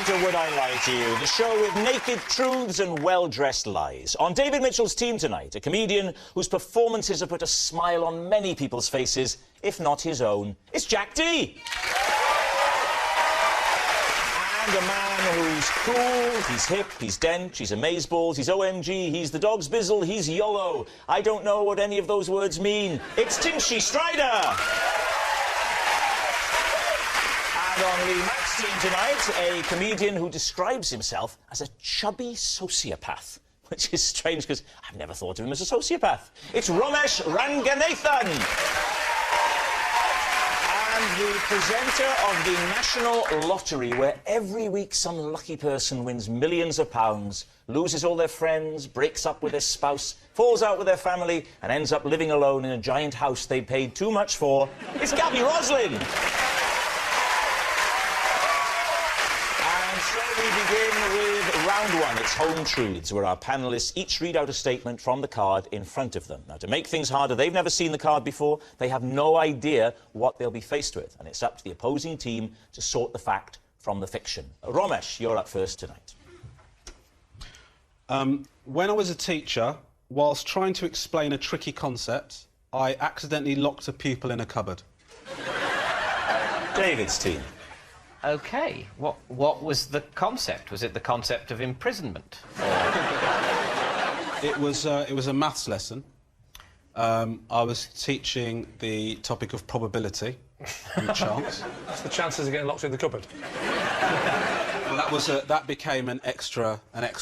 Banter, Would I Lie to You? The show with naked truths and well-dressed lies. On David Mitchell's team tonight, a comedian whose performances have put a smile on many people's faces, if not his own. It's Jack D. And a man who's cool, he's hip, he's dench, he's amazeballs, he's OMG, he's the dog's bizzle, he's YOLO. I don't know what any of those words mean. It's Tinchy Strider. And on Lee Mack's team tonight, a comedian who describes himself as a chubby sociopath, which is strange because I've never thought of him as a sociopath. It's Romesh Ranganathan. And the presenter of the National Lottery, where every week some lucky person wins millions of pounds, loses all their friends, breaks up with their spouse, falls out with their family, and ends up living alone in a giant house they paid too much for. It's Gabby Roslin. So we begin with round one. It's Home Truths, where our panellists each read out a statement from the card in front of them. Now, to make things harder, they've never seen the card before. They have no idea what they'll be faced with. And it's up to the opposing team to sort the fact from the fiction. Romesh, you're up first tonight. When I was a teacher, whilst trying to explain a tricky concept, I accidentally locked a pupil in a cupboard. David's team. OK. What was the concept? Was it the concept of imprisonment? It was a maths lesson. I was teaching the topic of probability and chance. That's the chances of getting locked in the cupboard. Well, that became an extra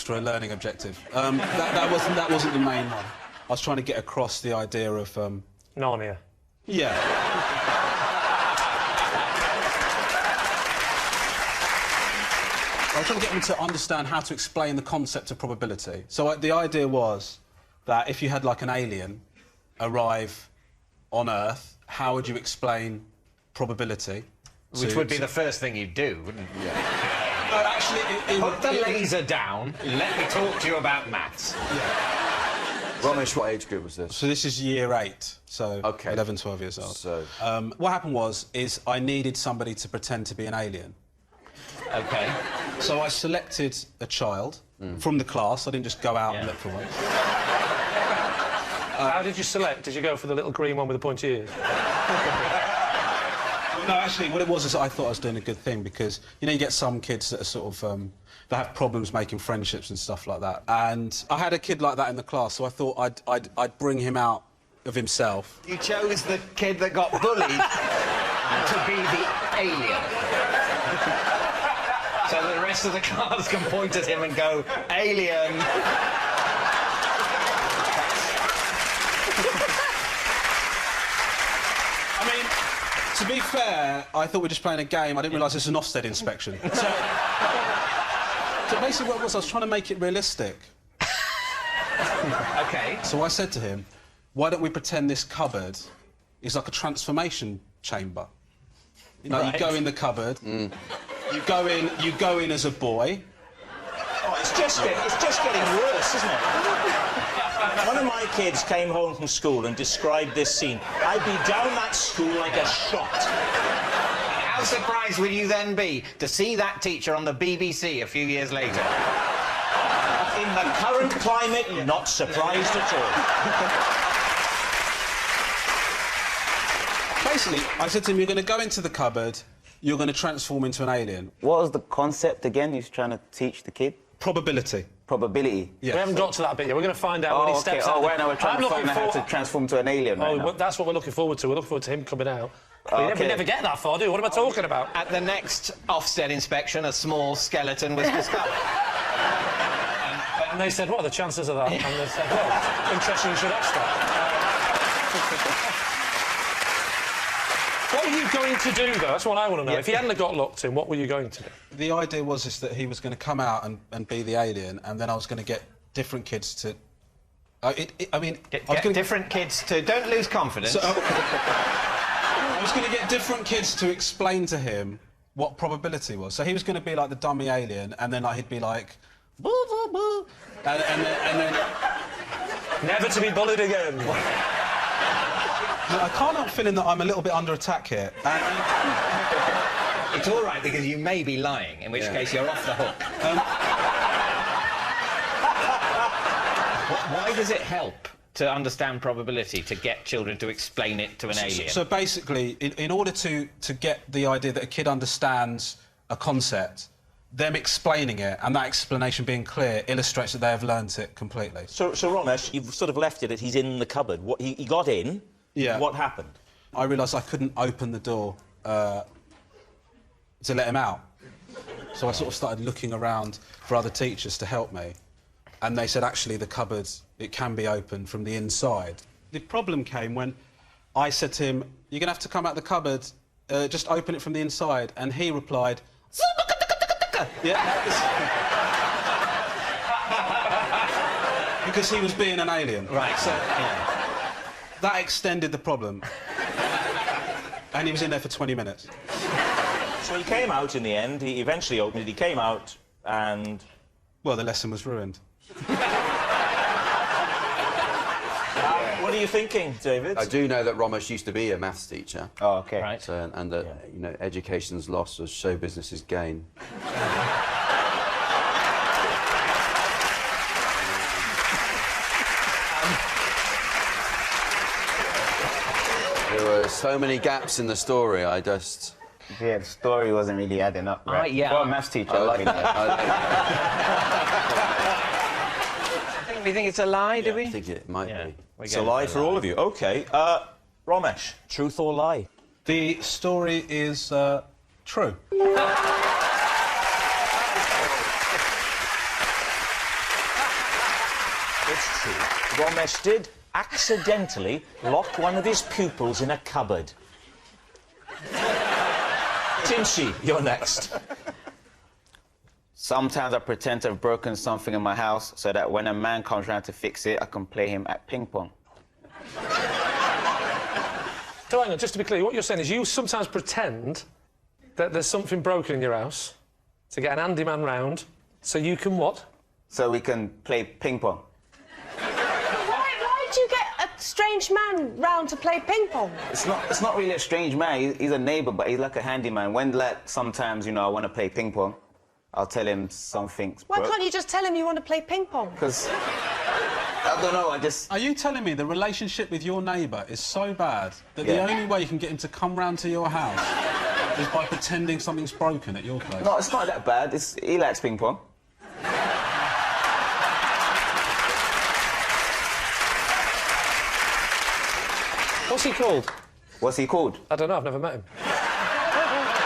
learning objective. That wasn't the main one. I was trying to get across the idea of Narnia. Yeah. I was trying to get them to understand how to explain the concept of probability. So the idea was that if you had, like, an alien arrive on Earth, how would you explain probability? Which would be the first thing you'd do, wouldn't it? Yeah. No, actually... Put the laser down, let me talk to you about maths. Yeah. Romesh, what age group was this? So this is year 8, so okay. 11, 12 years old. So... what happened is I needed somebody to pretend to be an alien. OK. So I selected a child from the class. I didn't just go out and look for one. How did you select? Did you go for the little green one with the pointy ears? No, actually, what it was is I thought I was doing a good thing because, you know, you get some kids that are sort of, that have problems making friendships and stuff like that. And I had a kid like that in the class, so I thought I'd bring him out of himself. You chose the kid that got bullied to be the alien. So the rest of the class can point at him and go, alien. I mean, to be fair, I thought we were just playing a game. I didn't realise this was an Ofsted inspection. So basically what it was, I was trying to make it realistic. OK. So I said to him, why don't we pretend this cupboard is like a transformation chamber? You know, right. You go in the cupboard, you go in as a boy. Oh, it's just getting worse, isn't it? One of my kids came home from school and described this scene. I'd be down that school like a shot. How surprised will you then be to see that teacher on the BBC a few years later? In the current climate, not surprised at all. Basically, I said to him, you're going to go into the cupboard, you're going to transform into an alien. What was the concept again he's trying to teach the kid? Probability. Probability? Yes. We haven't got to that bit yet. We're going to find out when he steps out. Oh, right now we're trying to find out how to transform to an alien right now. That's what we're looking forward to. We're looking forward to him coming out. We never get that far, do we? What am I talking about? At the next Ofsted inspection, a small skeleton was discovered. And they said, what are the chances of that? And they said, well, interesting you should ask that. What were you going to do, though? That's what I want to know. Yeah. If he hadn't got locked in, what were you going to do? The idea was that he was going to come out and be the alien, and then I was going to get different kids to... different kids to... Don't lose confidence. So, I was going to get different kids to explain to him what probability was. So he was going to be like the dummy alien, and then he'd be like... Boo, boo, boo, and then... Never to be bullied again. I can't help feeling that I'm a little bit under attack here. It's all right, because you may be lying, in which case you're off the hook. Why does it help to understand probability, to get children to explain it to an alien? So basically, in order to get the idea that a kid understands a concept, them explaining it and that explanation being clear illustrates that they have learnt it completely. So Romesh, you've sort of left it at he's in the cupboard. He got in. Yeah. What happened? I realised I couldn't open the door to let him out. So I sort of started looking around for other teachers to help me. And they said, actually, the cupboard, it can be opened from the inside. The problem came when I said to him, you're going to have to come out the cupboard, just open it from the inside. And he replied, yeah. Because he was being an alien. Right. So that extended the problem. And he was in there for 20 minutes. So he came out in the end. He eventually opened it. He came out and... Well, the lesson was ruined. What are you thinking, David? I do know that Romesh used to be a maths teacher. Oh, OK. Right. So, and that, you know, education's loss was show business's gain. There were so many gaps in the story, I just... Yeah, the story wasn't really adding up, right? Yeah. For a maths teacher, I like that. We think it's a lie, do we? I think it might be. It's a lie for all of you. OK. Romesh, truth or lie? The story is true. It's true. Romesh did accidentally lock one of his pupils in a cupboard. Tinchy, you're next. Sometimes I pretend to have broken something in my house so that when a man comes round to fix it, I can play him at ping pong. So hang on, just to be clear, what you're saying is you sometimes pretend that there's something broken in your house to get an handyman round so you can what? So we can play ping pong. Why did you get a strange man round to play ping pong? It's not really a strange man. He's a neighbour, but he's like a handyman. When, like, sometimes, you know, I want to play ping pong, I'll tell him something's Why can't you just tell him you want to play ping pong? Because, I don't know, I just... Are you telling me the relationship with your neighbour is so bad that the only way you can get him to come round to your house is by pretending something's broken at your place? No, it's not that bad. He likes ping pong. What's he called? What's he called? I don't know, I've never met him.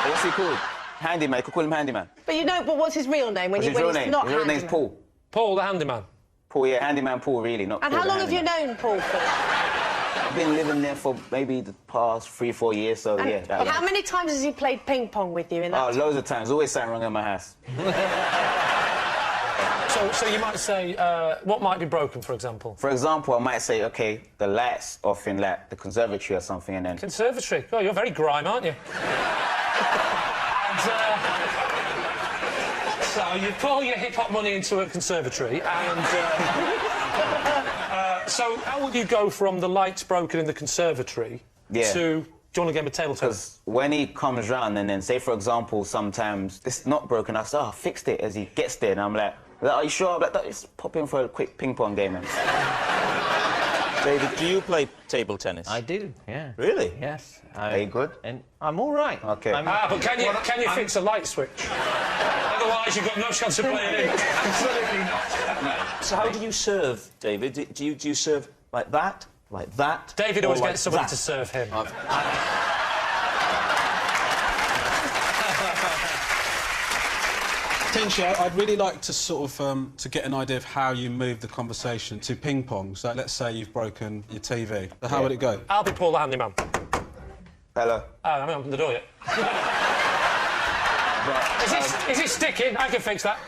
What's he called? Handyman. You could call him Handyman. But you know, but what's his real name? What's his real name? Not His real name's handyman? Paul. Paul the handyman. Paul, yeah, Handyman Paul, really, not And Paul how the long have you handyman. known Paul for? I've been living there for maybe the past 3-4 years, so And yeah. That how many times has he played ping pong with you in that? Oh, loads of times. Always something wrong in my house. So you might say, what might be broken, for example? For example, I might say, OK, the light's off in, like, the conservatory or something, and then... Conservatory? Oh, you're very grime, aren't you? And, so you pull your hip-hop money into a conservatory and... so how would you go from the lights broken in the conservatory to... Do you want a game of table tennis? Because when he comes round and then, say, for example, sometimes it's not broken, I say, oh, I fixed it as he gets there, and I'm like, are you sure? I'm like, let's pop in for a quick ping-pong game, man. David, do you play table tennis? I do, yeah. Really? Yes. Are you good? And I'm all right. OK. But can you fix a light switch? Otherwise, you've got no chance of playing it. Absolutely not. No. So how do you serve, David? Do you serve like that, like that? David or always like gets somebody that? to serve him. Potentially, I'd really like to sort of to get an idea of how you move the conversation to ping pong. So let's say you've broken your TV. So how would it go? I'll be Paul the handyman. Hello. I haven't opened the door yet. Is it sticking? I can fix that.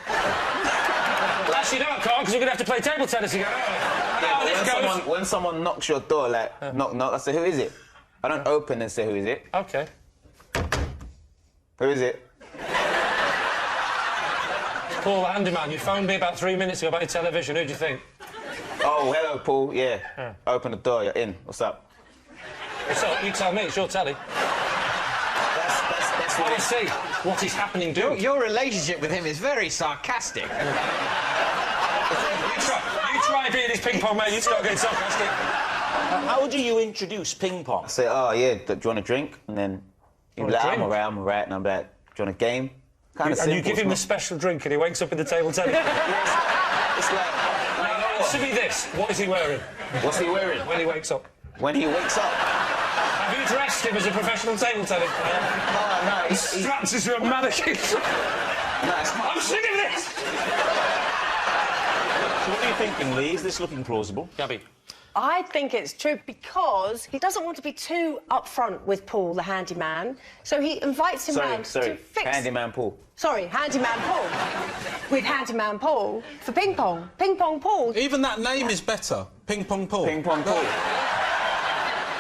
Actually, no, I can't, because we're going to have to play table tennis again. When someone knocks your door, like, knock, knock, I say, who is it? I don't open and say, who is it? OK. Who is it? Paul the handyman, you phoned me about 3 minutes ago about your television. Who do you think? Oh, hello, Paul, yeah. Open the door, you're in. What's up? So, you tell me, it's your telly. That's I see. what is happening, dude. Your relationship with him is very sarcastic. You try being his ping pong mate, you start getting sarcastic. How do you introduce ping pong? I say, oh, yeah, do you want a drink? And then he'll be like, I'm all right. And I'm like, do you want a game? Kind of And simple. you give him the special drink and he wakes up in the table tennis. It's like... Answer me this. What is he wearing? What's he wearing? When he wakes up. When he wakes up. Have you dressed him as a professional table tennis player? No, He straps us to a mannequin. I'm sick of this! So what are you thinking, Lee? Is this looking plausible? Gabby. I think it's true because he doesn't want to be too upfront with Paul, the handyman. So he invites him round to fix... Handyman Paul. Sorry, handyman Paul. With handyman Paul for ping pong. Ping pong Paul. Even that name is better. Ping Pong Paul. Ping Pong Paul.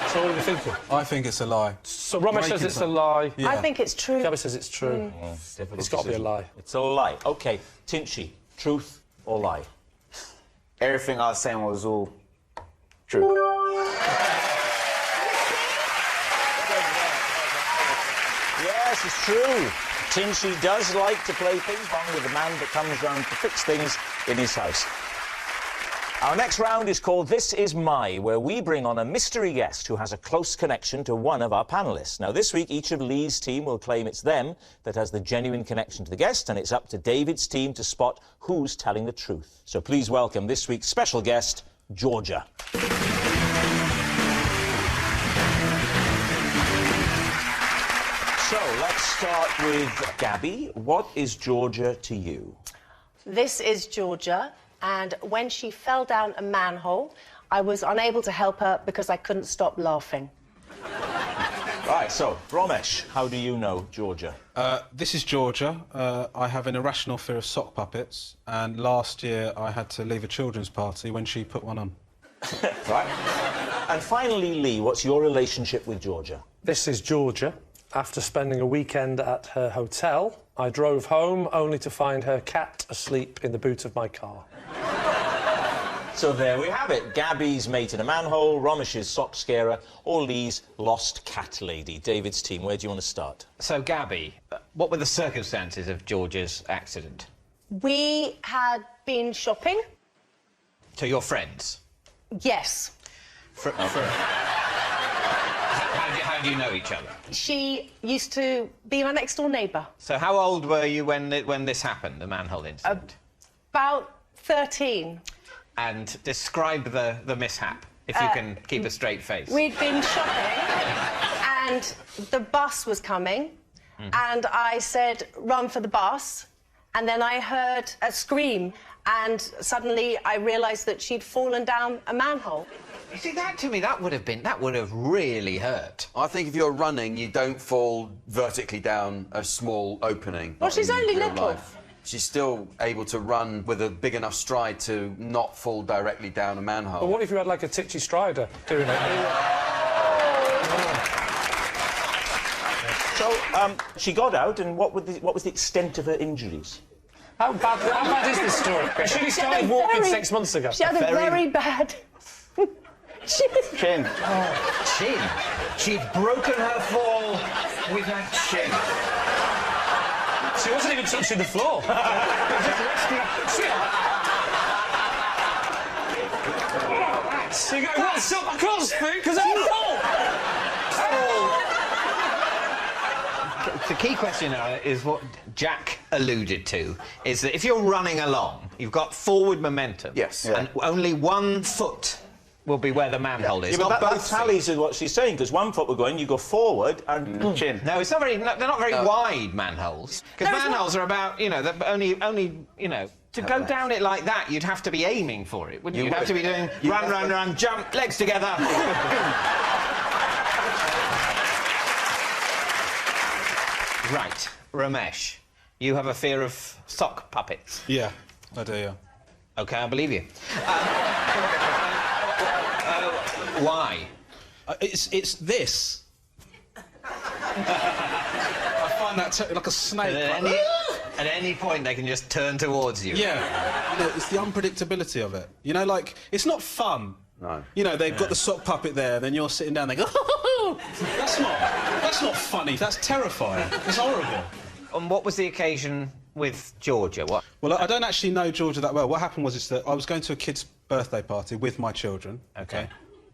So what are you thinking? I think it's a lie. So Romesh says it's a lie. Yeah. I think it's true. Gabby says it's true. It's got to be a lie. It's a lie. OK, Tinchy, truth or lie? Everything I was saying was all true. Yes, it's true. Tinchy does like to play ping pong with the man that comes round to fix things in his house. Our next round is called This Is My, where we bring on a mystery guest who has a close connection to one of our panellists. Now, this week, each of Lee's team will claim it's them that has the genuine connection to the guest, and it's up to David's team to spot who's telling the truth. So please welcome this week's special guest, Georgia. So, let's start with Gabby. What is Georgia to you? This is Georgia, and when she fell down a manhole, I was unable to help her because I couldn't stop laughing. Right, so, Romesh, how do you know Georgia? This is Georgia. I have an irrational fear of sock puppets, and last year I had to leave a children's party when she put one on. Right. And finally, Lee, what's your relationship with Georgia? This is Georgia. After spending a weekend at her hotel, I drove home only to find her cat asleep in the boot of my car. So there we have it. Gabby's mate in a manhole, Romesh's sock scarer, or Lee's lost cat lady. David's team, where do you want to start? So, Gabby, what were the circumstances of George's accident? We had been shopping. To your friends? Yes. How do you know each other? She used to be my next-door neighbour. So how old were you when this happened, the manhole incident? About 13. And describe the mishap, if you can keep a straight face. We'd been shopping, and the bus was coming, and I said, run for the bus, and then I heard a scream, and suddenly I realised that she'd fallen down a manhole. You see, that to me, that would have really hurt. I think if you're running, you don't fall vertically down a small opening. Well, not she's in only real little. life. She's still able to run with a big enough stride to not fall directly down a manhole. But what if you had, like, a titchy strider doing it? So, she got out, and what was the extent of her injuries? How bad is this story? She only started walking 6 months ago. She had a very bad... Chin. Chin? She'd broken her fall with her chin. She wasn't even touching the floor. She goes, what's up? I can't speak because I'm The key question is what Jack alluded to, is that if you're running along, you've got forward momentum. Yes. And only one foot will be where the manhole is. Yeah, but not that both tallies with what she's saying, because one foot we're going, you go forward and chin. No, it's not very. They're not very wide manholes. Because manholes are about, you know, they're only, you know, to go down it like that, you'd have to be aiming for it, wouldn't you? You'd have to be doing run, jump, legs together. Right, Romesh, you have a fear of sock puppets. Yeah, I do, yeah. OK, I believe you. Why? It's this. I find that like a snake. At any point, they can just turn towards you. Yeah. You know, it's the unpredictability of it. You know, like, it's not fun. No. You know, they've got the sock puppet there, then you're sitting down, they go, that's not funny, that's terrifying. It's horrible. And what was the occasion with Georgia? What? Well, I don't actually know Georgia that well. What happened was is that I was going to a kid's birthday party with my children. Okay.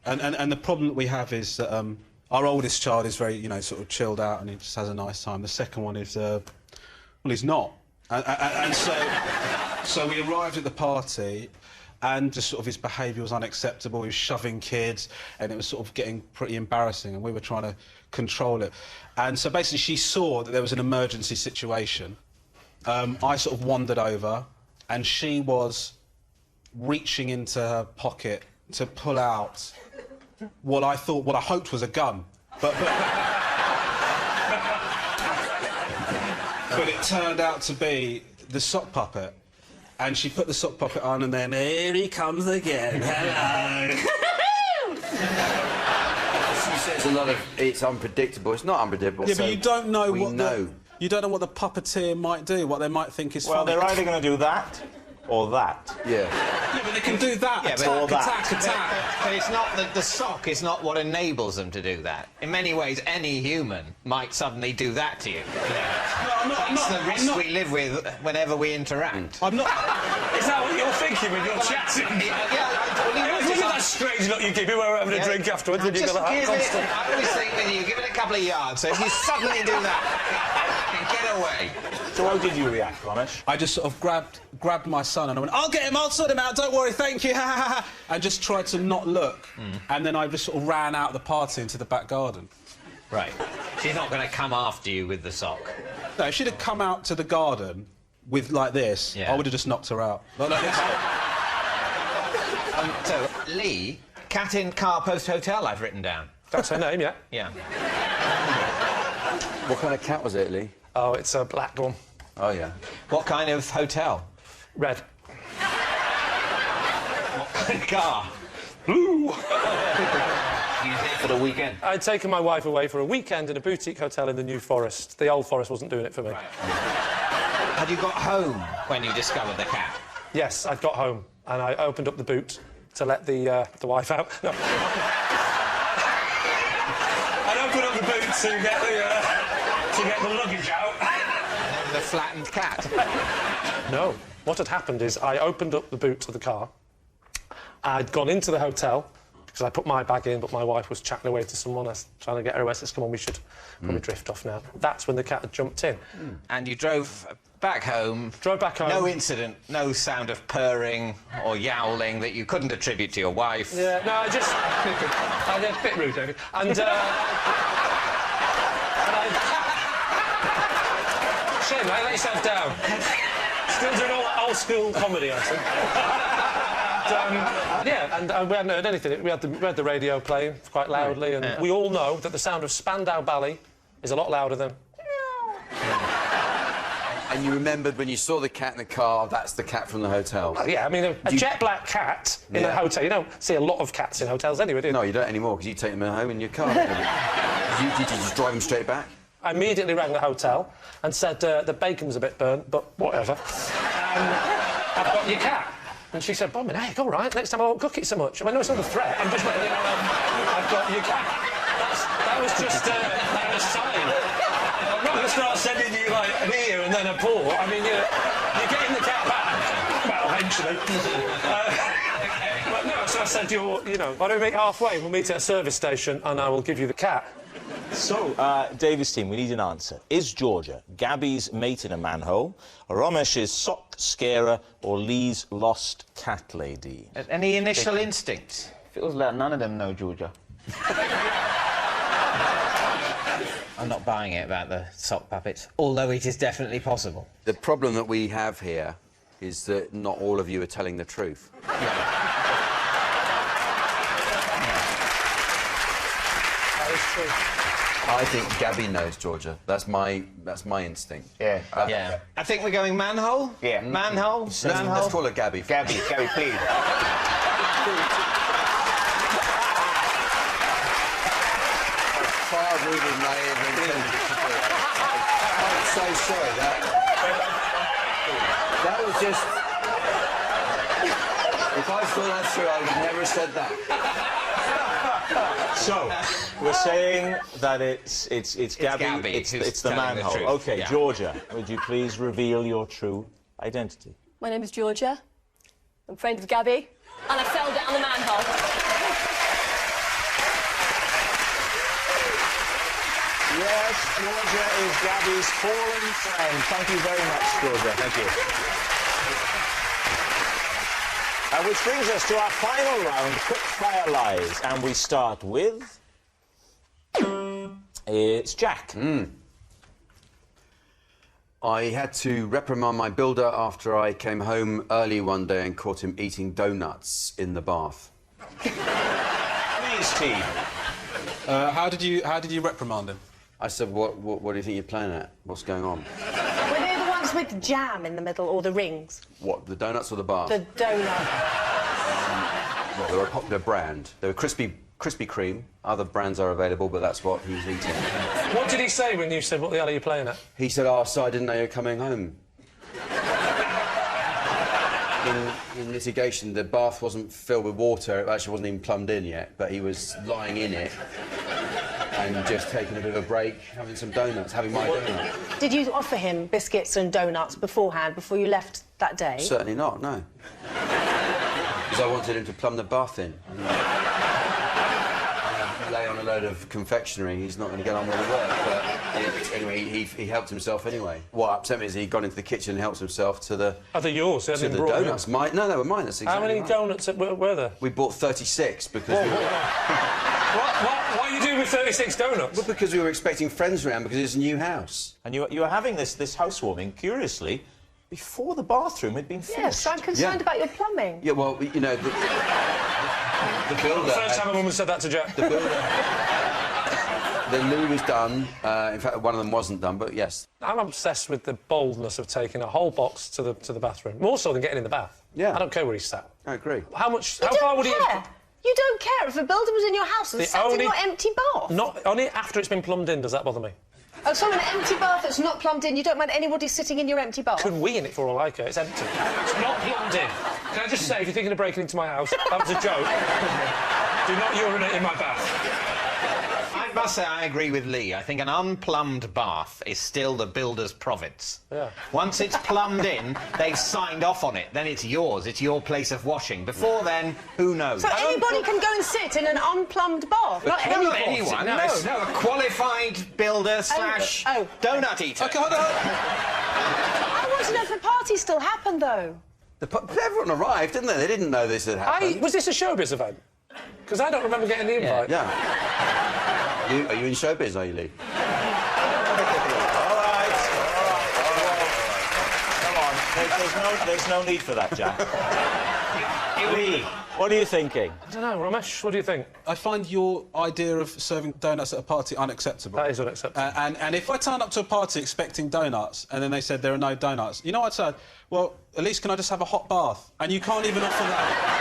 And the problem that we have is that our oldest child is very, you know, sort of chilled out and he just has a nice time. The second one is, well, he's not. And so we arrived at the party and just sort of his behaviour was unacceptable. He was shoving kids and it was sort of getting pretty embarrassing and we were trying to control it. And so basically she saw that there was an emergency situation. I sort of wandered over and she was reaching into her pocket to pull out what I hoped was a gun. But it turned out to be the sock puppet. And she put the sock puppet on and then, here he comes again, hello. She says a lot of it's unpredictable. It's not unpredictable. Yeah, but you don't know You don't know what the puppeteer might do, what they might think is Well, funny. they're either going to do that or that. Yeah. Yeah, but they can do that. Yeah, Attack, or that. attack, attack. But it's not the sock is not what enables them to do that. In many ways, any human might suddenly do that to you. It's the risk we live with whenever we interact. I'm not... Is that what you're thinking when you're chatting? Look at that strange look you give me when we're having a drink afterwards. And you've got that constant... I always think with you, give it a couple of yards. So if you suddenly do that, get away. So how did you react, Romesh? I just sort of grabbed my son and I went, I'll get him, I'll sort him out, don't worry, thank you, and just tried to not look. And then I just sort of ran out of the party into the back garden. Right. She's not going to come after you with the sock. No, if she'd have come out to the garden with, like this, Yeah. I would have just knocked her out. Like this. So, Lee, cat in car post hotel I've written down. That's her name, yeah? Yeah. What kind of cat was it, Lee? Oh, it's a black one. Oh, yeah. What kind of hotel? Red. What kind of car? Blue. You there for the weekend? I'd taken my wife away for a weekend in a boutique hotel in the New Forest. The Old Forest wasn't doing it for me. Right. Had you got home when you discovered the cat? Yes, I'd got home and I opened up the boot to let the wife out. No. I opened up the boot to get the luggage out. The flattened cat? No. What had happened is I opened up the boot of the car. I'd gone into the hotel because I put my bag in, but my wife was chatting away to someone. I was trying to get her away. Says, come on, we should probably drift off now. That's when the cat had jumped in. And you drove back home. Drove back home. No incident, no sound of purring or yowling that you couldn't attribute to your wife. Yeah, no, I just... I did a bit rude, David. And shame, mate, let yourself down. Still doing all that old-school comedy, I think. Yeah, and we hadn't heard anything. We had the radio playing quite loudly, and we all know that the sound of Spandau Ballet is a lot louder than... And you remembered when you saw the cat in the car, that's the cat from the hotel? Yeah, I mean, a jet black cat in a hotel. You don't see a lot of cats in hotels anyway, do you? No, you don't anymore, because you take them home in your car. Did you just drive them straight back? I immediately rang the hotel and said the bacon's a bit burnt, but whatever. I've got your cat. And she said, Bombing egg, all right, next time I won't cook it so much. I mean, no, it's not a threat. I'm just letting you know I've got your cat. That was just a sign. I'm not going to start sending you, like, an ear and then a paw. I mean, you're getting the cat back. Well, eventually. But no, so I said, why don't we meet halfway? We'll meet at a service station and I will give you the cat. So, David's team, we need an answer. Is Georgia Gabby's mate in a manhole, Romesh's sock scarer, or Lee's lost cat lady? Any initial instincts? Feels like none of them know Georgia. I'm not buying it about the sock puppets, although it is definitely possible. The problem that we have here is that not all of you are telling the truth. That is true. I think Gabby knows Georgia. That's my instinct. Yeah. Yeah. I think we're going manhole? Yeah. Manhole? Let's Manhole? call her Gabby. Gabby, please. Far ruder than I ever intended to do. I'm so sorry. That was just... If I thought that through, I would have never said that. So, we're saying that it's Gabby, Gabby it's who's the telling the manhole. truth, OK, yeah. Georgia, would you please reveal your true identity? My name is Georgia. I'm friends with Gabby, and I fell down the manhole. Yes, Georgia is Gabby's fallen friend. Thank you very much, Georgia. Thank you. Which brings us to our final round, quick-fire lies. And we start with... It's Jack. I had to reprimand my builder after I came home early one day and caught him eating donuts in the bath. Please, team. How did you reprimand him? I said, what do you think you're playing at? What's going on? Were they the ones with jam in the middle or the rings? What, the donuts or the bath? The donut. Well, they were a popular brand. They were Krispy Kreme. Other brands are available, but that's what he was eating. What did he say when you said, what the hell are you playing at? He said, oh, so I didn't know you were coming home. In litigation, the bath wasn't filled with water. It actually wasn't even plumbed in yet, but he was lying in it and just taking a bit of a break, having some donuts, having my donut. Did you offer him biscuits and donuts beforehand, before you left that day? Certainly not, no. Because I wanted him to plumb the bath in. Lay on a load of confectionery, he's not going to get on with the work. But anyway, he helped himself anyway. What upset me is he'd gone into the kitchen and helped himself to the... Are they yours? To the donuts. No, they were mine. That's exactly How many right. donuts were there? We bought 36 because we were... What are you doing with 36 donuts? Well, because we were expecting friends around because it's a new house. And you were having this housewarming, curiously, before the bathroom had been finished. Yes, I'm concerned about your plumbing. Yeah, well, you know, the builder... First time a woman said that to Jack. The builder... The loo was done. In fact, one of them wasn't done, but yes. I'm obsessed with the boldness of taking a whole box to the bathroom, more so than getting in the bath. Yeah. I don't care where he's sat. I agree. How far would he? You don't care if a builder was in your house and sat in your empty bath? Not only after it's been plumbed in does that bother me. Oh, so an empty bath that's not plumbed in, you don't mind anybody sitting in your empty bath? Could wee in it for all I care. It's empty. It's not plumbed in. Can I just say, if you're thinking of breaking into my house, that was a joke. Do not urinate in my bath. I must say I agree with Lee. I think an unplumbed bath is still the builder's province. Yeah. Once it's plumbed in, they've signed off on it. Then it's yours. It's your place of washing. Before then, who knows? So anybody can go and sit in an unplumbed bath? Not No, not anybody. anyone. No, No, it's- no, a qualified builder slash donut eater. OK, hold on. I want to know if the party still happened, though. Everyone arrived, didn't they? They didn't know this had happened. Was this a showbiz event? Because I don't remember getting the invite. Yeah. Are you in showbiz, are you, Lee? All right. Come on. There's no need for that, Jack. Lee, what are you thinking? I don't know, Romesh, what do you think? I find your idea of serving donuts at a party unacceptable. That is unacceptable. And if I turned up to a party expecting donuts and then they said there are no donuts, you know what I'd say? Well, at least can I just have a hot bath? And you can't even offer that.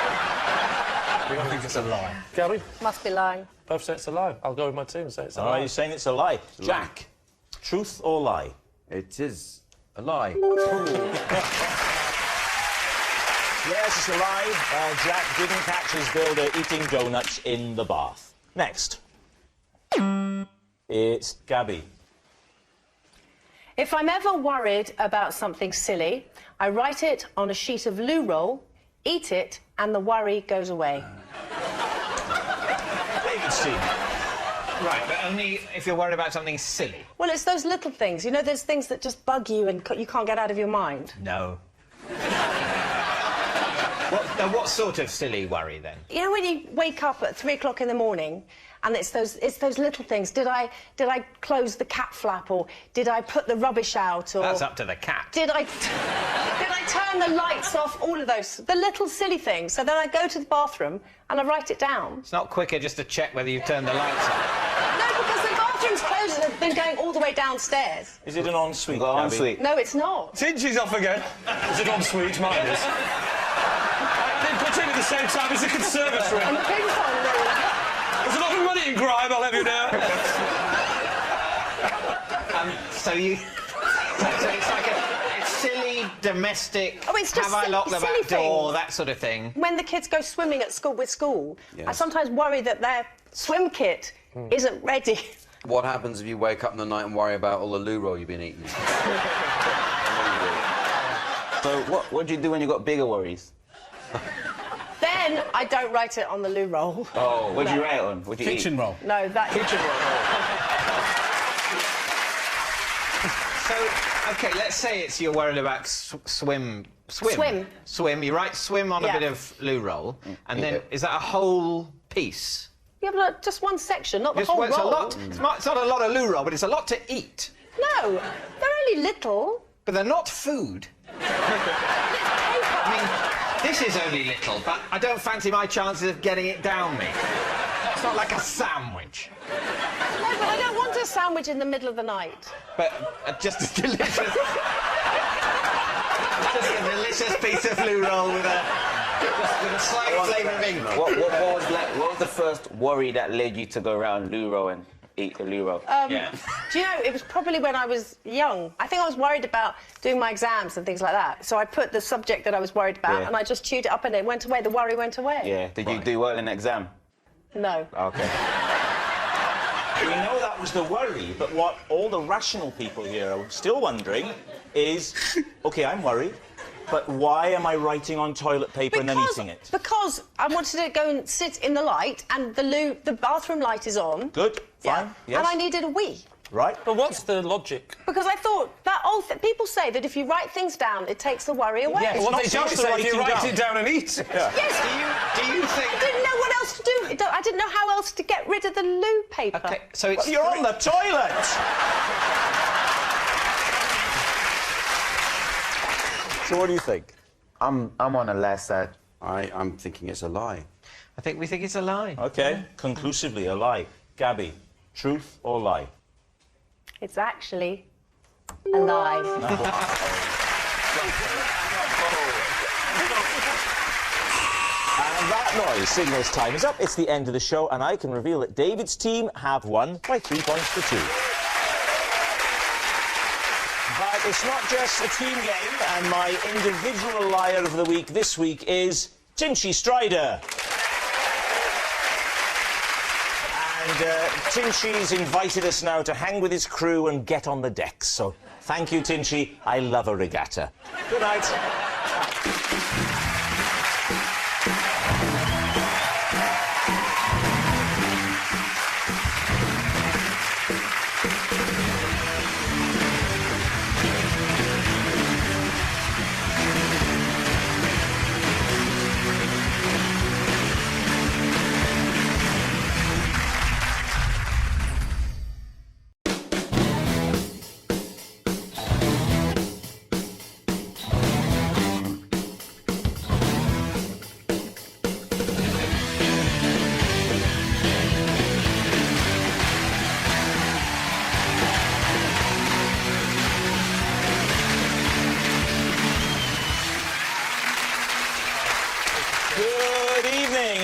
I think it's a lie. Gary? Must be lying. Both say it's a lie. I'll go with my team and say it's a All lie. right, you're saying it's a lie. Jack, truth or lie? It is a lie. Yes, it's a lie. Jack didn't catch his builder eating donuts in the bath. Next. It's Gabby. If I'm ever worried about something silly, I write it on a sheet of loo roll, eat it, and the worry goes away. David's team. Right, but only if you're worried about something silly. Well, it's those little things. You know, there's things that just bug you and you can't get out of your mind. No. What sort of silly worry, then? You know, when you wake up at 3 o'clock in the morning and it's those little things. Did I close the cat flap, or did I put the rubbish out, or... That's up to the cat. Did I turn the lights off? All of those. The little silly things. So then I go to the bathroom and I write it down. It's not quicker just to check whether you've turned the lights on. No, because the bathroom's closed and I've been going all the way downstairs. Is it an ensuite, Go Gabby? ensuite. No, it's not. Tingy's off again. Is it en suite? Mine is. They put in at the same time as the conservatory. And the ping pong room. There's a lot of money in grime, I'll have you know. So it's like it's silly domestic. Oh, it's just have I locked the silly back door? things. That sort of thing. When the kids go swimming at school with school, I Yes. sometimes worry that their swim kit isn't ready. What happens if you wake up in the night and worry about all the loo roll you've been eating? So what do you do when you got bigger worries? Then I don't write it on the loo roll. Oh, what do you write on? What do you Kitchen eat? roll. No, that. So, OK, let's say it's you're worried about swim. Swim. You write swim on Yeah. a bit of loo roll, and then Yeah. is that a whole piece? Yeah, but just one section, not the Just, whole well, it's a roll. lot. It's not a lot of loo roll, but it's a lot to eat. No, they're only little. But they're not food. I mean, this is only little, but I don't fancy my chances of getting it down me. It's not like a sandwich. No, but I don't want a sandwich in the middle of the night. But just a delicious... just a delicious piece of loo roll with a slight flavour of England. What was the first worry that led you to go around loo roll and eat the loo roll? Yeah. Do you know, it was probably when I was young. I think I was worried about doing my exams and things like that. So I put the subject that I was worried about Yeah. and I just chewed it up and it went away. The worry went away. Yeah. Did you do well in the exam? No. Okay. We know that was the worry, but what all the rational people here are still wondering is, OK, I'm worried, but why am I writing on toilet paper and then eating it? Because I wanted to go and sit in the light and the bathroom light is on. Good, fine, yes. And I needed a wee. Right. But what's the logic? Because I thought that people say that if you write things down, it takes the worry away. Yeah, well, not they don't just say the if you writing write down. it down and eat it. Yeah. Yes. Do you think... I didn't know what else to do. I didn't know how else to get rid of the loo paper. OK, so it's... Well, you're on the toilet! So what do you think? I'm on the last side. I'm thinking it's a lie. I think we think it's a lie. OK, conclusively a lie. Gabby, truth or lie? It's actually a lie. And that noise signals time is up. It's the end of the show, and I can reveal that David's team have won by 3 points to 2. But it's not just a team game, and my individual liar of the week this week is Tinchy Strider. And Tinchy's invited us now to hang with his crew and get on the decks. So thank you, Tinchy. I love a regatta. Good night.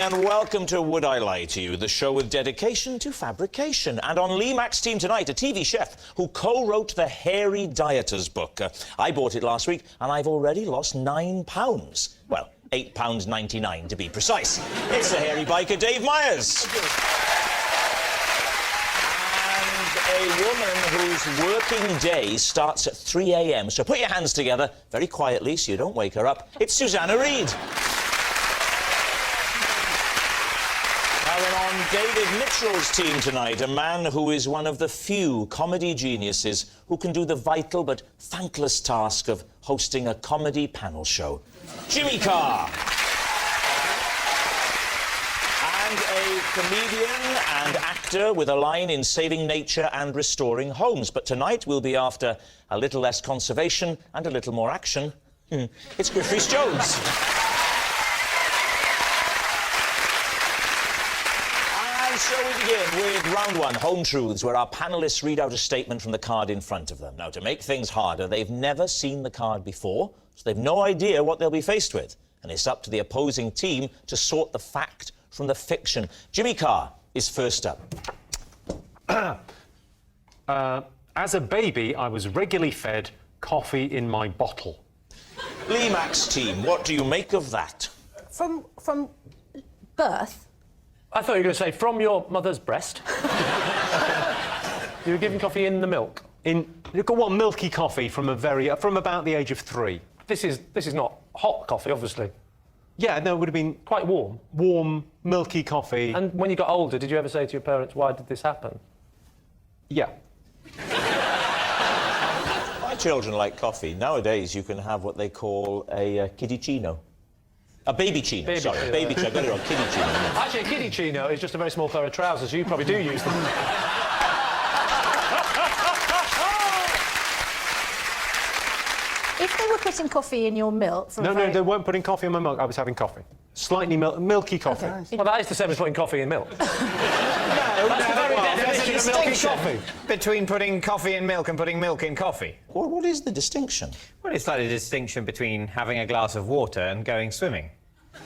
And welcome to Would I Lie to You, the show with dedication to fabrication. And on Lee Mack's team tonight, a TV chef who co-wrote the Hairy Dieter's book. I bought it last week, and I've already lost £9. Well, £8.99 to be precise. It's the hairy biker, Dave Myers. And a woman whose working day starts at 3 a.m. So put your hands together, very quietly, so you don't wake her up. It's Susanna Reid. On David Mitchell's team tonight, a man who is one of the few comedy geniuses who can do the vital but thankless task of hosting a comedy panel show. Jimmy Carr. And a comedian and actor with a line in saving nature and restoring homes. But tonight we'll be after a little less conservation and a little more action. It's Griff Rhys-Jones. So we begin with round one, Home Truths, where our panellists read out a statement from the card in front of them. Now, to make things harder, they've never seen the card before, so they've no idea what they'll be faced with. And it's up to the opposing team to sort the fact from the fiction. Jimmy Carr is first up. As a baby, I was regularly fed coffee in my bottle. Lee Mack's team, what do you make of that? From birth? I thought you were going to say from your mother's breast. You were giving coffee in the milk. What, milky coffee from about the age of 3. This is not hot coffee, obviously. Yeah, no, it would have been quite warm. Warm, milky coffee. And when you got older, did you ever say to your parents, why did this happen? Yeah. My children like coffee. Nowadays, you can have what they call a kiddie-chino. A baby chino, Baby sorry. chino. Baby chino, I got it wrong, kiddie chino. Actually, a kiddie chino is just a very small pair of trousers. You probably do use them. If they were putting coffee in your milk... No, they weren't putting coffee in my milk. I was having coffee. Slightly milky coffee. Okay. Well, that is the same as putting coffee in milk. There's a distinction between putting coffee in milk and putting milk in coffee. Well, what is the distinction? Well, it's like a distinction between having a glass of water and going swimming. In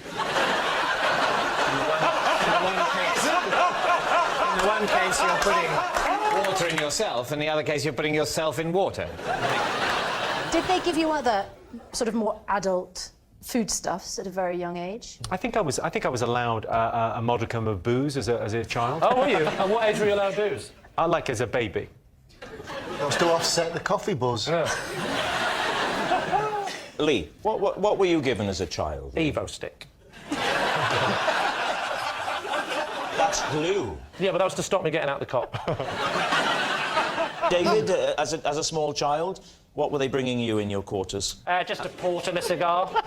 the one case, you're putting water in yourself, and in the other case, you're putting yourself in water. Did they give you other sort of more adult foodstuffs at a very young age? I think I was allowed a modicum of booze as a child. Oh, were you? At what age were you allowed booze? Like as a baby. That was to offset the coffee buzz. Yeah. Lee, what were you given as a child? Evo stick. That's glue. Yeah, but that was to stop me getting out the cop. David, as a small child, what were they bringing you in your quarters? Just a port and a cigar. Took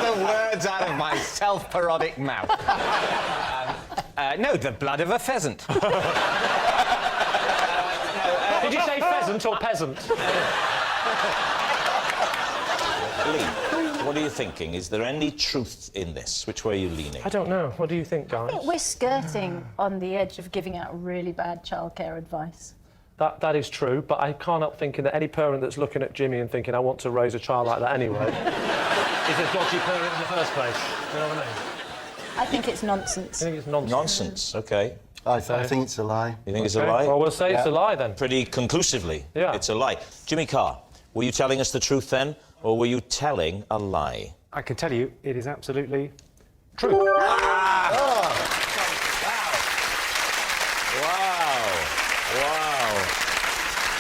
the words out of my self-parodic mouth. No, the blood of a pheasant. Did you say pheasant or peasant? Lee, what are you thinking? Is there any truth in this? Which way are you leaning? I don't know. What do you think, guys? I think we're skirting on the edge of giving out really bad childcare advice. That is true, but I can't help thinking that any parent that's looking at Jimmy and thinking, I want to raise a child like that anyway, is a dodgy parent in the first place. You know what I mean? I think it's nonsense. I think it's nonsense. Nonsense, OK. I think it's a lie. You think it's a lie? Well, we'll say it's a lie, then. Pretty conclusively, Yeah. it's a lie. Jimmy Carr, were you telling us the truth then, or were you telling a lie? I can tell you, it is absolutely true. Wow.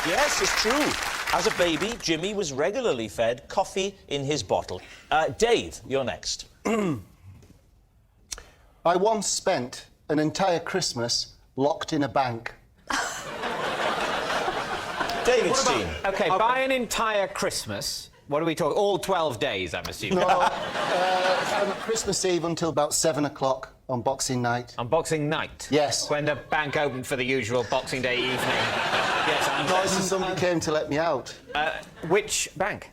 Yes, it's true. As a baby, Jimmy was regularly fed coffee in his bottle. Dave, you're next. I once spent an entire Christmas locked in a bank. David's team. OK, by an entire Christmas, what are we talking? All 12 days, I'm assuming. No, from Christmas Eve until about 7 o'clock on Boxing Night. On Boxing Night? Yes. When the bank opened for the usual Boxing Day evening. Yes, and Somebody came to let me out. which bank?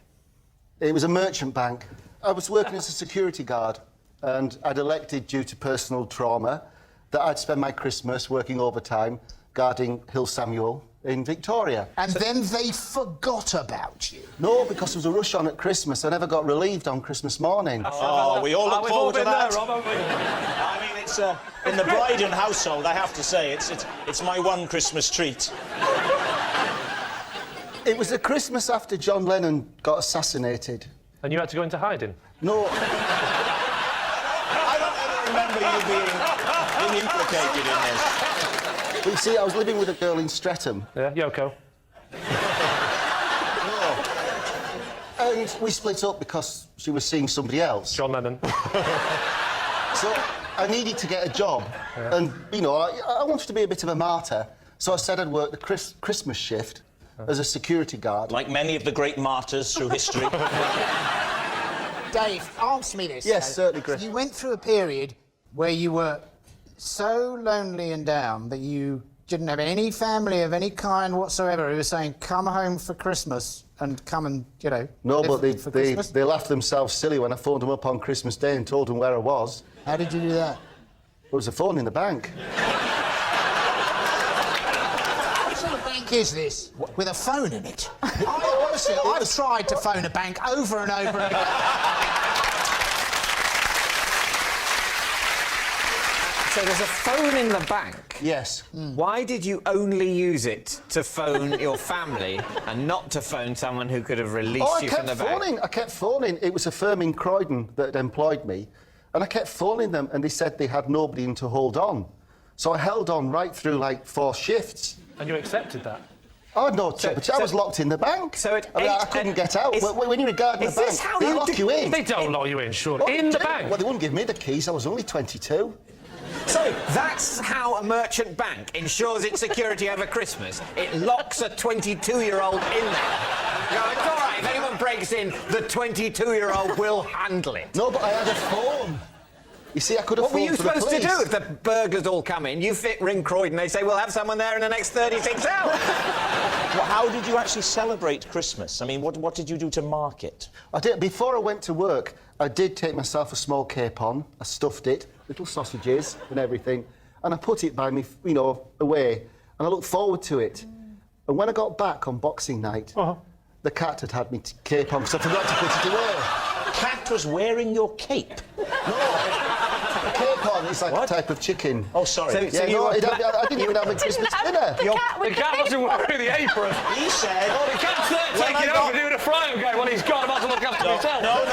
It was a merchant bank. I was working as a security guard, and I'd elected, due to personal trauma, that I'd spend my Christmas working overtime guarding Hill Samuel in Victoria. And then they forgot about you. No, because there was a rush on at Christmas. I never got relieved on Christmas morning. Oh, we all look forward to that. There, Rob, haven't we? I mean, it's in the Bryden household, I have to say, it's my one Christmas treat. It was the Christmas after John Lennon got assassinated. And you had to go into hiding? No. I don't ever remember you being implicated in this. But you see, I was living with a girl in Streatham. Yeah, Yoko. And we split up because she was seeing somebody else. John Lennon. So I needed to get a job. Yeah. And, you know, I wanted to be a bit of a martyr. So I said I'd work the Christmas shift as a security guard. Like many of the great martyrs through history. Dave, answer me this. Yes, certainly, Chris. You went through a period where you were so lonely and down that you didn't have any family of any kind whatsoever who were saying, come home for Christmas and come and, you know... No, but they laughed themselves silly when I phoned them up on Christmas Day and told them where I was. How did you do that? There was a phone in the bank. What sort of bank is this? With a phone in it? Honestly, I've tried to phone a bank over and over again. So there's a phone in the bank. Yes. Why did you only use it to phone your family and not to phone someone who could have released you from the bank? I kept phoning. It was a firm in Croydon that had employed me, and I kept phoning them, and they said they had nobody in to hold on. So I held on right through, like, 4 shifts. And you accepted that? I had no trouble. I was locked in the bank. So I couldn't get out. When you're guarding the bank, they lock you in. They don't lock you in, surely. In the bank? Well, they wouldn't give me the keys. I was only 22. So that's how a merchant bank ensures its security over Christmas. It locks a 22-year-old in there. No, it's all right. If anyone breaks in, the 22-year-old will handle it. No, but I had a phone. You see, I could have What were you phoned for the supposed to police. do if the burglars all come in? You ring Croydon, they say, we'll have someone there in the next 36 hours. Well, how did you actually celebrate Christmas? I mean, what did you do to mark it? I did. Before I went to work, I did take myself a small capon. I stuffed it, little sausages and everything, and I put it by me, you know, away, and I looked forward to it. And when I got back on Boxing Night, the cat had me capon, because I forgot to put it away. The cat was wearing your cape? No. Capon is like a type of chicken. Oh, sorry. I didn't even have a Christmas dinner. The cat wasn't wearing the apron. He said... Oh, the cat's there taking over doing a fry and going, well, he's got about to look after himself. No.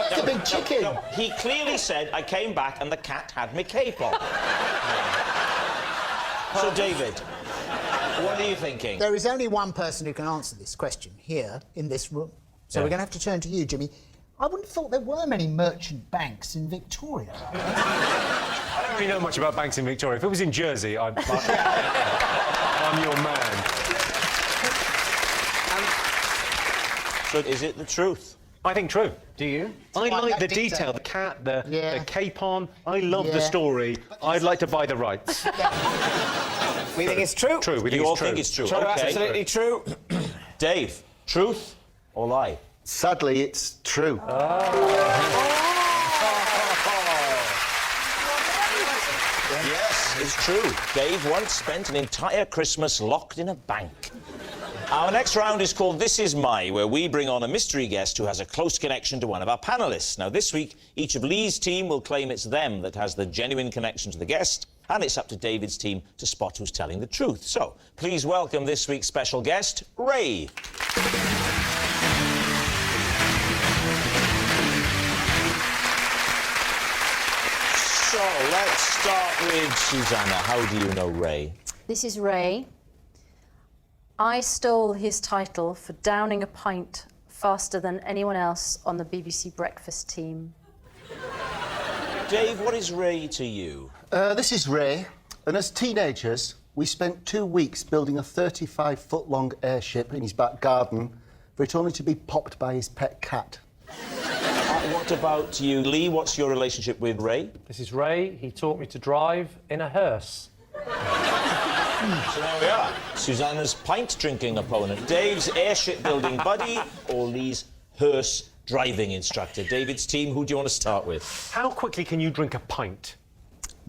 It's a big chicken. No, he clearly said, I came back and the cat had me cape on. So, David, what are you thinking? There is only one person who can answer this question here in this room. So we're going to have to turn to you, Jimmy. I wouldn't have thought there were many merchant banks in Victoria. I don't really know much about banks in Victoria. If it was in Jersey, I'm your man. So, is it the truth? I think true. Do you? I like the detail, the cat, the capon. I love the story. I'd like to buy the rights. We think it's true? True, we You all think it's true? True, Okay. absolutely true. Dave, truth or lie? Sadly, it's true. Yes, it's true. Dave once spent an entire Christmas locked in a bank. Our next round is called This Is My, where we bring on a mystery guest who has a close connection to one of our panellists. Now, this week, each of Lee's team will claim it's them that has the genuine connection to the guest, and it's up to David's team to spot who's telling the truth. So, please welcome this week's special guest, Ray. So, let's start with Susanna. How do you know Ray? This is Ray. I stole his title for downing a pint faster than anyone else on the BBC breakfast team. Dave, what is Ray to you? This is Ray, and as teenagers, we spent 2 weeks building a 35-foot-long airship in his back garden for it only to be popped by his pet cat. What about you, Lee? What's your relationship with Ray? This is Ray. He taught me to drive in a hearse. So there we are. Susanna's pint-drinking opponent, Dave's airship-building buddy, or Lee's hearse driving instructor. David's team, who do you want to start with? How quickly can you drink a pint?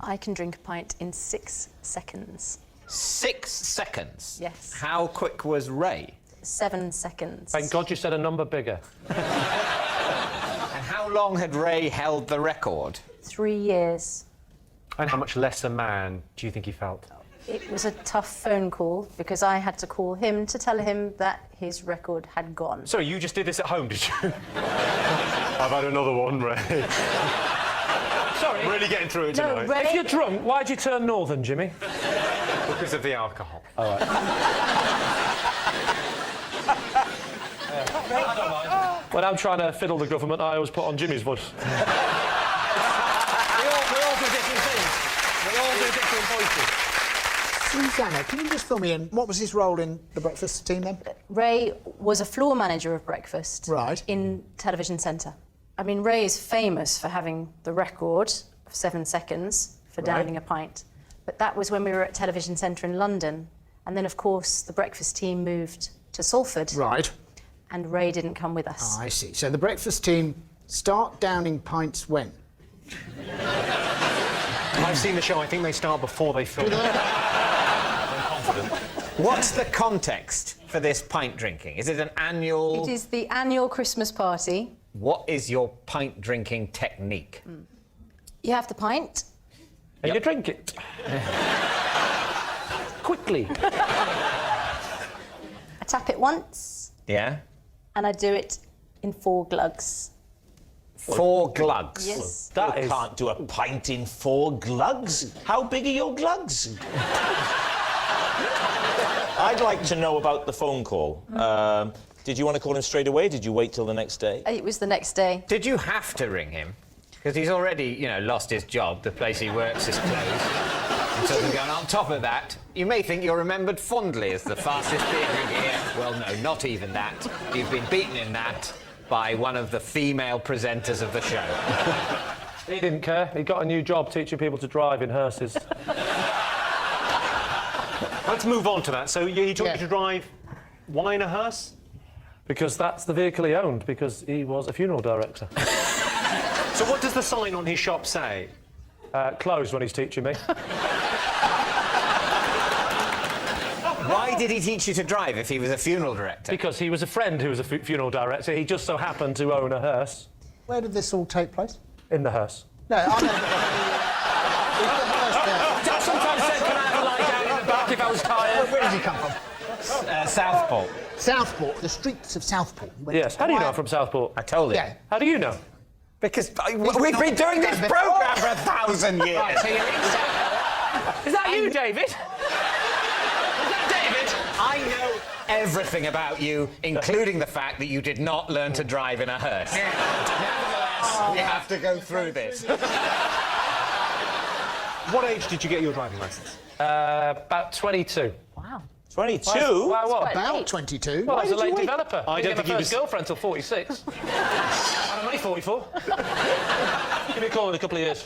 I can drink a pint in 6 seconds. 6 seconds? Yes. How quick was Ray? 7 seconds. Thank God you said a number bigger. And how long had Ray held the record? 3 years. And how much less a man do you think he felt? It was a tough phone call because I had to call him to tell him that his record had gone. So you just did this at home, did you? I've had another one, Ray. Sorry. Really getting through it tonight. No, Ray... If you're drunk, why'd you turn northern, Jimmy? Because of the alcohol. All right. When I'm trying to fiddle the government, I always put on Jimmy's voice. we all do different things. We all do different voices. Susanna, can you just fill me in? What was his role in the breakfast team then? Ray was a floor manager of breakfast. Right. In Television Centre. I mean, Ray is famous for having the record of 7 seconds for downing a pint. But that was when we were at Television Centre in London. And then, of course, the breakfast team moved to Salford. Right. And Ray didn't come with us. I see. So the breakfast team start downing pints when? I've seen the show. I think they start before they film. What's the context for this pint drinking? Is it an annual... It is the annual Christmas party What is your pint drinking technique? You have the pint. And you drink it. Quickly. I tap it once. Yeah. And I do it in 4 glugs. 4 glugs? Yes. You can't do a pint in 4 glugs. How big are your glugs? I'd like to know about the phone call. Did you want to call him straight away? Did you wait till the next day? It was the next day. Did you have to ring him? Because he's already, you know, lost his job. The place he works is closed. And so going on top of that, you may think you're remembered fondly as the fastest beer drinker here. Well, no, not even that. You've been beaten in that by one of the female presenters of the show. He didn't care. He got a new job teaching people to drive in hearses. Let's move on to that. So he taught you to drive. Why in a hearse? Because that's the vehicle he owned, because he was a funeral director. So what does the sign on his shop say? Closed when he's teaching me. Why did he teach you to drive if he was a funeral director? Because he was a friend who was a funeral director. He just so happened to own a hearse. Where did this all take place? In the hearse. No, I know. Dad sometimes said, can I have a lie down in the back if I was tired? Where did he come from? Southport. Southport, the streets of Southport. Yes, how do you know I'm from Southport? I told you. Yeah. How do you know? Because we've been doing this programme for 1,000 years. Right, so Is that you, David? Is that David? I know everything about you, including the fact that you did not learn to drive in a hearse. Nevertheless, we have to go through this. What age did you get your driving licence? About 22. Wow. 22? Why, what? About 22. Well, I was a late wait? developer. I don't didn't think get my he first was- girlfriend until 46. I'm only 44. Give me a call in a couple of years.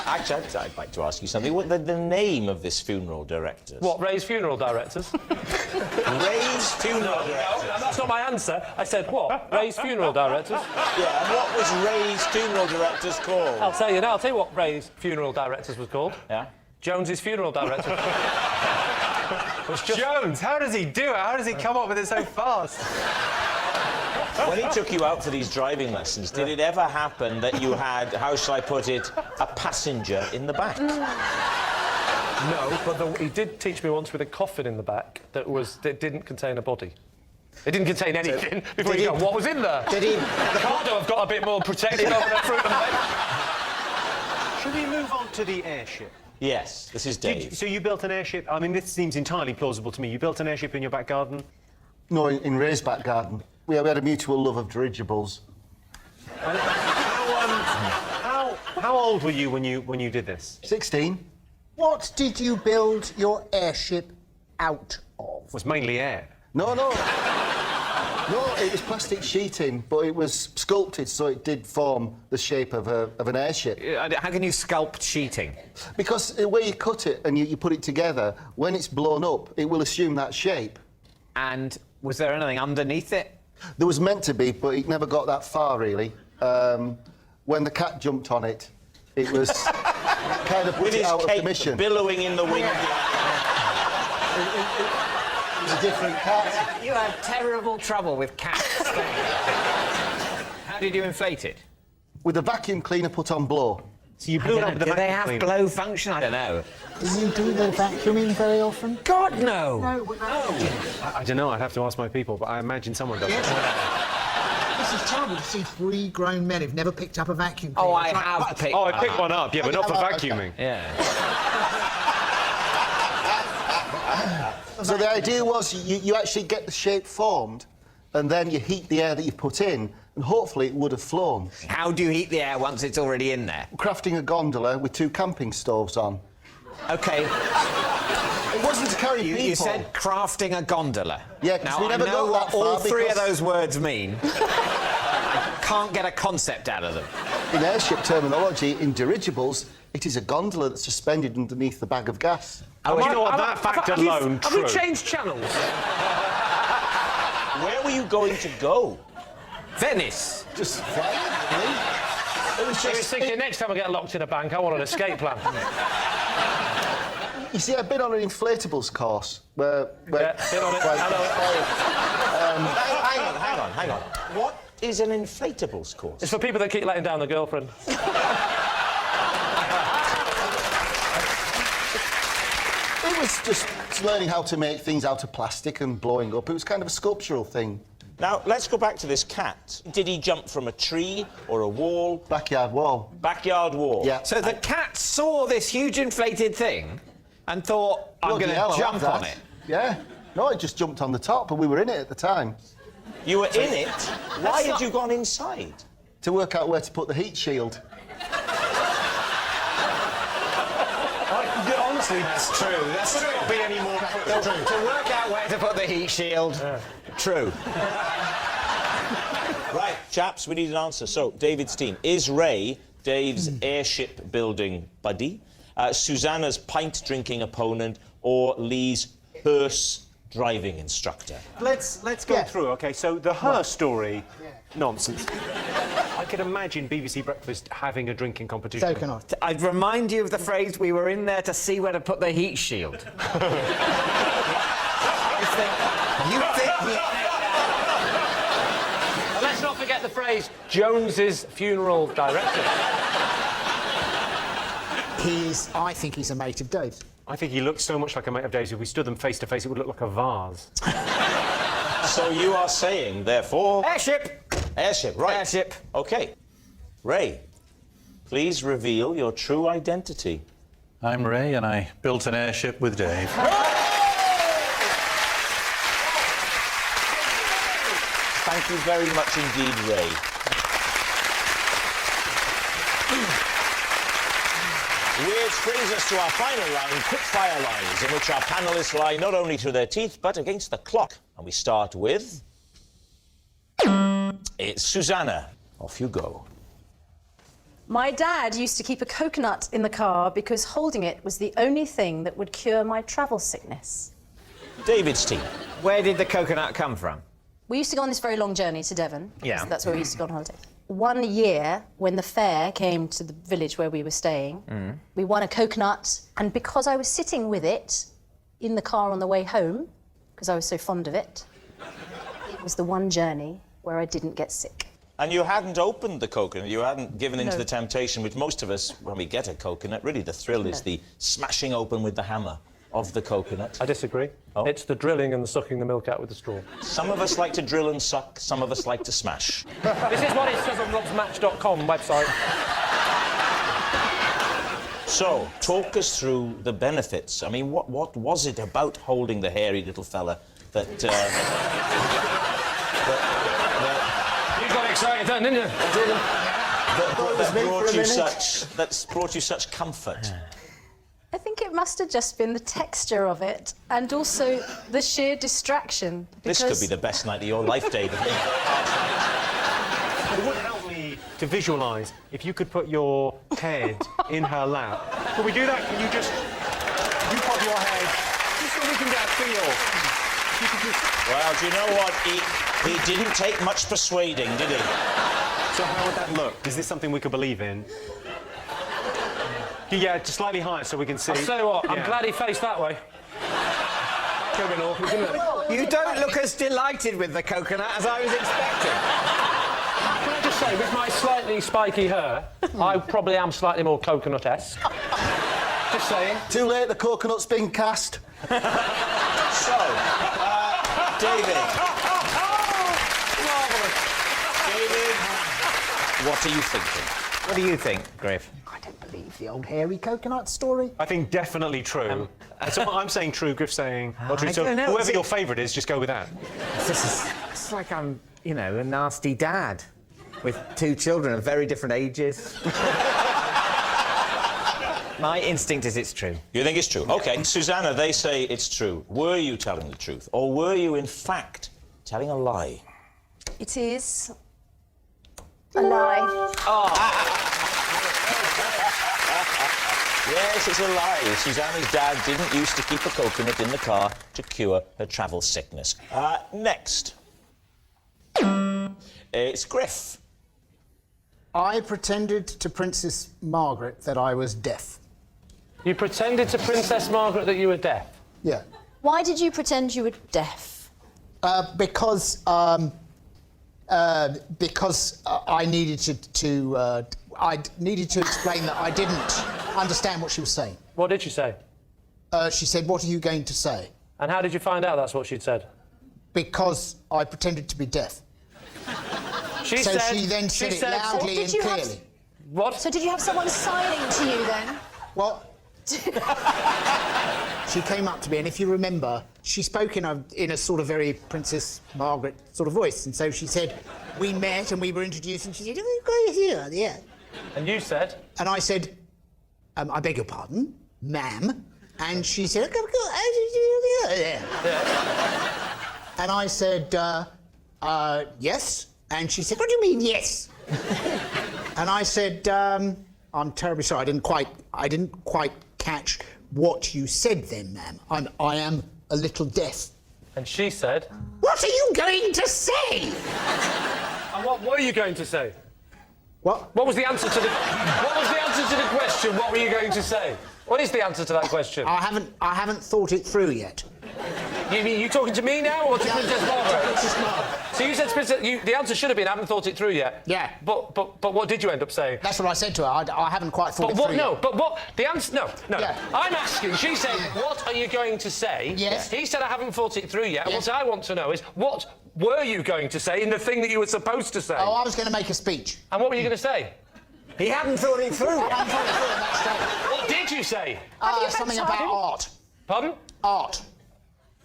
Actually, I'd like to ask you something. What the name of this funeral director? What, Ray's funeral directors? Ray's funeral director. No, that's not my answer. I said, what? Ray's funeral directors? Yeah, and what was Ray's funeral directors called? I'll tell you now. I'll tell you what Ray's funeral directors was called. Yeah? Jones's funeral director. Jones, how does he do it? How does he come up with it so fast? When he took you out for these driving lessons, did it ever happen that you had, how shall I put it, a passenger in the back? No, but he did teach me once with a coffin in the back that didn't contain a body. It didn't contain anything. Before you go, what was in there? Did he? The cardo have got a bit more protected over their fruit and veg. Should we move on to the airship? Yes, this is Dave. So you built an airship? I mean, this seems entirely plausible to me. You built an airship in your back garden? No, in Ray's back garden. We had a mutual love of dirigibles. How old were you when you did this? 16. What did you build your airship out of? It was mainly air. No, it was plastic sheeting, but it was sculpted so it did form the shape of an airship. How can you sculpt sheeting? Because the way you cut it and you put it together, when it's blown up, it will assume that shape. And was there anything underneath it? There was meant to be, but it never got that far, really. When the cat jumped on it, it was kind of put it out of commission. Billowing in the wind. It was a different cat. You had terrible trouble with cats. How did you inflate it? With a vacuum cleaner put on blow. So you blew it up with the Do they vacuum have cleaner? blow function? I don't know. Do you do the vacuuming very often? God, no! No. I don't know. I'd have to ask my people, but I imagine someone does. This is terrible to see 3 grown men who've never picked up a vacuum cleaner. Oh, I have picked Oh, I picked one up, yeah, but not for vacuuming. Yeah. So the idea was you actually get the shape formed, and then you heat the air that you put in, and hopefully it would have flown. How do you heat the air once it's already in there? Crafting a gondola with 2 camping stoves on. OK. It wasn't to carry people. You said crafting a gondola. Yeah, 'cause now, we never I know got what that all far 3 of because- those words mean. I can't get a concept out of them. In airship terminology, in dirigibles, it is a gondola that's suspended underneath the bag of gas. Oh, you know what? That fact alone, Have true. we changed channels? Where were you going to go? Venice. Just flying, really. It was I was thinking next time I get locked in a bank, I want an escape plan. You see, I've been on an inflatables course where Yeah, been on it. Hang on. What is an inflatables course? It's for people that keep letting down their girlfriend. It was just learning how to make things out of plastic and blowing up. It was kind of a sculptural thing. Now, let's go back to this cat. Did he jump from a tree or a wall? Backyard wall. Backyard wall. Yeah. So the cat saw this huge inflated thing and thought, I'm going to jump on it. Yeah. No, it just jumped on the top, and we were in it at the time. You were in it? Why had you gone inside? To work out where to put the heat shield. Honestly, it's true. That's not be any more true. To work out where to put the heat shield. Yeah. True. Right, chaps, we need an answer. So, David's team. Is Ray Dave's airship building buddy, Susanna's pint drinking opponent, or Lee's hearse driving instructor? Let's go through. Okay, so the her story, nonsense. I could imagine BBC Breakfast having a drinking competition. So can I. I'd remind you of the phrase, we were in there to see where to put the heat shield. You think... And let's not forget the phrase, Jones's funeral director. I think he's a mate of Dave's. I think he looks so much like a mate of Dave's. If we stood them face to face, it would look like a vase. So you are saying, therefore... Airship! Airship, right. Airship. OK. Ray, please reveal your true identity. I'm Ray, and I built an airship with Dave. Thank you very much indeed, Ray. Which brings us to our final round, quick-fire lines, in which our panellists lie not only to their teeth, but against the clock. And we start with... It's Susanna. Off you go. My dad used to keep a coconut in the car because holding it was the only thing that would cure my travel sickness. David's team. Where did the coconut come from? We used to go on this very long journey to Devon. Yeah. So that's where we used to go on holiday. One year, when the fair came to the village where we were staying, we won a coconut, and because I was sitting with it in the car on the way home, because I was so fond of it, it was the one journey where I didn't get sick. And you hadn't opened the coconut, you hadn't given into No. the temptation, which most of us, when we get a coconut, really the thrill is the smashing open with the hammer of the coconut. I disagree. Oh. It's the drilling and the sucking the milk out with the straw. Some of us like to drill and suck, some of us like to smash. This is what it says on robsmatch.com website. So, talk us through the benefits. I mean, what was it about holding the hairy little fella that... You got excited then, didn't you? That's brought you such comfort. I think it must have just been the texture of it, and also the sheer distraction. This could be the best night of your life, David. It would help me to visualise if you could put your head in her lap. Can we do that? Can you just... You pop your head, just so we can get a feel. You could just... Well, do you know what? He didn't take much persuading, did he? So how would that look? Is this something we could believe in? Yeah, just slightly higher so we can see. I'll tell you what, I'm glad he faced that way. Could have been awkward, couldn't it? You don't look as delighted with the coconut as I was expecting. Can I just say, with my slightly spiky hair, I probably am slightly more coconut-esque. Just saying. Too late, the coconut's been cast. So, David. David, what are you thinking? What do you think, Griff? I don't believe the old hairy coconut story. I think definitely true. So I'm saying true, Griff's saying not true. I So don't know. whoever your favourite is, just go with that. It's like I'm, you know, a nasty dad with two children of very different ages. My instinct is it's true. You think it's true? OK. Susanna, they say it's true. Were you telling the truth? Or were you, in fact, telling a lie? It is a lie. Yes, it's a lie. Susanna's dad didn't used to keep a coconut in the car to cure her travel sickness. Next. It's Griff. I pretended to Princess Margaret that I was deaf. You pretended to Princess Margaret that you were deaf? Yeah. Why did you pretend you were deaf? Because I needed I needed to explain that I didn't understand what she was saying. What did she say? She said, "What are you going to say?" And how did you find out that's what she'd said? Because I pretended to be deaf. She so said, she then said it loudly and clearly. What? So did you have someone signing to you then? What? She came up to me, and if you remember, she spoke in a sort of very Princess Margaret sort of voice, and so she said, we met and we were introduced, and she said, oh, yeah. And you said? And I said, I beg your pardon, ma'am. And she said, yeah. And I said, yes. And she said, what do you mean, yes? And I said, I'm terribly sorry, I didn't quite catch what you said then, ma'am. I am a little deaf. And she said, what are you going to say? And what were you going to say? What? What was the answer to the question? What were you going to say? What is the answer to that question? I haven't thought it through yet. You mean you talking to me now or to Princess Margaret? Princess Margaret. So you said the answer should have been I haven't thought it through yet. Yeah. But what did you end up saying? That's what I said to her. I haven't quite thought it through No, yet. but what the answer? No. Yeah. I'm asking. She said, "What are you going to say?" Yes. He said, "I haven't thought it through yet." Yes. What I want to know is what were you going to say in the thing that you were supposed to say? Oh, I was going to make a speech. And what were you going to say? He hadn't thought it through. I hadn't thought it through at that stage. What did you say? Something about art. Pardon? Art.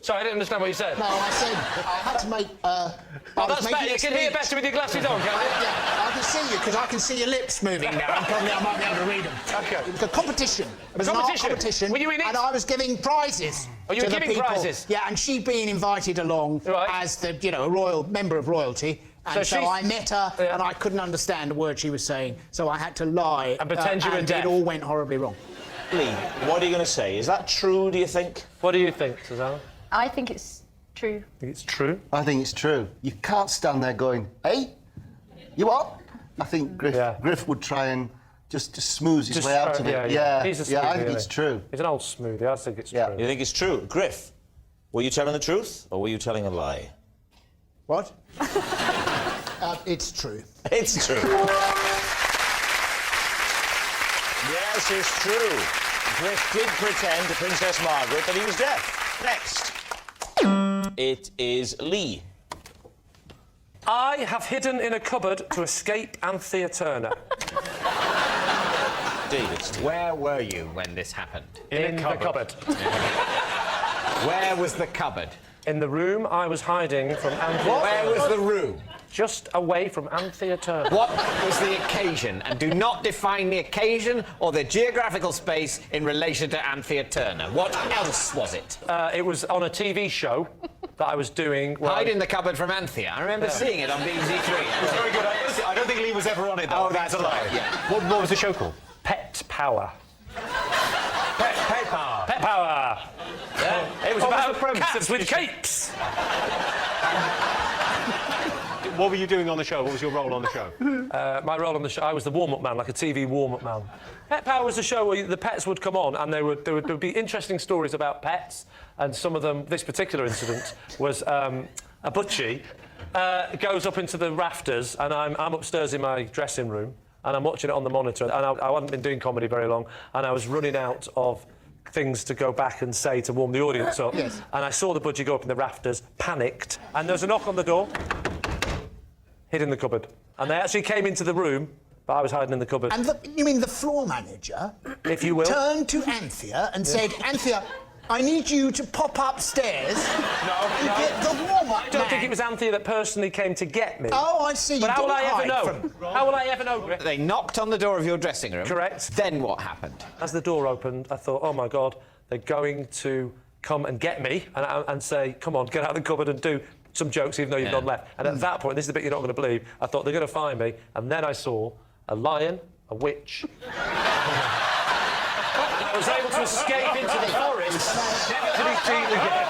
Sorry, I didn't understand what you said. No, I said I had to make. Oh, that's better. You can hear better with your glasses on, can't you? Yeah, I can see you because I can see your lips moving now. And probably I might be able to read them. Okay. It was a competition. It was an art competition. Were you in it? And I was giving prizes. Oh, you were to the giving people. prizes? Yeah, and she being invited along as the a royal member of royalty. And so I met her, and I couldn't understand a word she was saying, so I had to lie. And pretend you were deaf. It all went horribly wrong. Lee, what are you going to say? Is that true, do you think? What do you think, Susanna? I think it's true. Think it's true? I think it's true. You can't stand there going, hey, you what? I think Griff would try and just smooth his way out of it. Yeah. He's a smoothie, I think it's true. He's an old smoothie. I think it's true. You think it's true? Griff, were you telling the truth or were you telling a lie? What? It's true. It's true. Yes, it's true. Griff did pretend to Princess Margaret that he was deaf. Next. It is Lee. I have hidden in a cupboard to escape Anthea Turner. David. Where were you when this happened? In the cupboard. Where was the cupboard? In the room I was hiding from Anthea Turner. Where was the room? Just away from Anthea Turner. What was the occasion? And do not define the occasion or the geographical space in relation to Anthea Turner. What else was it? It was on a TV show that I was doing. Hide in the cupboard from Anthea. I remember seeing it on BBC Three. Very good. I don't think Lee was ever on it, though. Oh, that's a lie. Yeah. What was the show called? Pet Power. Pet Power. Pet Power. Yeah. It was about cats with capes. What were you doing on the show? What was your role on the show? My role on the show, I was the warm-up man, like a TV warm-up man. Pet Power was a show where the pets would come on and there would be interesting stories about pets, and some of them, this particular incident, was a butchie goes up into the rafters, and I'm upstairs in my dressing room, and I'm watching it on the monitor, and I hadn't been doing comedy very long, and I was running out of things to go back and say to warm the audience up. Yes. And I saw the budgie go up in the rafters, panicked, and there was a knock on the door. Hid in the cupboard. And they actually came into the room, but I was hiding in the cupboard. And you mean the floor manager, if you will, turned to Anthea and said, Anthea, I need you to pop upstairs and get the warm-up I don't think it was Anthea that personally came to get me. Oh, I see. But you how will I didn't ever hide know? from... How will I ever know, Griff? They knocked on the door of your dressing room. Correct. Then what happened? As the door opened, I thought, oh my God, they're going to come and get me and say, come on, get out of the cupboard and do some jokes even though you've gone left. And at that point, this is the bit you're not going to believe, I thought they're going to find me, and then I saw a lion, a witch. I was able to escape into the forest, never to be seen again.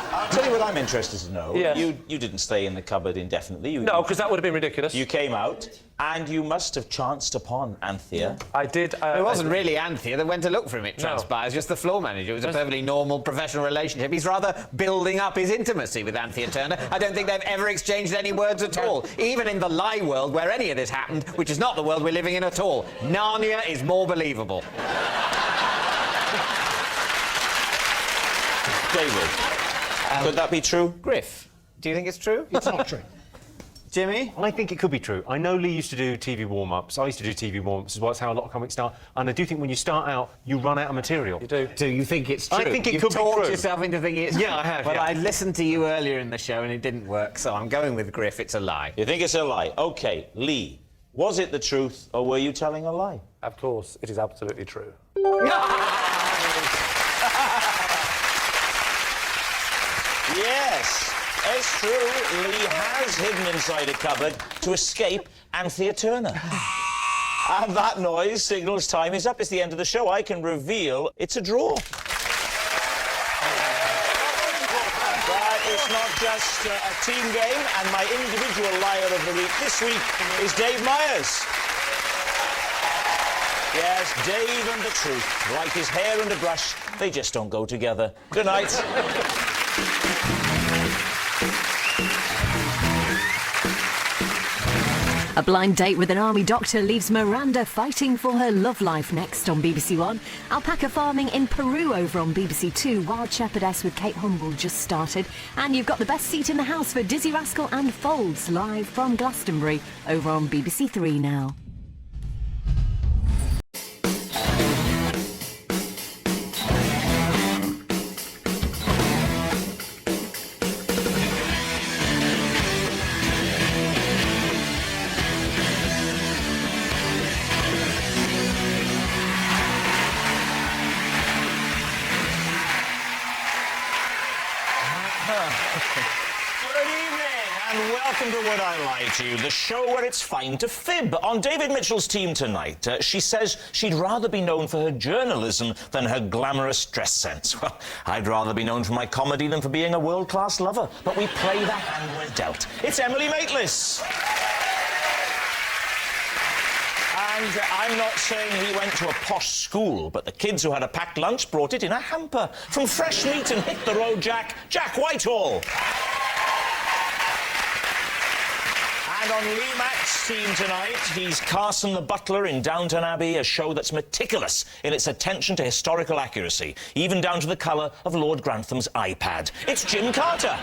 I Tell you what I'm interested to know. Yeah. You didn't stay in the cupboard indefinitely. No, because that would have been ridiculous. You came out, and you must have chanced upon Anthea. I did. It wasn't really Anthea that went to look for him, it transpires, just the floor manager. It was a perfectly normal professional relationship. He's rather building up his intimacy with Anthea Turner. I don't think they've ever exchanged any words at all, even in the lie world where any of this happened, which is not the world we're living in at all. Narnia is more believable. David, could that be true? Griff, do you think it's true? It's not true. Jimmy? I think it could be true. I know Lee used to do TV warm-ups. I used to do TV warm-ups as well. It's how a lot of comics start. And I do think when you start out, you run out of material. You do. Do you think it's true? I think it You've could be talked true. yourself into thinking it's Yeah, I have, Well, yeah. I listened to you earlier in the show and it didn't work, so I'm going with Griff. It's a lie. You think it's a lie? OK, Lee, was it the truth, or were you telling a lie? Of course, it is absolutely true. Yes, it's true. Lee has hidden inside a cupboard to escape Anthea Turner. And that noise signals time is up. It's the end of the show. I can reveal it's a draw. But it's not just a team game, and my individual liar of the week this week is Dave Myers. Yes, Dave and the truth. Like his hair and a brush, they just don't go together. Good night. A blind date with an army doctor leaves Miranda fighting for her love life next on BBC One. Alpaca farming in Peru over on BBC Two. Wild Shepherdess with Kate Humble just started. And you've got the best seat in the house for Dizzy Rascal and Folds live from Glastonbury over on BBC Three now. Good evening, and welcome to Would I Lie to You, the show where it's fine to fib. On David Mitchell's team tonight, she says she'd rather be known for her journalism than her glamorous dress sense. Well, I'd rather be known for my comedy than for being a world-class lover. But we play the hand we're dealt. It's Emily Maitlis. And I'm not saying he went to a posh school, but the kids who had a packed lunch brought it in a hamper. From fresh meat and hit the road, Jack Whitehall. And on Lee Mack's team tonight, he's Carson the Butler in Downton Abbey, a show that's meticulous in its attention to historical accuracy, even down to the colour of Lord Grantham's iPad. It's Jim Carter.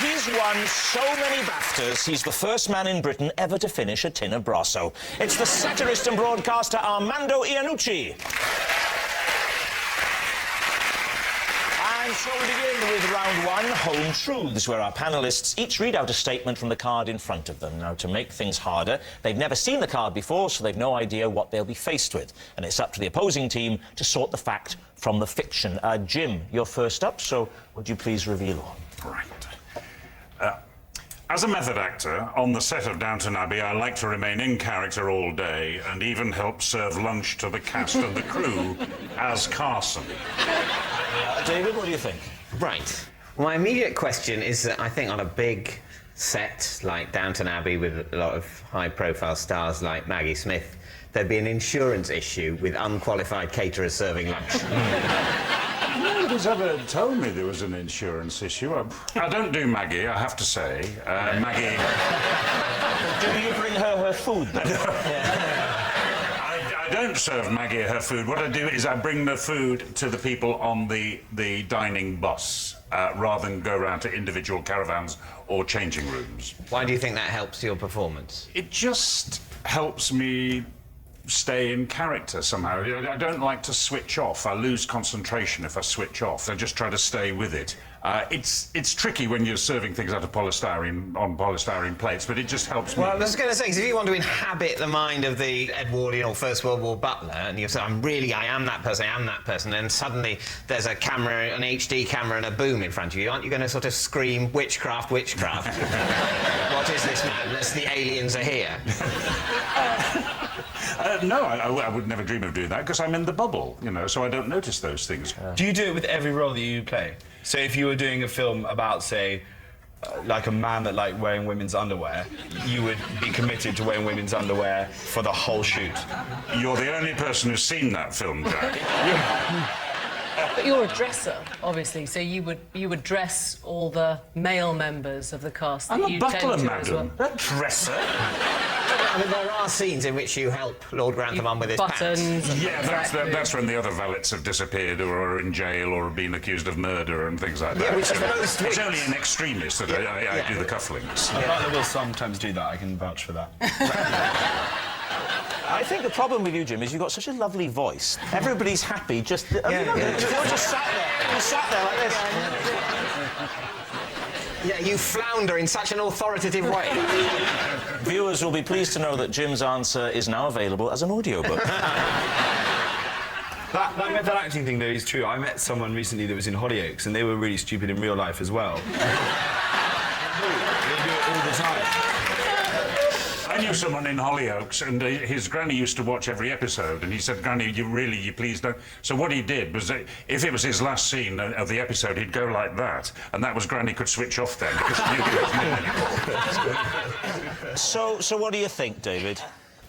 He's won so many BAFTAs, he's the first man in Britain ever to finish a tin of Brasso. It's the satirist and broadcaster Armando Iannucci. And so we begin with round one, Home Truths, where our panellists each read out a statement from the card in front of them. Now, to make things harder, they've never seen the card before, so they've no idea what they'll be faced with. And it's up to the opposing team to sort the fact from the fiction. Jim, you're first up, so would you please reveal all? Right. As a method actor on the set of Downton Abbey, I like to remain in character all day and even help serve lunch to the cast and the crew as Carson. David, what do you think? Right. My immediate question is that I think on a big set like Downton Abbey with a lot of high-profile stars like Maggie Smith, there'd be an insurance issue with unqualified caterers serving lunch. Nobody's ever told me there was an insurance issue. I don't do Maggie, I have to say. Maggie... Do you bring her food, then? I don't serve Maggie her food. What I do is I bring the food to the people on the dining bus, rather than go around to individual caravans or changing rooms. Why do you think that helps your performance? It just helps me stay in character somehow. I don't like to switch off. I lose concentration if I switch off. I just try to stay with it. It's tricky when you're serving things out of polystyrene plates, but it just helps me. Well, I was going to say, 'cause if you want to inhabit the mind of the Edwardian or First World War butler, and you say, I am that person, and suddenly there's a camera, an HD camera and a boom in front of you, aren't you going to sort of scream, witchcraft, witchcraft? What is this madness? the aliens are here. No, I would never dream of doing that because I'm in the bubble, you know, so I don't notice those things. Do you do it with every role that you play? So if you were doing a film about, say, like a man that liked wearing women's underwear, you would be committed to wearing women's underwear for the whole shoot. You're the only person who's seen that film, Jack. But you're a dresser, obviously, so you would dress all the male members of the cast that I'm a you butler, tend to as well. madam. A dresser? I mean, there are scenes in which you help Lord Grantham on with his buttons. pants. Yeah, that's when the other valets have disappeared or are in jail or have been accused of murder and things like that. Yeah, which is most it's only in extremis that I do the cufflinks. I butler will sometimes do that, I can vouch for that. I think the problem with you, Jim, is you've got such a lovely voice. Everybody's happy just... You're just sat there. You're sat there like this. Yeah, you flounder in such an authoritative way. Viewers will be pleased to know that Jim's answer is now available as an audiobook. That method acting thing, though, is true. I met someone recently that was in Hollyoaks, and they were really stupid in real life as well. They do it all the time. I knew someone in Hollyoaks, and his granny used to watch every episode, and he said, Granny, you please don't... So what he did was, if it was his last scene of the episode, he'd go like that, and that was Granny could switch off then, because she knew he wasn't in anymore. So what do you think, David?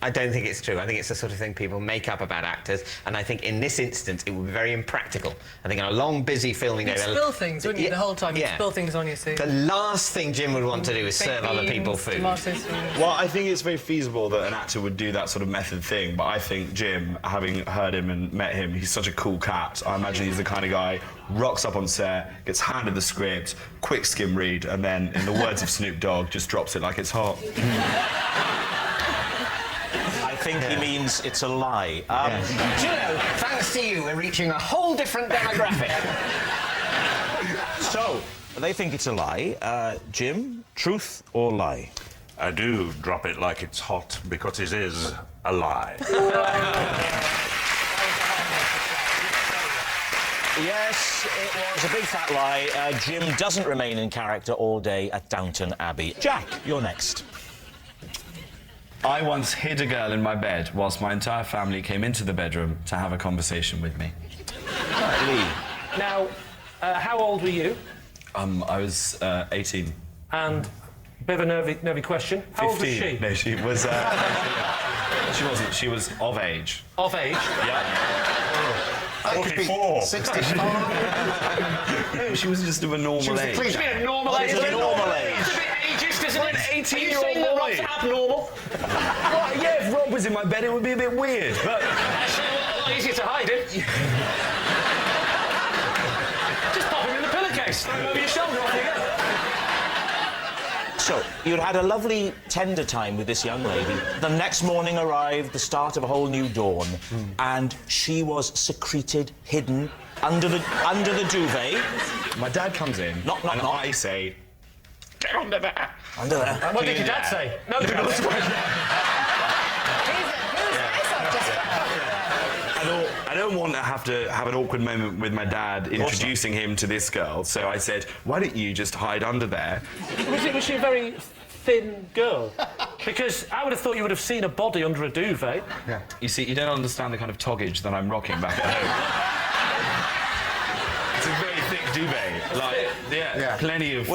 I don't think it's true. I think it's the sort of thing people make up about actors, and I think in this instance it would be very impractical. I think on a long, busy filming day... You'd spill things, wouldn't you, the whole time? You'd spill things on your suit. The last thing Jim would want to do is serve other people food. Well, I think it's very feasible that an actor would do that sort of method thing, but I think Jim, having heard him and met him, he's such a cool cat. I imagine he's the kind of guy rocks up on set, gets handed the script, quick skim read, and then, in the words of Snoop Dogg, just drops it like it's hot. I think he means it's a lie. Do you know, thanks to you, we're reaching a whole different demographic. So, they think it's a lie. Jim, truth or lie? I do drop it like it's hot, because it is a lie. Yes, it was a big fat lie. Jim doesn't remain in character all day at Downton Abbey. Jack, you're next. I once hid a girl in my bed whilst my entire family came into the bedroom to have a conversation with me. Lee. Now, how old were you? I was 18. And a bit of a nervy question. How old was she? No, she was... she wasn't. She was of age. Of age? Yeah. 44. 65. No, she was just of a normal age. She's been a normal age. She's a normal age. It's a bit ageist, isn't it? An 18-year-old boy. Are you saying that Rob's abnormal? Well, yeah, if Rob was in my bed, it would be a bit weird, but... Actually, a lot easier to hide it. Just pop him in the pillowcase. Over your shoulder, off you go. So, you'd had a lovely tender time with this young lady. The next morning arrived, the start of a whole new dawn, and she was secreted, hidden, under the duvet. My dad comes in, knock, knock, and knock. I say, "Get under there." Under there. And what did your dad say? No, I don't want to have an awkward moment with my dad introducing him to this girl, so I said, why don't you just hide under there? Was she a very thin girl? Because I would have thought you would have seen a body under a duvet. Yeah. You see, you don't understand the kind of toggage that I'm rocking back at home. It's a very thick duvet. Like, yeah, plenty of...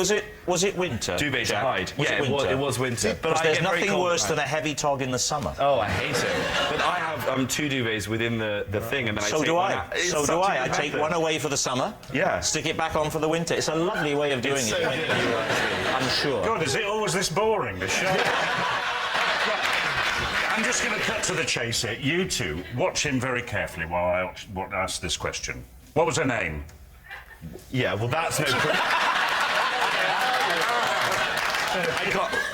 Was it winter? Duvet to Jack? hide. Was it winter? It was winter. But there's nothing worse than a heavy tog in the summer. Oh, I hate it. But I have two duvets within the thing, and then I take one out. So do I. I take one away for the summer. Yeah. Stick it back on for the winter. It's a lovely way of doing it. When you're unsure. God, is it always this boring, the show? I'm just going to cut to the chase here. You two, watch him very carefully while I ask this question. What was her name? Yeah, well, that's no...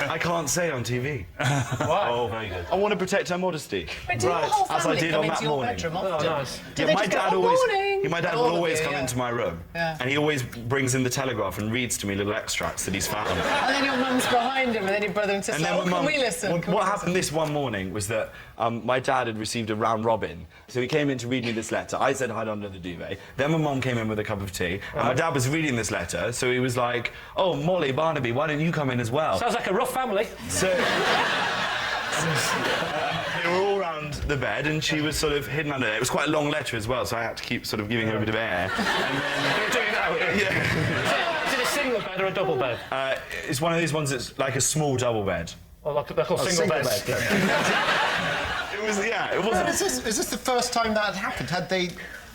I can't say on TV. Why? Oh, very good. I want to protect her modesty. But did your whole as I family did come on into that your morning. bedroom often? Oh, nice. Do they just go, "Oh, morning"? My dad All will of always you, come yeah. into my room, Yeah. and he always brings in the Telegraph and reads to me little extracts that he's found. And then your mum's behind him, and then your brother and sister. And then Can we listen? What happened this one morning was that my dad had received a round robin, so he came in to read me this letter. I said hide under the duvet. Then my mum came in with a cup of tea, and my dad was reading this letter, so he was like, "Oh, Molly, Barnaby, why don't you come in as well. Sounds like a rough family. So... they were all around the bed, and she was sort of hidden under it. It was quite a long letter as well, so I had to keep sort of giving her a bit of air. And then... You're doing that, yeah. Is it a single bed or a double bed? It's one of these ones that's like a small double bed. Oh, like they're called single beds. It was, yeah, it wasn't... Is this the first time that had happened?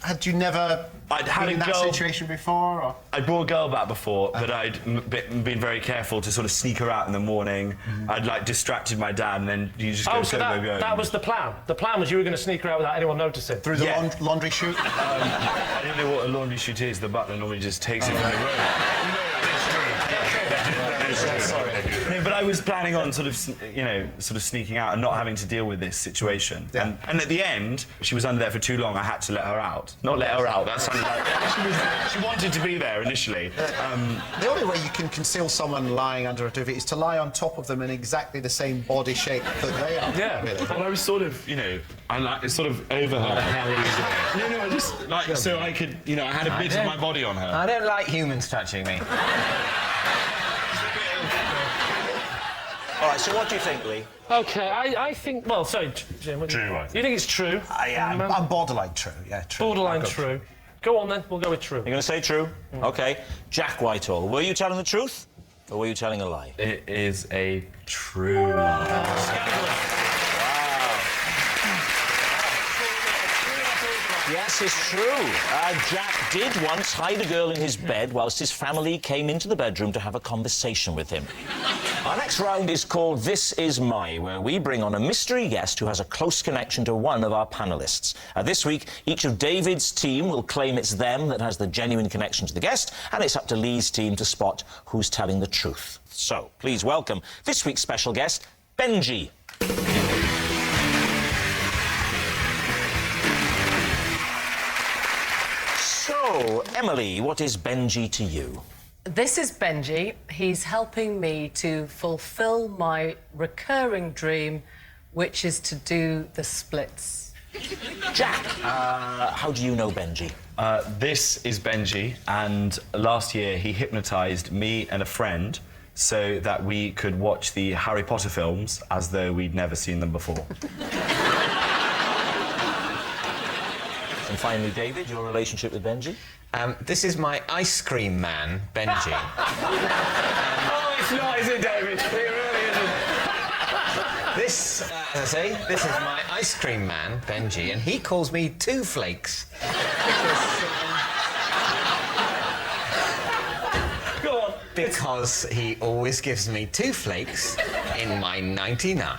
Had you never been in that situation before? Or? I'd brought a girl back before, but I'd been very careful to sort of sneak her out in the morning. I'd like distracted my dad, and then you just go. Oh, so that was the plan. The plan was you were going to sneak her out without anyone noticing. Through the laundry chute. I don't know what a laundry chute is. The butler normally just takes it from the room. No, but I was planning on sort of sneaking out and not having to deal with this situation. Yeah. And at the end, she was under there for too long. I had to let her out. Not let her out. That sounded like she wanted to be there initially. The only way you can conceal someone lying under a duvet is to lie on top of them in exactly the same body shape that they are. Yeah. Really. Well, I was sort of, I sort of over her. No, I just like so I could, I had a bit of my body on her. I don't like humans touching me. All right, so what do you think, Lee? OK, I think... Well, sorry, Jim. What do you think it's true? I'm borderline true, yeah, true. Borderline true. Go on, then. We'll go with true. You're going to say true? OK. Jack Whitehall, were you telling the truth or were you telling a lie? It is a true lie. Yes, it's true. Jack did once hide a girl in his bed whilst his family came into the bedroom to have a conversation with him. Our next round is called This Is My, where we bring on a mystery guest who has a close connection to one of our panellists. This week, each of David's team will claim it's them that has the genuine connection to the guest, and it's up to Lee's team to spot who's telling the truth. So, please welcome this week's special guest, Benji. So, Emily, what is Benji to you? This is Benji. He's helping me to fulfil my recurring dream, which is to do the splits. Jack, how do you know Benji? This is Benji, and last year he hypnotised me and a friend so that we could watch the Harry Potter films as though we'd never seen them before. And finally, David, your relationship with Benji? This is my ice cream man, Benji. Oh, it's not, is it, David? It really isn't. This, as I say, this is my ice cream man, Benji, and he calls me Two Flakes. Go on. Because he always gives me 2 flakes in my 99.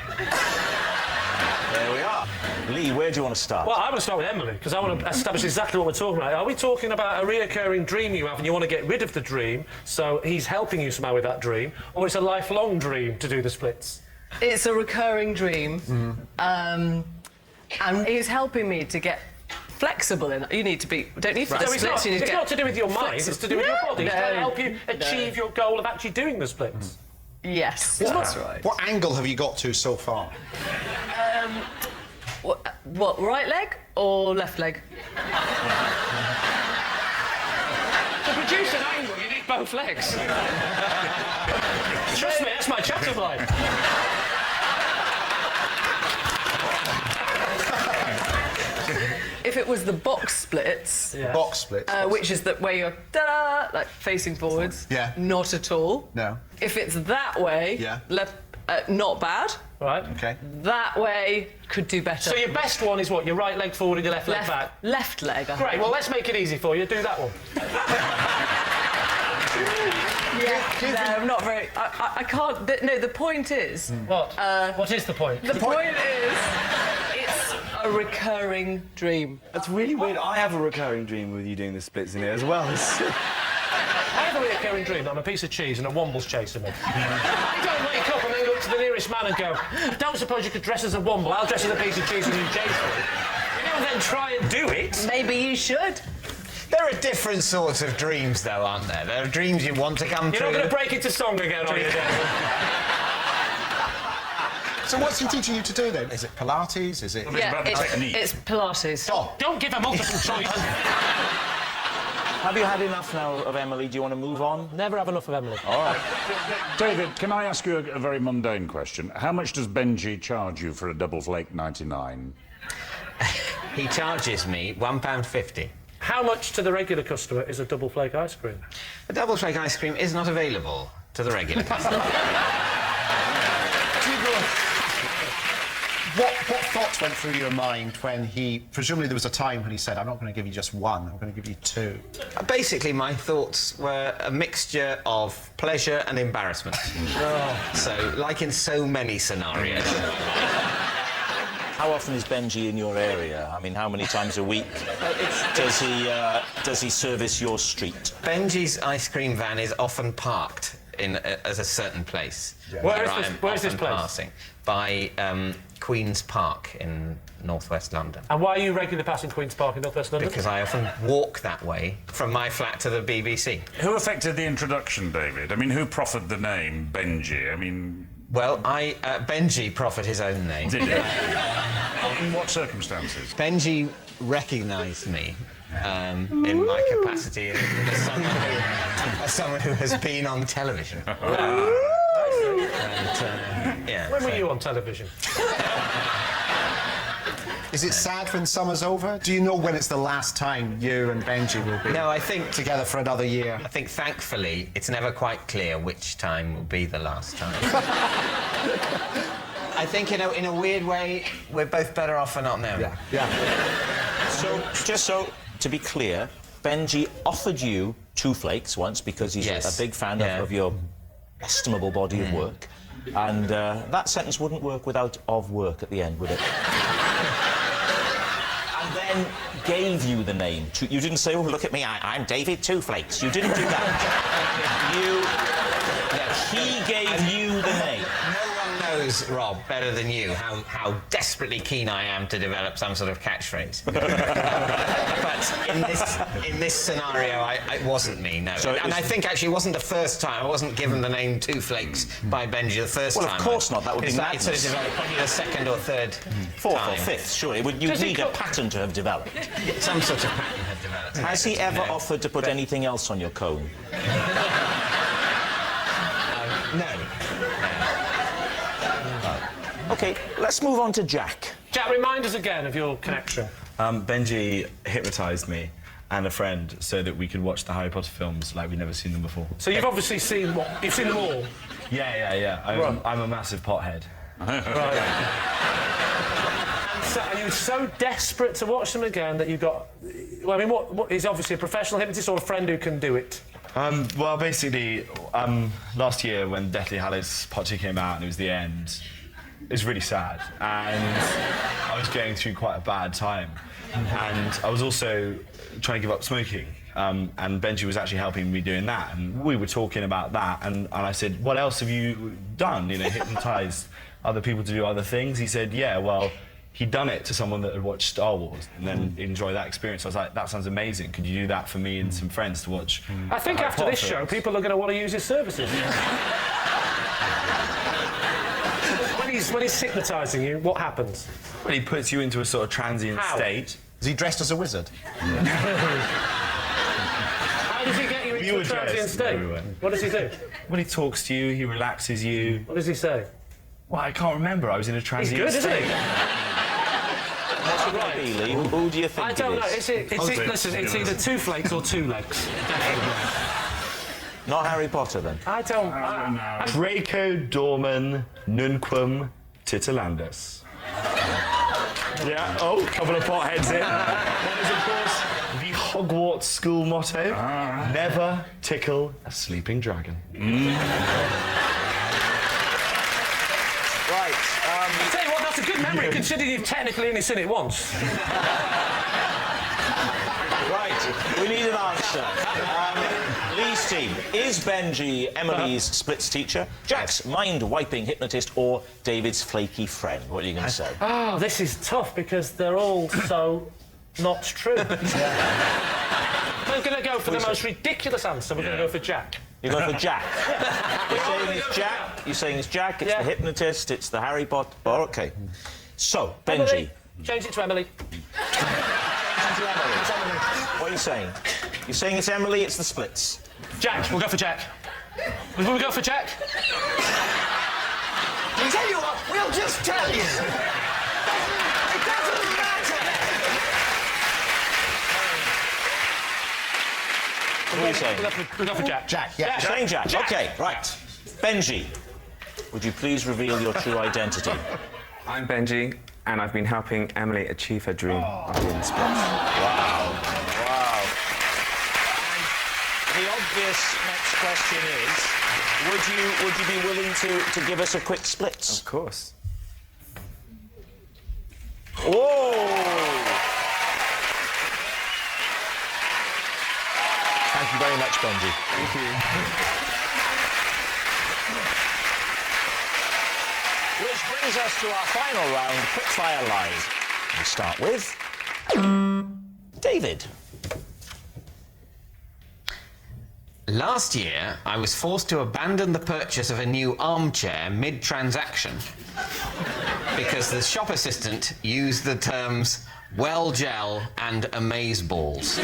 There we are. Lee, where do you want to start? Well, I want to start with Emily, because I want to establish exactly what we're talking about. Are we talking about a reoccurring dream you have and you want to get rid of the dream, so he's helping you somehow with that dream, or it's a lifelong dream to do the splits? It's a recurring dream, and he's helping me to get flexible in it. You need to be... Don't need to do splits. It's not to do with your mind, it's to do with your body. It's to help you achieve your goal of actually doing the splits. Yes, that's right. What angle have you got to so far? What, right leg or left leg? To produce an angle, you need both legs. Trust me, that's my chat line. If it was the box splits... Yeah. Box splits? Which is where you're, ta-da, like, facing forwards. Yeah. Not at all. No. If it's that way... Yeah. Not bad. Right. OK. That way could do better. So your best one is what? Your right leg forward and your left leg back? Left leg, I Great, think. well, let's make it easy for you. Do that one. Yeah, I'm not very... I can't... No, the point is... What? What is the point? The point is... It's a recurring dream. That's really weird. I have a recurring dream with you doing the splits in it as well. I have a recurring dream that I'm a piece of cheese and a womble's chasing me. I don't wake up and then look to the nearest man and go, I don't suppose you could dress as a womble, I'll dress as a piece of cheese and you chase me. You know, then try and do it. Maybe you should. There are different sorts of dreams, though, aren't there? There are dreams you want to come true. You're not going to break into song again, are you, David? So what's he teaching you to do, then? Is it Pilates? Is it... Yeah, it's Pilates. Don't give her multiple choice. Have you had enough now of Emily? Do you want to move on? Never have enough of Emily. All right. David, can I ask you a very mundane question? How much does Benji charge you for a double flake 99? He charges me £1.50. How much to the regular customer is a double flake ice cream? A double flake ice cream is not available to the regular customer. What thoughts went through your mind when he... Presumably there was a time when he said, I'm not going to give you just one, I'm going to give you two. Basically, my thoughts were a mixture of pleasure and embarrassment. So, like in so many scenarios. How often is Benji in your area? I mean, how many times a week does he service your street? Benji's ice cream van is often parked in as a certain place. Yeah. Where is this place? Passing by Queen's Park in northwest London. And why are you regularly passing Queen's Park in northwest London? Because I often walk that way from my flat to the BBC. Who affected the introduction, David? I mean, who proffered the name Benji? I mean... Well, Benji proffered his own name. Did he? In what circumstances? Benji recognised me in my capacity as someone who has been on television. When were you on television? Is it sad when summer's over? Do you know when it's the last time you and Benji will be together for another year? I think, thankfully, it's never quite clear which time will be the last time. I think, in a weird way, we're both better off for not knowing. Yeah. So, just so to be clear, Benji offered you 2 flakes once because he's a big fan of your estimable body of work, and that sentence wouldn't work without "of work" at the end, would it? And then gave you the name. You didn't say, "Oh, look at me, I'm David Two Flakes." You didn't do that. He gave you the name. Knows, Rob, better than you how desperately keen I am to develop some sort of catchphrase. But in this scenario, it wasn't me, no. So and I think actually it wasn't the first time. I wasn't given the name Two Flakes by Benji the first time. Well, of course not. That would be madness. It sort of developed probably the second or third Fourth time. or fifth, sure. You'd need a pattern to have developed. Some sort of pattern had developed. Has he ever offered to put anything else on your cone? No. OK, let's move on to Jack. Jack, remind us again of your connection. Benji hypnotised me and a friend so that we could watch the Harry Potter films like we'd never seen them before. So you've obviously seen you've seen them all? Yeah. I'm a massive pothead. Right. And you were so desperate to watch them again that you got... Well, I mean, what is obviously a professional hypnotist or a friend who can do it? Well, basically, last year when Deathly Hallows Part 2 came out and it was the end, it was really sad, and I was going through quite a bad time, and I was also trying to give up smoking, and Benji was actually helping me doing that, and we were talking about that, and I said, what else have you done, hypnotised other people to do other things? He said, yeah, well, he'd done it to someone that had watched Star Wars and then enjoy that experience. I was like, that sounds amazing. Could you do that for me and some friends to watch? I think after this show, people are going to want to use his services. When he's hypnotising you, what happens? Well, he puts you into a sort of transient state. Is he dressed as a wizard? How does he get you into a transient state? What does he do? When he talks to you, he relaxes you. What does he say? Well, I can't remember. I was in a transient state. He's good, isn't he? Right. Who do you think I don't know. it is? Listen, it's either 2 flakes or 2 legs. Not Harry Potter, then? I don't... Draco Dorman Nunquam Titilandus. Yeah, a couple of potheads in. That is, of course, the Hogwarts school motto, never tickle a sleeping dragon. Right. I tell you what, that's a good memory, considering you've technically only seen it once. Right, we need an answer. Lee's team, is Benji Emily's splits teacher, Jack's mind-wiping hypnotist, or David's flaky friend? What are you going to say? Oh, this is tough, because they're all so not true. I'm going to go for the most ridiculous answer. We're going to go for Jack. You're going for Jack? You're saying it's Jack? You're saying it's Jack, it's the hypnotist, it's the Harry Potter... Oh, OK. So, Benji... Change it to Emily. What are you saying? You're saying it's Emily, it's the splits. Jack, we'll go for Jack. Will we go for Jack? I'll tell you what, we'll just tell you. It doesn't matter. What are you saying? We'll go for Jack. Jack, yeah. You're saying Jack. OK, right. Benji, would you please reveal your true identity? I'm Benji, and I've been helping Emily achieve her dream of being the splits. Wow. Wow. The obvious next question is, would you be willing to give us a quick splits? Of course. Whoa! Thank you very much, Benji. Thank you. Which brings us to our final round, quickfire lies. We start with David. Last year, I was forced to abandon the purchase of a new armchair mid-transaction because the shop assistant used the terms well gel and amazeballs.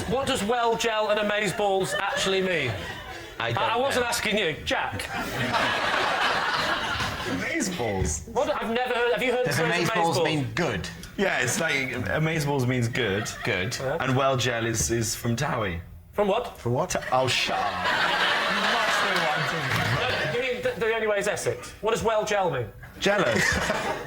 What does well gel and amazeballs actually mean? I wasn't asking you, Jack. Amazeballs. What? I've never heard. Have you heard the Does phrase amazeballs mean good? Yeah, it's like amazeballs means good. Good. And well gel is from Towie. From what? From what? Oh, shut up. You mean the only way is Essex? What does well gel mean? Jealous.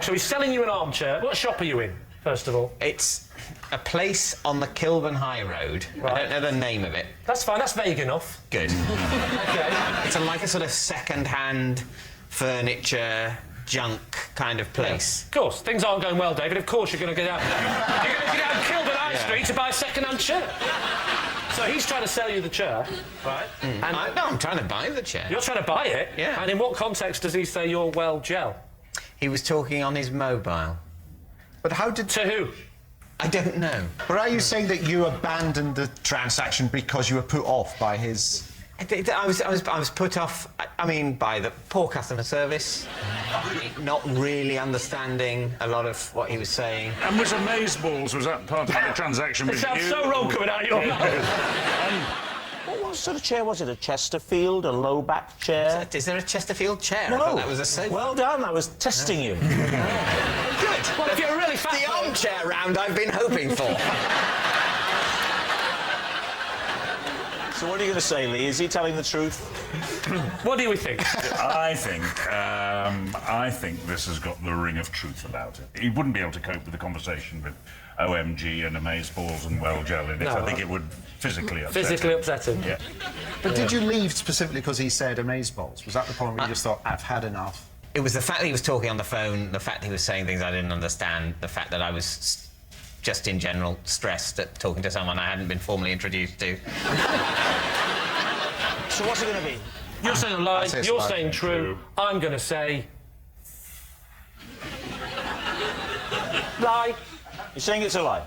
So he's selling you an armchair. What shop are you in, first of all? It's a place on the Kilburn High Road. Right. I don't know the name of it. That's fine. That's vague enough. Good. Okay. It's like a sort of second-hand furniture, junk kind of place. Of course, things aren't going well, David. Of course, you're going to get out. You're going to get out Kilburn High Street to buy a second-hand chair. So he's trying to sell you the chair, right? And no, I'm trying to buy the chair. You're trying to buy it? Yeah. And in what context does he say you're well gel? He was talking on his mobile. But how did... To who? I don't know. But are you saying that you abandoned the transaction because you were put off by his... I was put off, I mean, by the poor customer service, not really understanding a lot of what he was saying. And was amazeballs, was that part of the transaction It with sounds you? so wrong coming out of your mouth. What sort of chair was it? A Chesterfield, a low-back chair? Is there a Chesterfield chair? No. I thought that was a sofa. Well done, I was testing you. Good. Well, if you're really fat... The armchair round I've been hoping for. So what are you going to say, Lee? Is he telling the truth? What do we think? I think this has got the ring of truth about it. He wouldn't be able to cope with the conversation with OMG and amazeballs and well gel in it. No. I think it would physically upset Physically him. upset him. Yeah. But did you leave specifically because he said amazeballs? Was that the point where you just thought, I've had enough? It was the fact that he was talking on the phone, the fact that he was saying things I didn't understand, the fact that I was just in general stressed at talking to someone I hadn't been formally introduced to. So what's it going to be? You're saying a lie, you're saying true. I'm going to say... lie. You're saying it's a lie.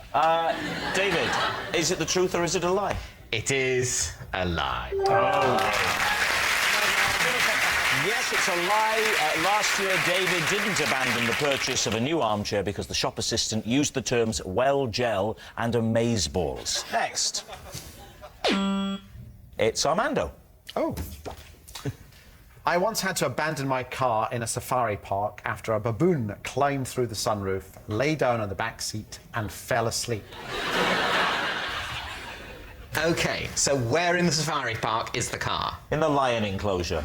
David, is it the truth or is it a lie? It is a lie. Oh. Yes, it's a lie. Last year, David didn't abandon the purchase of a new armchair because the shop assistant used the terms well gel and amazeballs. Next. It's Armando. Oh. I once had to abandon my car in a safari park after a baboon climbed through the sunroof, lay down on the back seat and fell asleep. OK, so where in the safari park is the car? In the lion enclosure.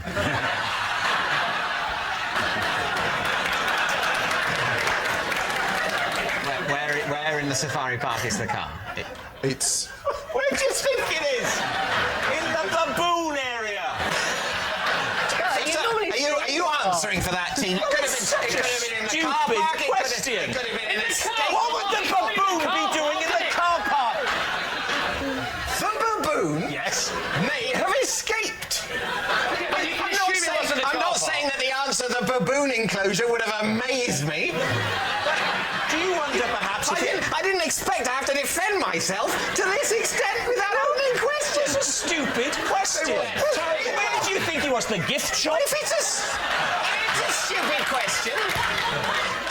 Where in the safari park is the car? It's... Where do you think it is? In the baboon area. Are you answering for that, Tina? It could have been in the car park. Question. It could have been in a skate. What would the baboon be doing in the car park? The baboon? Yes. May have escaped. I'm not saying that the answer to the baboon enclosure would have amazed me. Do you wonder perhaps I didn't expect to have to defend myself to this extent without opening questions. It's a stupid question. Where do you think he was? us the gift shop? If it's a stupid question,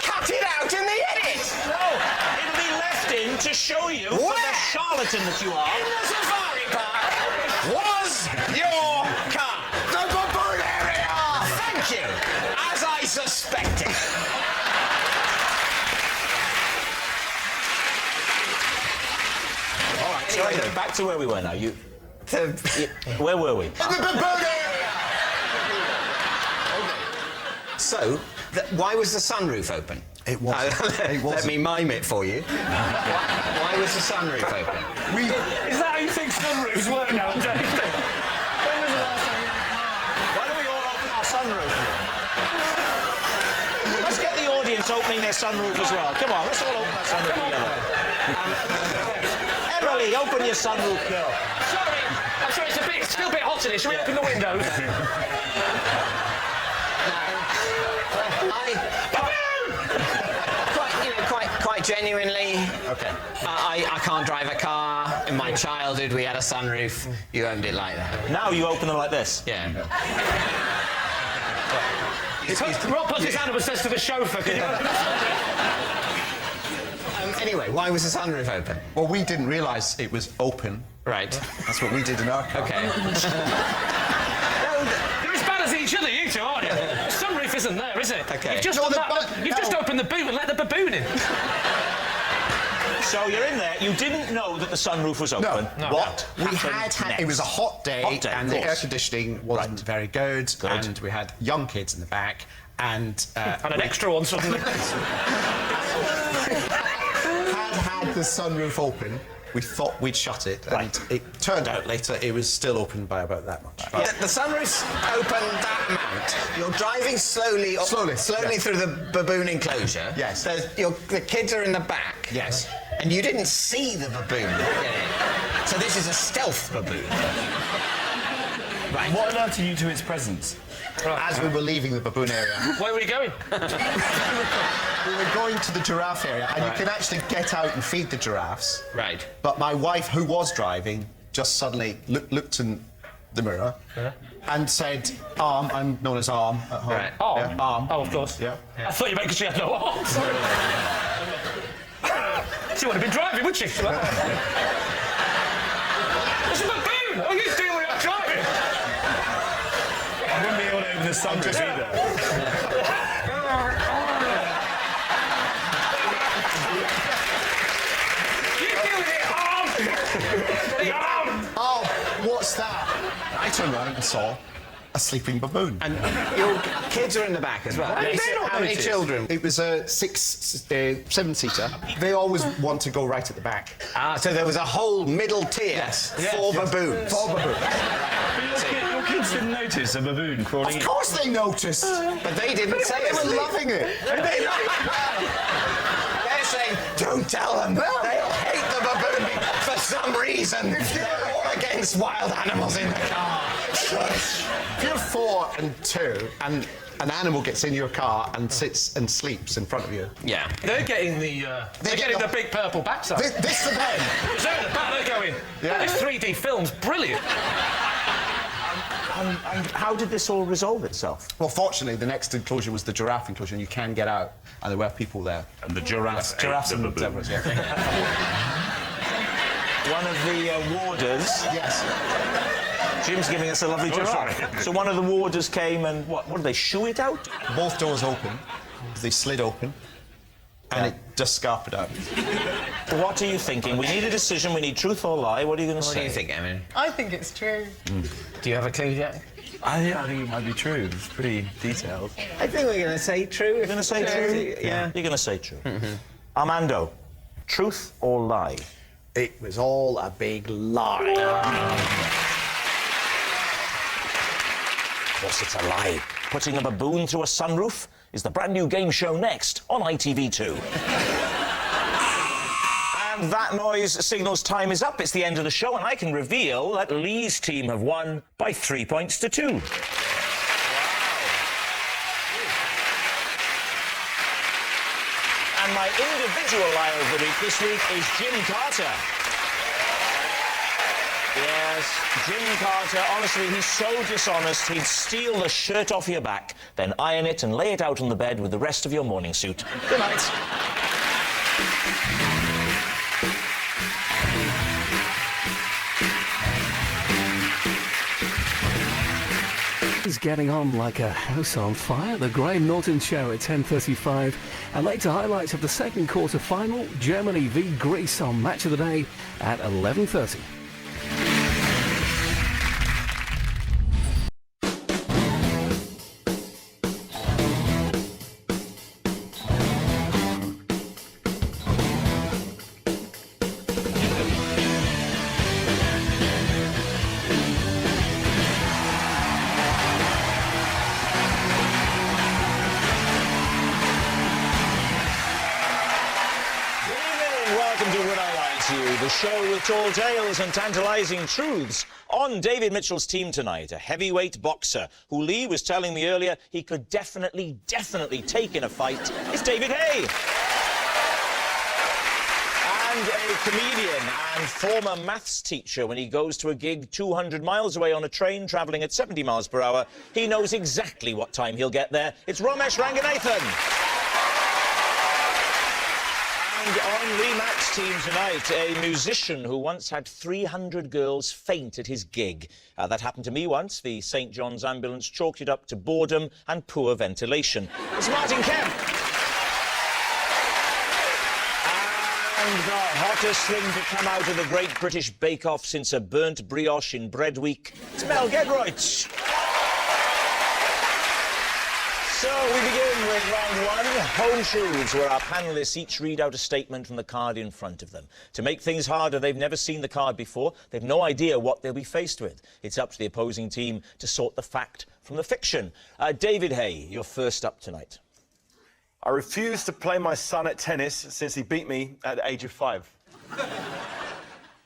cut it out in the edit. No, it'll be left in to show you for the charlatan that you are. In the safari park was your car. The baboon area. Thank you. As I suspected. All right, so anyway, back to where we were now. Where were we? In the baboon area. So, why was the sunroof open? It wasn't. Let me mime it for you. Why was the sunroof open? Is that how you think sunroofs work now, Dave? When was the last time you had a car? Why don't we all open our sunroof? Let's get the audience opening their sunroof as well. Come on, let's all open our sunroof together. Emily, open your sunroof, girl. Sorry, I'm sorry, it's still a bit hot in here. Shall we open the windows? Quite genuinely, I can't drive a car. In my childhood, we had a sunroof. You owned it like that. Now you open them like this. Yeah. Rob puts his hand up and says to the chauffeur, can you open anyway, why was the sunroof open? Well, we didn't realise it was open. Right. That's what we did in our car. Okay. You're as bad as each other, you two, aren't you? The sunroof isn't there, is it? Okay. You've just opened the boot and let the baboon in. So you're in there. You didn't know that the sunroof was open. No. What? We had next? it was a hot day, and the air conditioning wasn't very good, Good. and we had young kids in the back, and And an extra one suddenly. had the sunroof open. We thought we'd shut it, and it turned out later it was still open by about that much. Yeah, the sunroof's open that amount. You're driving slowly through the baboon enclosure. Yes. The kids are in the back. Yes. And you didn't see the baboon. So this is a stealth baboon. Right. What alerted you to its presence? As we were leaving the baboon area. Where were you going? We were going to the giraffe area, and you can actually get out and feed the giraffes. Right. But my wife, who was driving, just suddenly looked in the mirror and said, "Arm." I'm known as Arm at home. Right. Arm? Yeah, Arm. Oh, of course. Yeah. I thought you meant because she had no arms. She would have been driving, would she? There's a baboon! What are you doing when you're driving? I wouldn't be able to open the sunroof either. Oh, what's that? I turned around and saw a sleeping baboon. And your kids are in the back as well. How many children? It was a seven-seater. They always want to go right at the back. Ah, so there was a whole middle tier for baboons. For baboons. Your kids didn't notice a baboon crawling in. Of course they noticed. But they didn't say it. They were loving it. They're saying, don't tell them. They'll hate the baboon for some reason. They're all against wild animals in the car. If you're 4 and 2 and an animal gets in your car and sits and sleeps in front of you. Yeah. They're getting the the big purple backside. This for them. Is there in the back? They're going. Yeah. This 3D film's brilliant. And how did this all resolve itself? Well, fortunately, the next enclosure was the giraffe enclosure, and you can get out, and there were people there. And the giraffes ate Giraffes the and baboon. zebras, yeah. One of the warders. Yes. Jim's giving us a lovely giraffe. sorry. So one of the warders came and what did they shoo it out? Both doors open. They slid open, and it just scarpered out. What are you thinking? We need a decision. We need truth or lie. What are you going to say? What do you think, Emily? I think it's true. Do you have a clue yet? I think it might be true. It's pretty detailed. I think we're going to say true. You're going to say true? Yeah. You're going to say true. Armando, truth or lie? It was all a big lie. Of course, it's a lie. Putting a baboon through a sunroof is the brand new game show next on ITV2. And that noise signals time is up. It's the end of the show, and I can reveal that Lee's team have won by 3 points to 2. Wow. And my individual lie of the week this week is Jim Carter. Yes, Jim Carter, honestly, he's so dishonest, he'd steal the shirt off your back, then iron it and lay it out on the bed with the rest of your morning suit. Good night. Is getting on like a house on fire. The Graham Norton Show at 10:35, and later highlights of the second quarter final, Germany v Greece on Match of the Day at 11:30. The show with tall tales and tantalising truths. On David Mitchell's team tonight, a heavyweight boxer who Lee was telling me earlier he could definitely take in a fight. It's David Hay. And a comedian and former maths teacher. When he goes to a gig 200 miles away on a train travelling at 70 miles per hour, he knows exactly what time he'll get there. It's Romesh Ranganathan. And on Lee Mack's team tonight, a musician who once had 300 girls faint at his gig. That happened to me once. The St John's ambulance chalked it up to boredom and poor ventilation. It's Martin Kemp. And the hottest thing to come out of the Great British Bake Off since a burnt brioche in Bread Week, it's Mel Gedroych. So we begin with round one, Home Truths, where our panellists each read out a statement from the card in front of them. To make things harder, they've never seen the card before. They've no idea what they'll be faced with. It's up to the opposing team to sort the fact from the fiction. David Hay, you're first up tonight. I refuse to play my son at tennis since he beat me at the age of 5.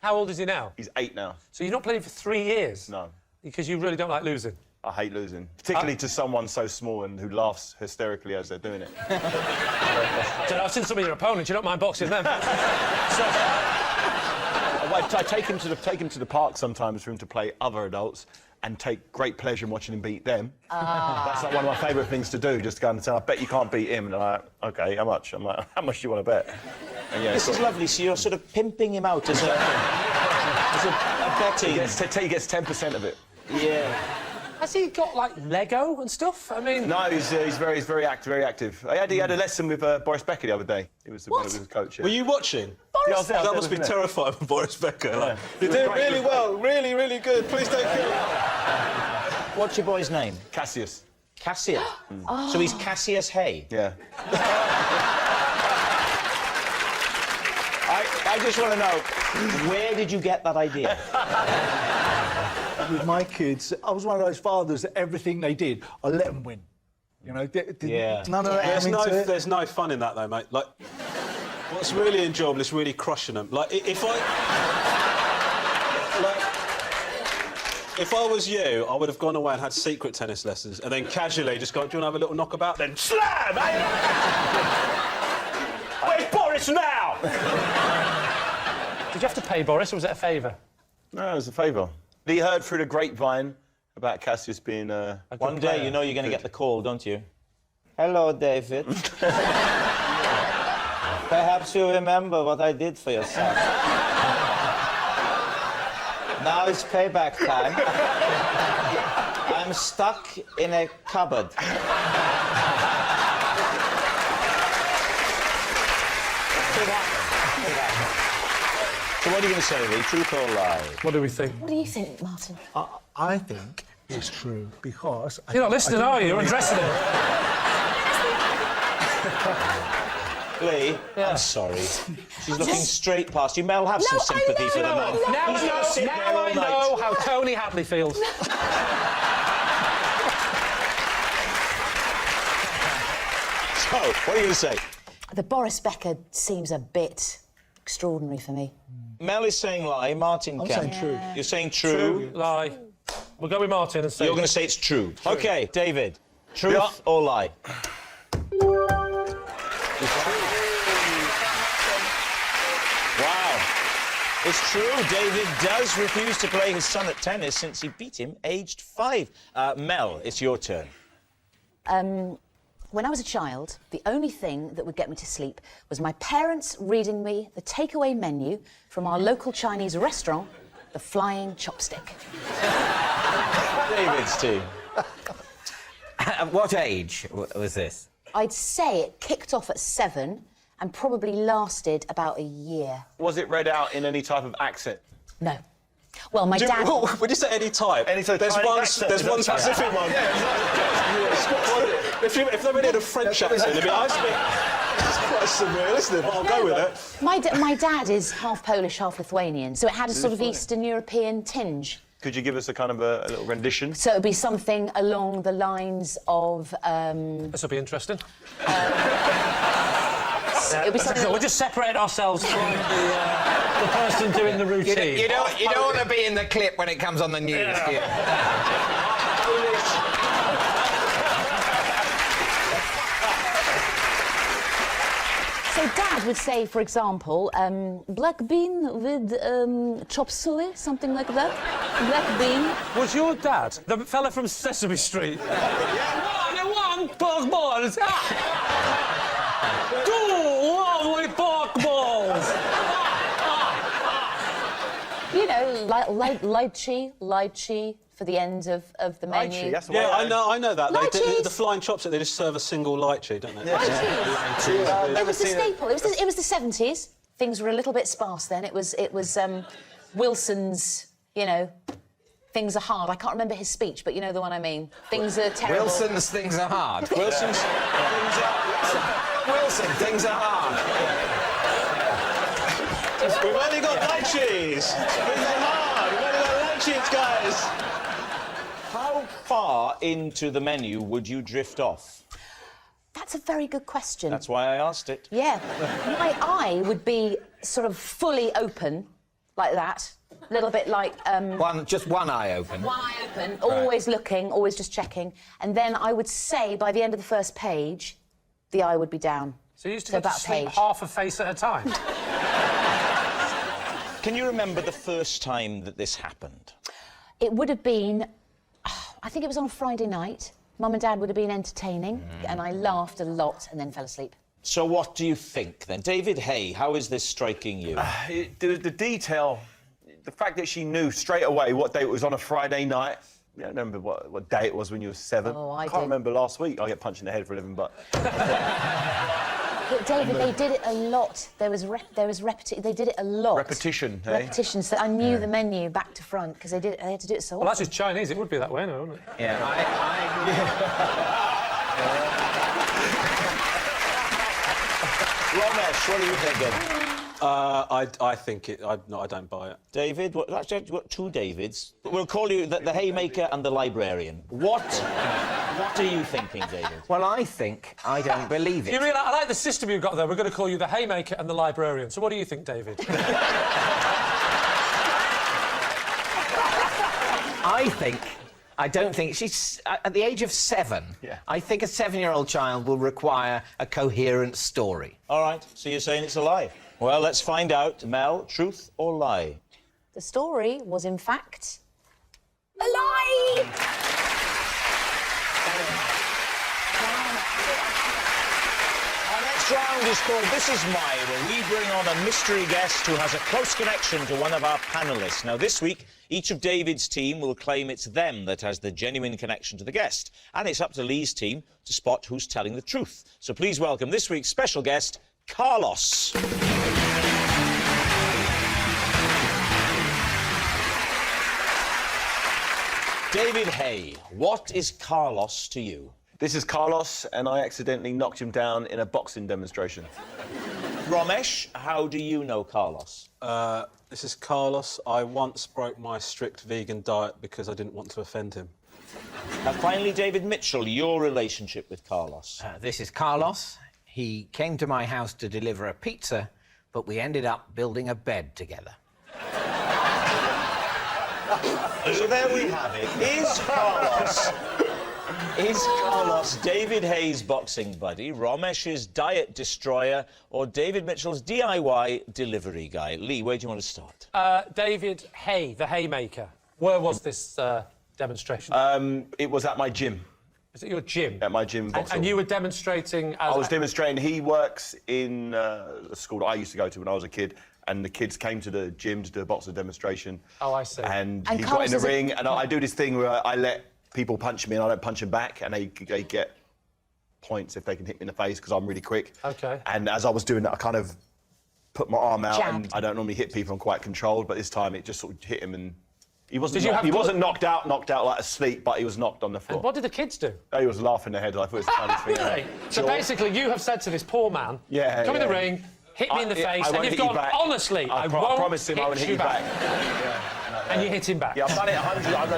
How old is he now? He's 8 now. So you've not played for 3 years? No. Because you really don't like losing? I hate losing, particularly to someone so small and who laughs hysterically as they're doing it. So I've seen some of your opponents. You don't mind boxing them? I take him to the park sometimes for him to play other adults and take great pleasure in watching him beat them. That's like one of my favourite things to do, just to go and say, I bet you can't beat him. And I'm like, OK, how much? I'm like, how much do you want to bet? And, yeah, this is lovely. So you're sort of pimping him out as a betting. He gets 10% of it. Yeah. Has he got, like, Lego and stuff? I mean... No, he's very active. He had a lesson with Boris Becker the other day. He was his coach. Yeah. Were you watching? Boris? Yeah, that must be terrifying for Boris Becker. Yeah. Like, you're doing really well, really good. Please don't kill him. What's your boy's name? Cassius. Cassius? Oh. So he's Cassius Hay? Yeah. I just want to know, where did you get that idea? With my kids, I was one of those fathers that everything they did, I let them win. You know, none of that. There's no fun in that, though, mate. Like, what's really enjoyable is really crushing them. Like, if I was you, I would have gone away and had secret tennis lessons, and then casually just gone, do you want to have a little knockabout? Then slam, eh? Where's Boris now? Did you have to pay Boris, or was it a favour? No, it was a favour. He heard through the grapevine about Cassius being a One day, player. you know you're going to get the call, don't you? Hello, David. Perhaps you remember what I did for your son. Now it's payback time. I'm stuck in a cupboard. So what are you going to say, Lee? Truth or lie? What do we think? What do you think, Martin? I think it's true because... You're not listening, are you? You're undressing him. Lee, I'm sorry. She's looking straight past you. Mel, have some sympathy for the man. Now I know how Tony Hadley feels. So, what are you going to say? The Boris Becker seems a bit extraordinary for me. Mel is saying lie. Martin I'm can. saying true. You're saying true. Lie. We'll go with Martin and say... You're going to say it's true. OK, David. Truth or lie? Wow. It's true, David does refuse to play his son at tennis since he beat him aged 5. Mel, it's your turn. When I was a child, the only thing that would get me to sleep was my parents reading me the takeaway menu from our local Chinese restaurant, the Flying Chopstick. David's team. At what age was this? I'd say it kicked off at 7 and probably lasted about a year. Was it read out in any type of accent? No. Well, my dad... Would you say any type? Any type. There's one specific one. If they read in a French accent, it'd be it's quite surreal, isn't it? But I'll go with it. My dad is half Polish, half Lithuanian, so it had a sort of Eastern European tinge. Could you give us a kind of a little rendition? So it'd be something along the lines of... This will be interesting. It'll be something... We'll just separate ourselves from the person doing the routine. You don't want to be in the clip when it comes on the news, do you? So Dad would say, for example, black bean with chop suey, something like that. Black bean. Was your dad the fella from Sesame Street? One pork balls. Two lovely pork balls. You know, lychee for the end of the menu. That's Yeah, I know that. Lychees. The Flying Chopstick, they just serve a single lychee, don't they? Lychees. It was the staple. It was the 70s. Things were a little bit sparse then. It was Wilson's, you know, things are hard. I can't remember his speech, but you know the one I mean. Things are terrible. Wilson's things are hard. Wilson's things are... Wilson, things are hard. We've only got lychees. Things are hard. We've only got lychees, guys. How far into the menu would you drift off? That's a very good question. That's why I asked it. Yeah. My eye would be sort of fully open, like that. A little bit like... Just one eye open. One eye open, always looking, always just checking. And then I would say, by the end of the first page, the eye would be down. So you used to go to sleep half a face at a time? Can you remember the first time that this happened? It would have been... I think it was on a Friday night. Mum and Dad would have been entertaining, and I laughed a lot and then fell asleep. So what do you think, then? David Hay, how is this striking you? The detail, the fact that she knew straight away what day it was on a Friday night. I don't remember what day it was when you were 7. Oh, I can't did. remember last week. I get punched in the head for a living, but... But David, they did it a lot. They did it a lot. Repetition, eh? Repetition. So I knew the menu back to front because they had to do it so Well, often. that's just Chinese. It would be that way, no, wouldn't it? Yeah, Romesh, what are you thinking? I think it... I don't buy it. David, actually, I've got two Davids. We'll call you the Haymaker and the Librarian. What are you thinking, David? Well, I think I don't believe it. You realise, I like the system you've got there. We're going to call you the Haymaker and the Librarian. So what do you think, David? I don't think she's at the age of 7. Yeah. I think a 7-year-old child will require a coherent story. All right, so you're saying it's a lie. Well, let's find out. Mel, truth or lie? The story was, in fact, a lie! Our next round is called This Is My, where we bring on a mystery guest who has a close connection to one of our panellists. Now, this week, each of David's team will claim it's them that has the genuine connection to the guest. And it's up to Lee's team to spot who's telling the truth. So please welcome this week's special guest, Carlos. David Hay, what is Carlos to you? This is Carlos, and I accidentally knocked him down in a boxing demonstration. Romesh, how do you know Carlos? This is Carlos. I once broke my strict vegan diet because I didn't want to offend him. Finally, David Mitchell, your relationship with Carlos. This is Carlos. He came to my house to deliver a pizza, but we ended up building a bed together. So there we have it. Is Carlos Is Carlos David Hayes' boxing buddy, Romesh's diet destroyer, or David Mitchell's DIY delivery guy? Lee, where do you want to start? David Hay, the haymaker. Where was this demonstration? It was at my gym. Is it your gym? At my gym. And you were demonstrating as... I was demonstrating. He works in a school that I used to go to when I was a kid, and the kids came to the gym to do a boxing demonstration. Oh, I see. And he got in the ring, and I do this thing where I let people punch me and I don't punch them back, and they get points if they can hit me in the face because I'm really quick. OK. And as I was doing that, I kind of put my arm out, Jabbed. and I don't normally hit people. I'm quite controlled, but this time it just sort of hit him, and he wasn't. Did you he wasn't knocked out like asleep, but he was knocked on the floor. And what did the kids do? He was laughing their head. I thought it was the funniest thing. Really? So basically, you have said to this poor man, come in the ring, hit me in the face, and you've gone, honestly, I won't promised him I would hit you back. And you hit him back. Yeah, I've done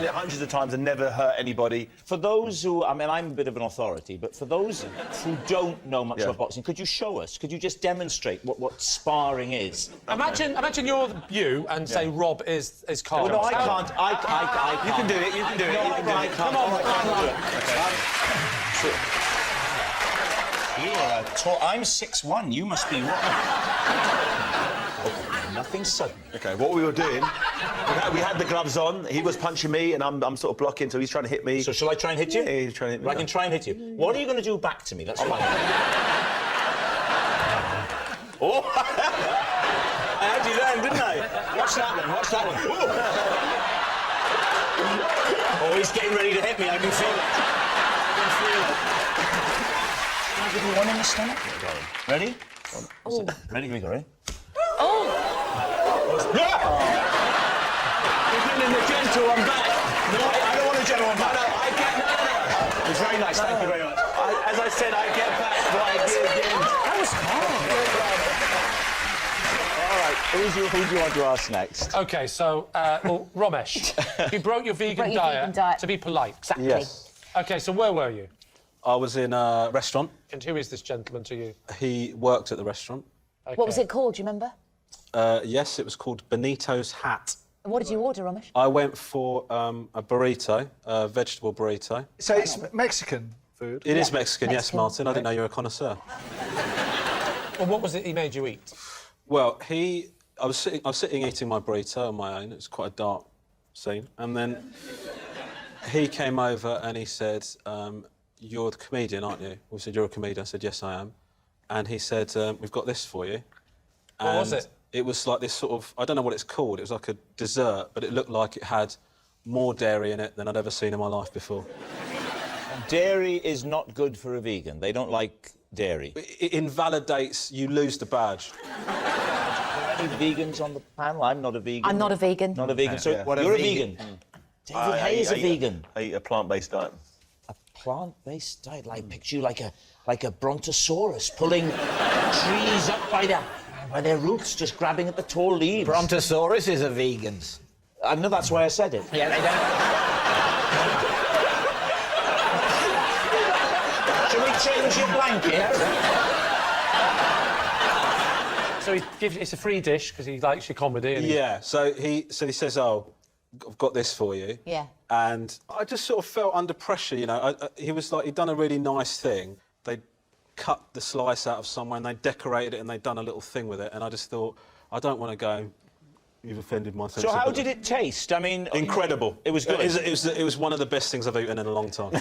it hundreds of times and never hurt anybody. For those who, I mean, I'm a bit of an authority, but for those who don't know much about boxing, could you show us? Could you just demonstrate what sparring is? Imagine you're you and say Rob is Carl. Well, no, I can't. I can't. You can do it. You can do it. No, You can do I it. can't. Come on, You are tall. I'm 6'1". You must be what? Nothing sudden. OK, what we were doing, we had the gloves on. He was punching me, and I'm sort of blocking, so he's trying to hit me. So shall I try and hit you? Yeah, he's trying to hit me. I can try and hit you. What are you going to do back to me? That's fine. Oh! I had you then, didn't I? Watch that one. Watch that one. Oh, he's getting ready to hit me. I can feel it. Can I give you one in the stomach? Ready? Oh. Ready? Here we go, ready? In the gentle, I'm back. No, I don't want a gentle, I'm back. No, I get... No. It's very nice, thank you very much. As I said, I get back what I did again. That was hard. All right, who do you want to ask next? OK, so, well, Romesh, you broke your vegan diet to be polite. Exactly. Yes. OK, so where were you? I was in a restaurant. And who is this gentleman to you? He worked at the restaurant. What was it called, do you remember? Yes, it was called Benito's Hat. And what did you order, Romesh? I went for a burrito, a vegetable burrito. So it's Mexican food? It is Mexican, yes, Martin. I didn't know you were a connoisseur. Well, what was it he made you eat? Well, I was sitting eating my burrito on my own. It was quite a dark scene. And then he came over and he said, you're the comedian, aren't you? We said, you're a comedian. I said, yes, I am. And he said, we've got this for you. What was it? It was like this sort of, I don't know what it's called, it was like a dessert, but it looked like it had more dairy in it than I'd ever seen in my life before. Dairy is not good for a vegan. They don't like dairy. It invalidates, you lose the badge. Any vegans on the panel? I'm not a vegan. I'm not a vegan. Not a vegan. So Yeah. you're a vegan. David Hay is a vegan. I eat a plant-based diet. A plant-based diet? I picture you like a brontosaurus pulling trees up by their roots, just grabbing at the tall leaves. Brontosauruses are vegans. I know, that's why I said it. Yeah, they don't. Shall we change your blanket? So it's a free dish because he likes your comedy. And Yeah, so he says, oh, I've got this for you. Yeah. And I just sort of felt under pressure, you know. He was like, he'd done a really nice thing. They'd cut the slice out of somewhere and they decorated it and they'd done a little thing with it. And I just thought, I don't want to go, you've offended my sensibility. So how did it taste? I mean... Incredible. It was good. It was one of the best things I've eaten in a long time.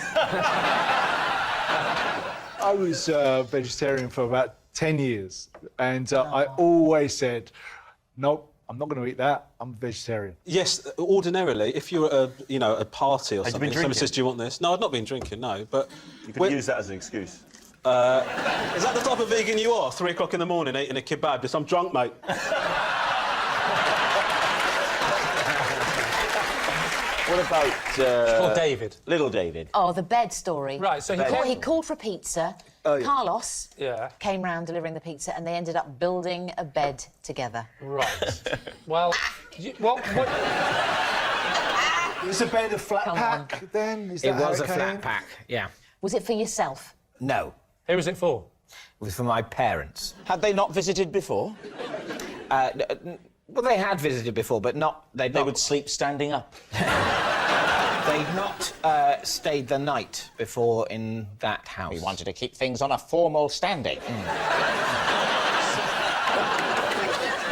I was vegetarian for about 10 years, and I always said, nope, I'm not going to eat that. I'm vegetarian. Yes, ordinarily, if you're at a party or Had you something, been someone drinking? says, do you want this? No, I've not been drinking, no, but... You could use that as an excuse. Is that the type of vegan you are? 3 o'clock in the morning eating a kebab? Just, I'm drunk, mate. What about... called David. Little David. Oh, the bed story. Right, so he called for a pizza. Oh, yeah. Carlos Yeah. came round delivering the pizza, and they ended up building a bed together. Right. Well, what... Was a bed a flat pack then? Is that It was how a came? flat pack, yeah. Was it for yourself? No, Who was it for? it was for my parents. Had they not visited before? Well, they had visited before, but not... They would sleep standing up. They'd not stayed the night before in that house. We wanted to keep things on a formal standing.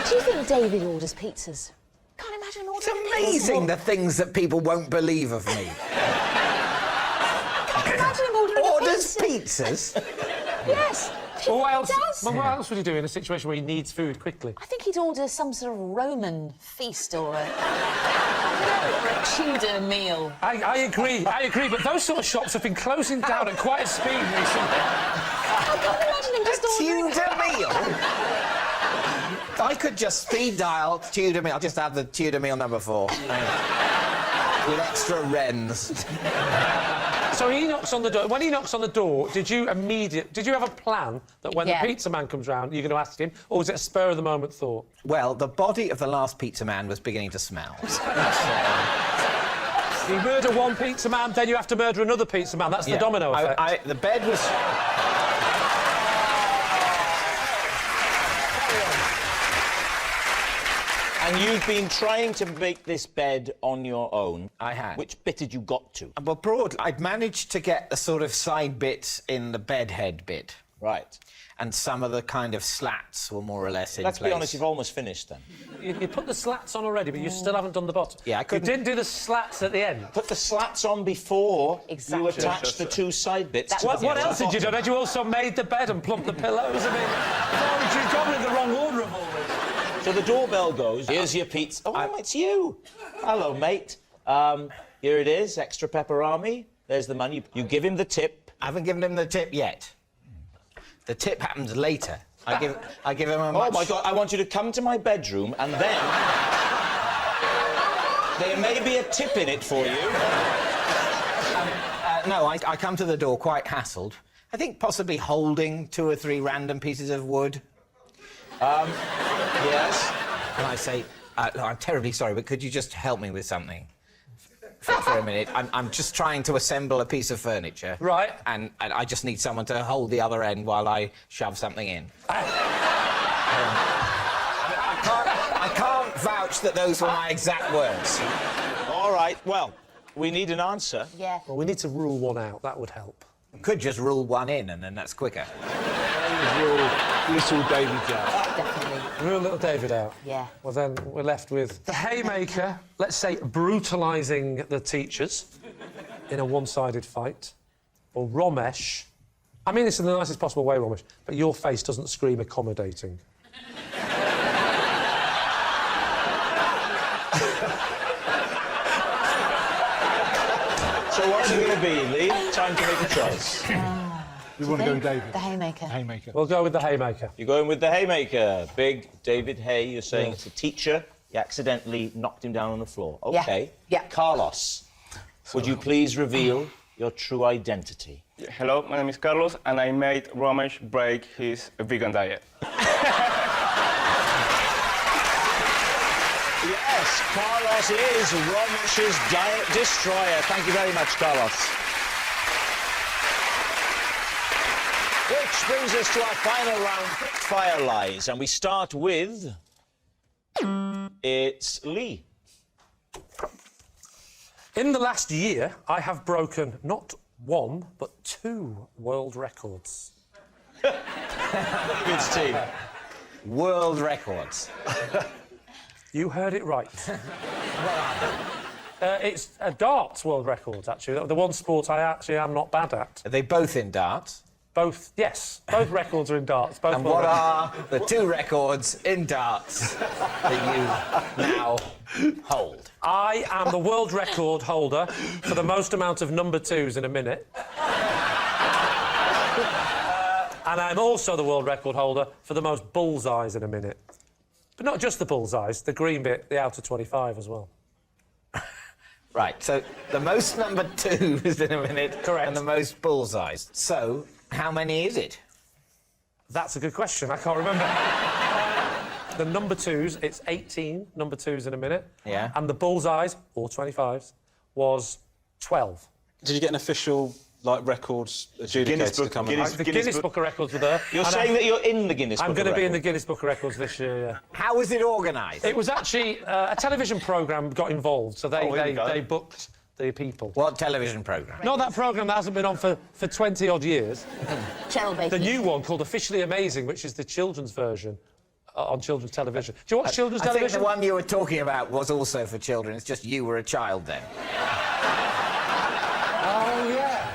Do you think David orders pizzas? Can't imagine ordering It's amazing the things that people won't believe of me. Can't imagine him ordering Orders pizza. pizzas? Yes. Well, what else? Does. Well, what else would he do in a situation where he needs food quickly? I think he'd order some sort of Roman feast or a Tudor meal. I agree, but those sort of shops have been closing down at quite a speed recently. I can't imagine him just ordering... Tudor meal? I could just speed dial Tudor meal. I'll just have the Tudor meal number 4. With extra wrens. So he knocks on the door. When he knocks on the door, did you have a plan that when the pizza man comes round, you're going to ask him, or was it a spur of the moment thought? Well, the body of the last pizza man was beginning to smell. You murder one pizza man, then you have to murder another pizza man. That's the domino effect. The bed was... And you've been trying to make this bed on your own. I had. Which bit had you got to? Well, broadly, I'd managed to get the sort of side bits in the bed head bit. Right. And some of the kind of slats were more or less in Let's place. be honest, you've almost finished then. You put the slats on already, but you still haven't done the bottom. Yeah, I couldn't... You didn't do the slats at the end. Put the slats on before you attached the two side bits to What else had you done? Had you also made the bed and plumped the pillows? I mean, you've gone in the wrong order of all this. So the doorbell goes, here's your pizza. Oh, it's you. Hello, mate. Here it is, extra pepperami. There's the money. You give him the tip. I haven't given him the tip yet. The tip happens later. I give him a much... Oh, my God, I want you to come to my bedroom and then... there may be a tip in it for you. No, I come to the door quite hassled. I think possibly holding 2 or 3 random pieces of wood. Yes? And I say, I'm terribly sorry, but could you just help me with something? For a minute. I'm just trying to assemble a piece of furniture. Right. And I just need someone to hold the other end while I shove something in. I can't vouch that those were my exact words. All right, well, we need an answer. Yeah. Well, we need to rule one out. That would help. Could just rule one in, and then that's quicker. Rule little David out. Definitely. Rule little David out. Yeah. Well, then we're left with the haymaker, let's say, brutalising the teachers in a one-sided fight, or Romesh. I mean this in the nicest possible way, Romesh, but your face doesn't scream accommodating. So what's it going to be, Lee? Time to make a choice. We want to go with David. The haymaker. Haymaker. We'll go with the haymaker. You're going with the haymaker. Big David Hay, you're saying it's a teacher. You accidentally knocked him down on the floor. OK. Yeah. Carlos, would you please reveal your true identity? Hello, my name is Carlos, and I made Romesh break his vegan diet. Yes, Carlos is Romesh's diet destroyer. Thank you very much, Carlos. Which brings us to our final round, Fire Lies, and we start with... It's Lee. In the last year, I have broken not 1, but 2 world records. David's team. World records. You heard it right. It's darts world records, actually. The one sport I actually am not bad at. Are they both in darts? Both, yes. Both records are in darts. Both And what are the 2 records in darts that you now hold? I am the world record holder for the most amount of number 2s in a minute. And I'm also the world record holder for the most bullseyes in a minute. But not just the bullseyes, the green bit, the outer 25 as well. Right, so the most number 2s in a minute. Correct. And the most bullseyes. So, how many is it? That's a good question. I can't remember. The number 2s, it's 18 number 2s in a minute. Yeah. And the bullseyes, or 25s, was 12. Did you get an official, records adjudicator to come and... The Guinness Book of Records were there. You're saying that you're in the Guinness Book of I'm going to be in the Records? Guinness Book of Records this year, yeah. How was it organised? It was actually... a television programme got involved, so they booked the people. What television programme? Not that programme that hasn't been on for 20-odd years. Cheryl Baker. The new one called Officially Amazing, which is the children's version on children's television. Do you watch children's television? I think the one you were talking about was also for children. It's just you were a child then. Oh, yeah.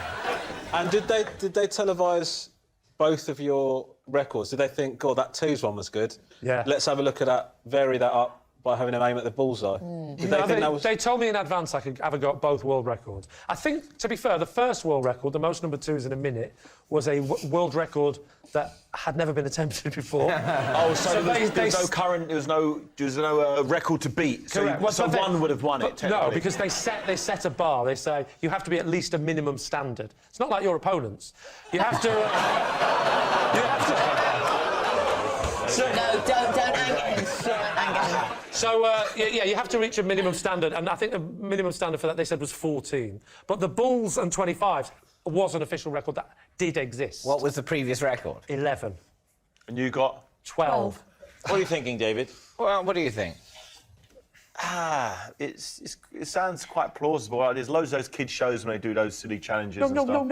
And did they televise both of your records? Did they think, God, that twos one was good? Yeah. Let's have a look at that, vary that up by having him aim at the bullseye. Did they think that was... They told me in advance I could have a go at both world records. I think, to be fair, the first world record, the most number twos in a minute, was a world record that had never been attempted before. Oh, so there was no current, there was no record to beat. So, Correct. so one would have won it. No, because they set a bar. They say you have to be at least a minimum standard. It's not like your opponents. You have to. You have to. No, don't anger him. So, yeah, you have to reach a minimum standard, and I think the minimum standard for that, they said, was 14. But the Bulls and 25s was an official record that did exist. What was the previous record? 11. And you got? 12. What are you thinking, David? Well, what do you think? It sounds quite plausible. There's loads of those kids' shows when they do those silly challenges and stuff. No.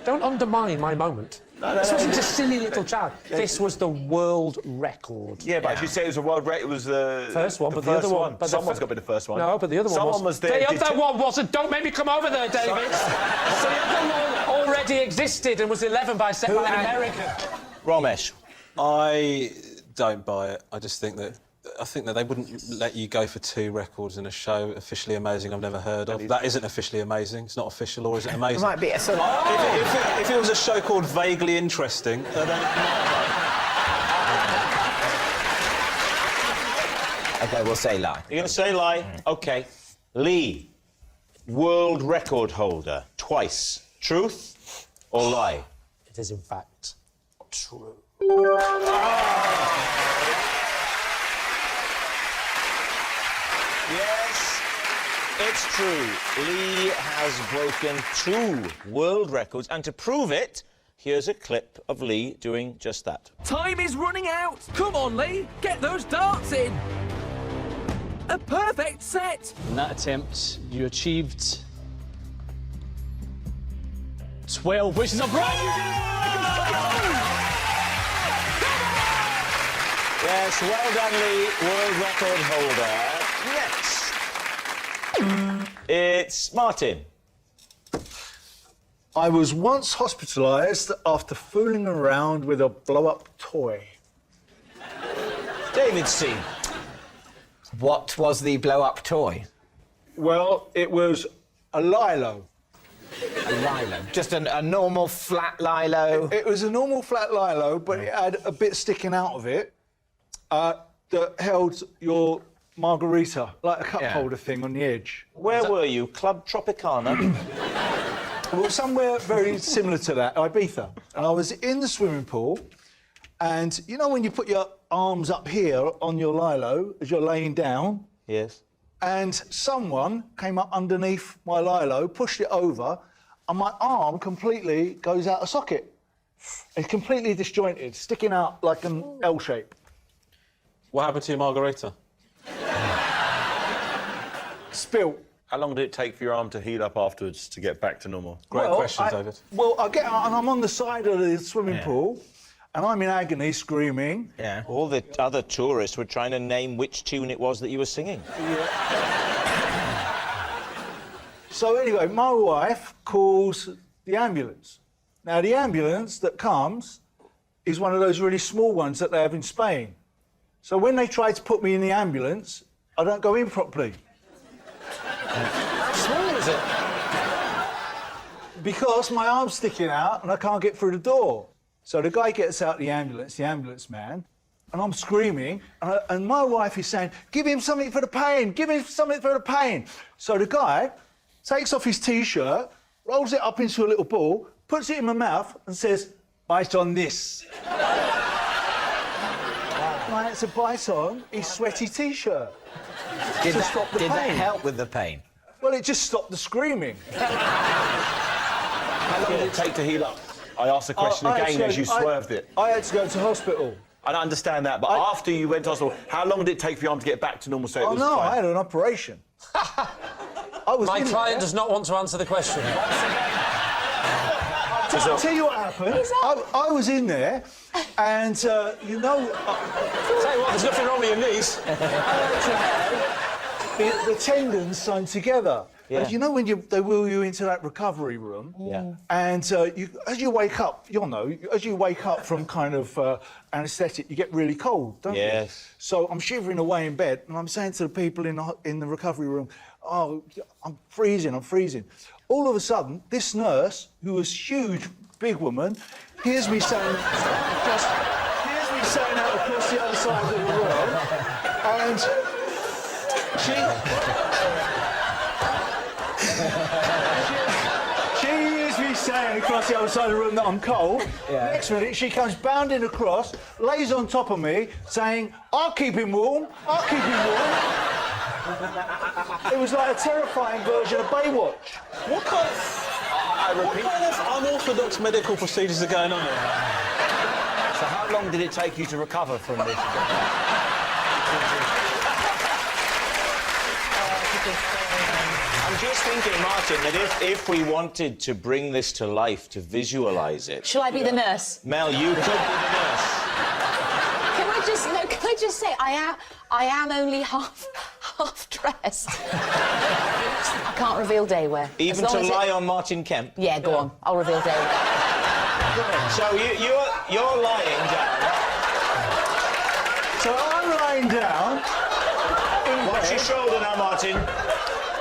Don't undermine my moment. This wasn't a silly little challenge. This was the world record. Yeah, but as you say, it was a world record. It was the first one, the but the first other one. But someone's got to be the first one. No, but the other one was. Someone was there. The other one wasn't. Don't make me come over there, David. So the other one already existed and was 11 by an American. Romesh. I don't buy it. I think that they wouldn't let you go for 2 records in a show. Officially Amazing, I've never heard of. That isn't officially amazing. It's not official, or is it amazing? It might be a sort of... If it was a show called Vaguely Interesting, then... OK, we'll say lie. You're going to say lie? OK. Lee, world record holder, twice. Truth or lie? It is, in fact, true. Yes, it's true. Lee has broken 2 world records, and to prove it, here's a clip of Lee doing just that. Time is running out. Come on, Lee, get those darts in. A perfect set. In that attempt, you achieved 12, which is a brand new... Yes, well done, Lee, world record holder. Next, it's Martin. I was once hospitalised after fooling around with a blow-up toy. David C. What was the blow-up toy? Well, it was a lilo. A lilo? Just a normal flat lilo? It was a normal flat lilo, but it had a bit sticking out of it that held your margarita, like a cup holder thing on the edge. Where were you? Club Tropicana? Well, somewhere very similar to that, Ibiza. And I was in the swimming pool, and you know when you put your arms up here on your lilo as you're laying down? Yes. And someone came up underneath my lilo, pushed it over, and my arm completely goes out of socket. It's completely disjointed, sticking out like an L shape. What happened to your margarita? Spilt. How long did it take for your arm to heal up afterwards to get back to normal? Great question, David. Well, I get out and I'm on the side of the swimming pool, and I'm in agony, screaming. Yeah. All the other tourists were trying to name which tune it was that you were singing. So anyway, my wife calls the ambulance. Now, the ambulance that comes is one of those really small ones that they have in Spain. So when they try to put me in the ambulance, I don't go in properly. How small is it? Because my arm's sticking out and I can't get through the door. So the guy gets out the ambulance man, and I'm screaming, and my wife is saying, give him something for the pain, give him something for the pain. So the guy takes off his T-shirt, rolls it up into a little ball, puts it in my mouth and says, bite on this. Right, it's a bite on his sweaty T-shirt. Did stop the pain. that help with the pain? Well, it just stopped the screaming. How long did it take to heal up? I asked the question again as you swerved it. I had to go to hospital. I don't understand that, but after you went to hospital, how long did it take for your arm to get back to normal? So I had an operation. My client does not want to answer the question. I'll tell you what happened. I was in there, and you know. Tell you what, there's nothing wrong with your knees. The tendons sewn together. Yeah. And you know when they wheel you into that recovery room, and as you wake up, as you wake up from kind of anaesthetic, you get really cold, don't you? Yes. So I'm shivering away in bed, and I'm saying to the people in the recovery room, "Oh, I'm freezing, I'm freezing." All of a sudden, this nurse, who was huge, big woman, hears me saying out across the other side of the room, and she hears me saying across the other side of the room that I'm cold. Yeah. Next minute, she comes bounding across, lays on top of me, saying, "I'll keep him warm, I'll keep him warm." It was like a terrifying version of Baywatch. What kind of unorthodox medical procedures are going on here? So how long did it take you to recover from this? I'm just thinking, Martin, that if we wanted to bring this to life, to visualise it... Shall I be the nurse? Mel, you could be the nurse. Can I just say, I am only half dressed. I can't reveal day wear. Even to lie on Martin Kemp? Yeah, go on. I'll reveal day wear. So you're lying down. So I'm lying down in Watch bed. your shoulder now, Martin.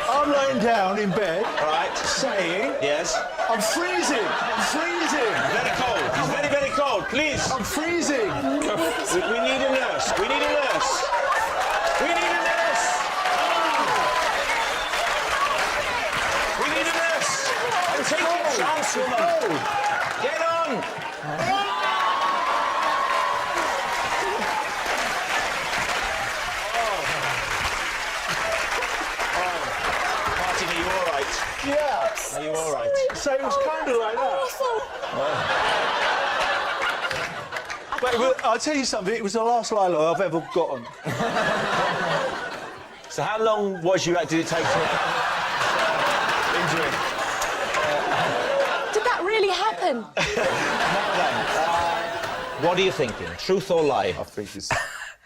I'm lying down in bed, right, saying, yes, I'm freezing, I'm freezing. Very cold, he's very, very cold, please. I'm freezing. We need a nurse, we need a nurse. We need a nurse. We need a nurse. I'm taking a chance, woman. Get on. Yeah. Are you all right? So it was kind of like that. But I'll tell you something, it was the last Lilo I've ever gotten. So how long did it take to injure him? Did that really happen? What are you thinking? Truth or lie? I think it's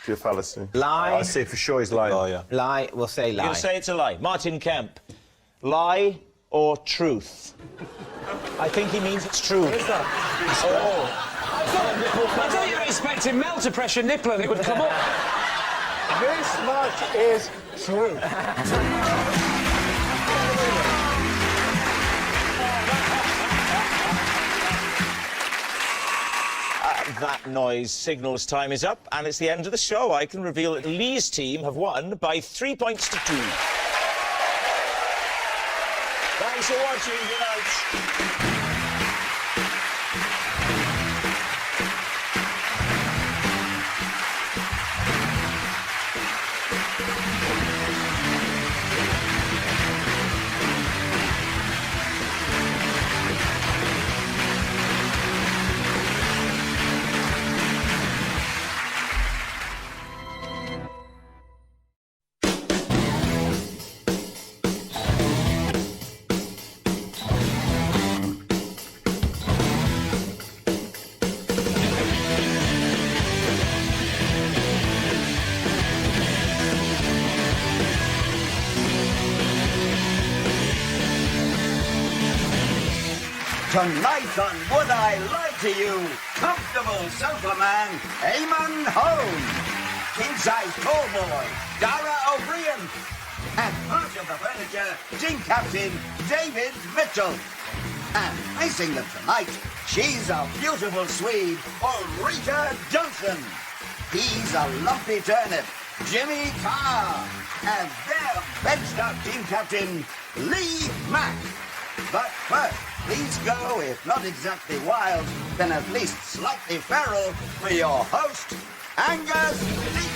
pure fallacy. Lie. I see for sure he's lying. Oh, yeah. Lie, we'll say lie. You'll say it's a lie. Martin Kemp, lie or truth? I think he means it's true. What is that? I thought you were expecting Mel to press your nipple and it would come up. This much is true. That noise signals time is up, and it's the end of the show. I can reveal that Lee's team have won by 3 points to 2. Thanks for watching. Good night. Tonight on Would I Lie to You, comfortable sofa man, Eamon Holmes, king-size tall boy, Dara O'Brien, and part of the furniture, team captain, David Mitchell. And facing them tonight, she's a beautiful Swede, Ulrika Johnson. He's a lumpy turnip, Jimmy Carr. And their benched-up team captain, Lee Mack. But first, please go, if not exactly wild, then at least slightly feral, for your host, Angus Lee.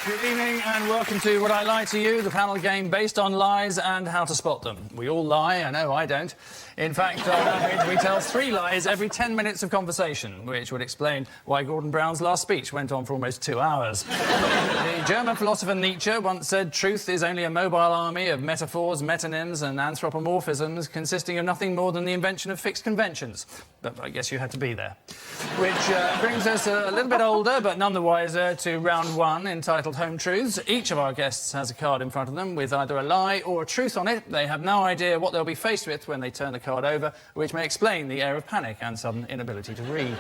Good evening and welcome to Would I Lie to You, the panel game based on lies and how to spot them. We all lie, I know I don't. In fact, on average, we tell 3 lies every 10 minutes of conversation, which would explain why Gordon Brown's last speech went on for almost 2 hours. The German philosopher Nietzsche once said truth is only a mobile army of metaphors, metonyms and anthropomorphisms consisting of nothing more than the invention of fixed conventions. But I guess you had to be there. Which brings us a little bit older, but none the wiser, to round 1, entitled Home Truths. Each of our guests has a card in front of them with either a lie or a truth on it. They have no idea what they'll be faced with when they turn the card over, which may explain the air of panic and sudden inability to read.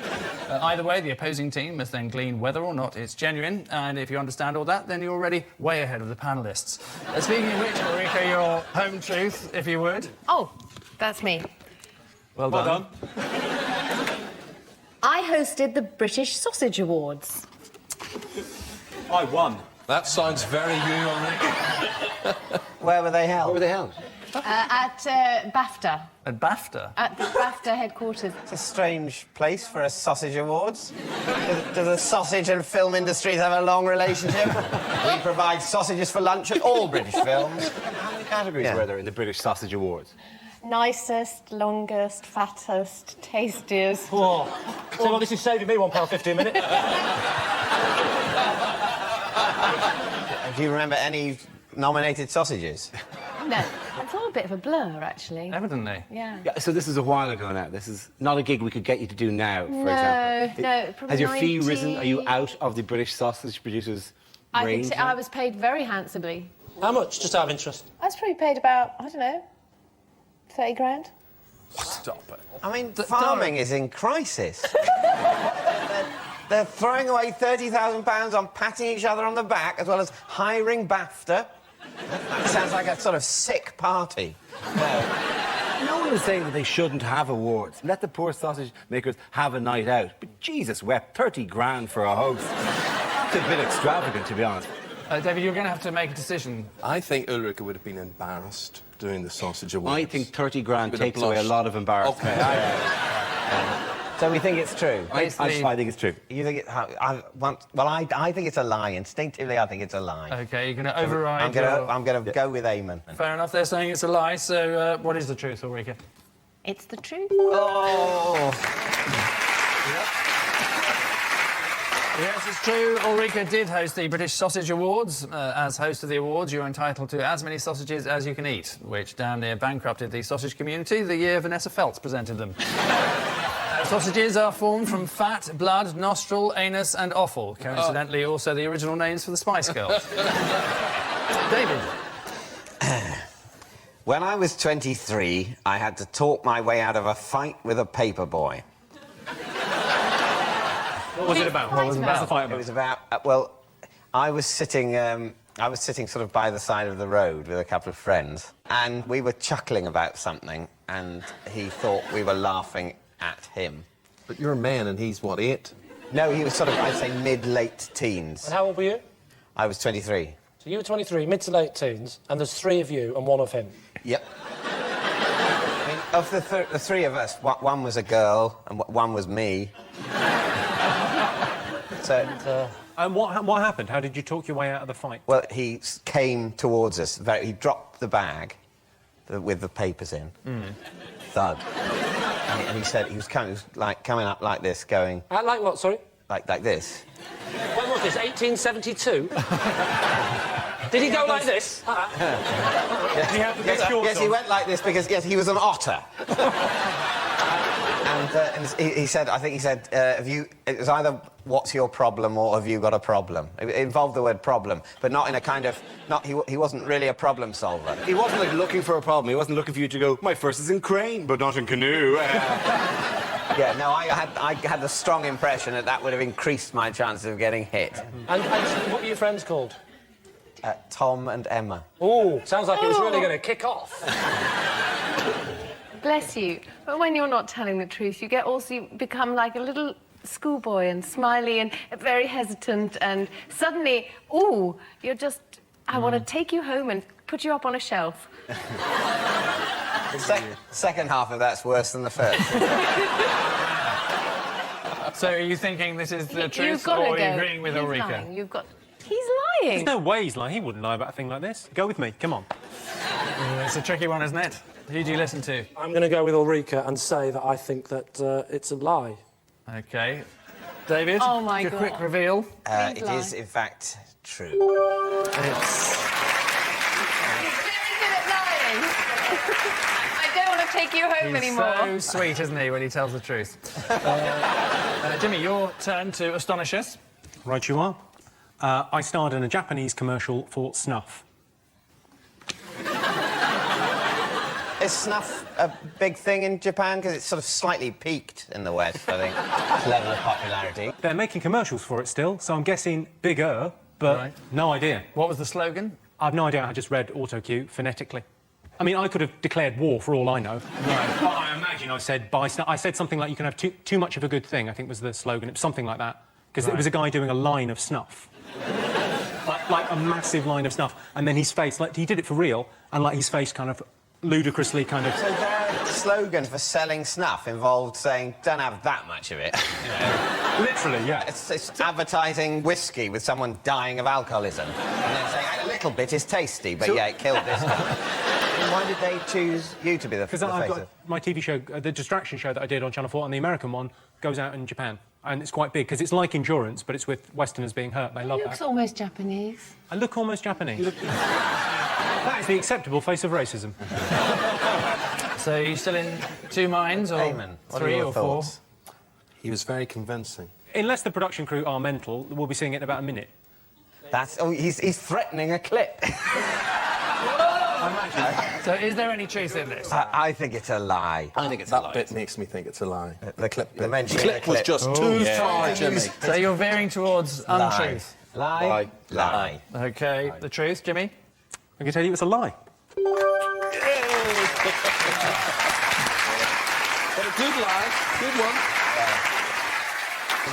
Either way, the opposing team must then glean whether or not it's genuine, and if you understand all that, then you're already way ahead of the panellists. Speaking of which, Ulrika, your home truth, if you would. Oh, that's me. Well done. I hosted the British Sausage Awards. I won. That sounds very you, Ulrika. Where were they held? Where were they held? At BAFTA. At BAFTA? At the BAFTA headquarters. It's a strange place for a sausage awards. Do the sausage and film industries have a long relationship? We provide sausages for lunch at all British films. How many categories were there in the British Sausage Awards? Nicest, longest, fattest, tastiest. Whoa. So, well, this is saving me £1.50 a minute. Do you remember any nominated sausages? No, it's all a bit of a blur, actually. Evidently. Yeah. So this is a while ago now. This is not a gig we could get you to do now, for example. No, probably Has your fee 90... risen? Are you out of the British sausage producers range? I was paid very handsomely. How much, just out of interest? I was probably paid about, I don't know, 30 grand. Stop it. I mean, farming is in crisis. They're throwing away £30,000 on patting each other on the back, as well as hiring BAFTA. That sounds like a sort of sick party. No one is saying that they shouldn't have awards. Let the poor sausage makers have a night out. But Jesus wept, 30 grand for a host. It's a bit extravagant, to be honest. David, you're going to have to make a decision. I think Ulrika would have been embarrassed doing the sausage awards. I think 30 grand Would have takes away a blushed. lot of embarrassment. Okay. So we think it's true? I think it's true. You think it... I think it's a lie. Instinctively, I think it's a lie. OK, you're going to override I'm going to go with Eamon. Fair enough, they're saying it's a lie, so what is the truth, Ulrika? It's the truth. Oh! Yes, it's true. Ulrika did host the British Sausage Awards. As host of the awards, you're entitled to as many sausages as you can eat, which damn near bankrupted the sausage community the year Vanessa Feltz presented them. Sausages are formed from fat, blood, nostril, anus and offal. Coincidentally, also the original names for the Spice Girls. David. When I was 23, I had to talk my way out of a fight with a paper boy. What was it about? What was the fight about? It was about... I was sitting sort of by the side of the road with a couple of friends, and we were chuckling about something, and he thought we were laughing at him. But you're a man and he's, what, 8? No, he was sort of, I'd say, mid-late teens. And how old were you? I was 23. So you were 23, mid to late teens, and there's 3 of you and 1 of him. Yep. I mean, of the 3 of us, 1 was a girl and 1 was me. And what happened? How did you talk your way out of the fight? Well, he came towards us. He dropped the bag with the papers in. Thud. And he said he was coming up like this, going. Like what? Sorry. Like this. When was this? 1872. Did he go like this? Yes, he went like this because he was an otter. And he said, I think he said, it was either what's your problem or have you got a problem? It involved the word problem, but not in a kind of, he wasn't really a problem solver. He wasn't like looking for a problem. He wasn't looking for you to go, my first is in crane, but not in canoe. Yeah, no, I had the strong impression that would have increased my chances of getting hit. And what were your friends called? Tom and Emma. Oh, sounds like it was really going to kick off. Bless you. But when you're not telling the truth, you become like a little schoolboy and smiley and very hesitant, and suddenly, you're just... I want to take you home and put you up on a shelf. The second half of that's worse than the first. So are you thinking this is the truth, You've got or to are go. you agreeing with He's Ulrika? lying. He's lying. There's no way he's lying. He wouldn't lie about a thing like this. Go with me. Come on. It's a tricky one, isn't it? Who do you listen to? I'm going to go with Ulrika and say that I think that it's a lie. OK. David? Oh, my your God. quick reveal. It is, in fact, true. It's... Very good at lying. I don't want to take you home He's anymore. so sweet, isn't he, when he tells the truth? Jimmy, your turn to astonish us. Right you are. I starred in a Japanese commercial for snuff. Is snuff a big thing in Japan? Because it's sort of slightly peaked in the West, I think, level of popularity. They're making commercials for it still, so I'm guessing bigger, but no idea. What was the slogan? I've no idea. I just read autocue phonetically. I mean, I could have declared war for all I know. Right. But I imagine I said buy snuff. I said something like you can have too much of a good thing, I think was the slogan. It was something like that. Because it was a guy doing a line of snuff. like a massive line of snuff. And then his face, like, he did it for real, and like his face kind of ludicrously kind of... So their slogan for selling snuff involved saying, don't have that much of it. You know? Literally, yeah. It's advertising whiskey with someone dying of alcoholism. And then saying, a little bit is tasty, but yeah, it killed this guy. And why did they choose you to be the face of it? Because my TV show, the distraction show that I did on Channel 4, and the American one, goes out in Japan. And it's quite big, because it's like Endurance, but it's with Westerners being hurt. They love He looks that. almost Japanese. I look almost Japanese. That is the acceptable face of racism. So you're still in two minds, or Eamon, what are three your or thoughts? four? He was very convincing. Unless the production crew are mental, we'll be seeing it in about a minute. That's... Oh, he's threatening a clip. So is there any truth in this? I think it's a lie. I think it's a lie. That bit makes me think it's a lie. The clip, the mention clip of the was just too far, Jimmy. So you're veering towards untruth. Lie. Lie. OK. The truth, Jimmy? I can tell you it's a lie. But a good lie. Good one.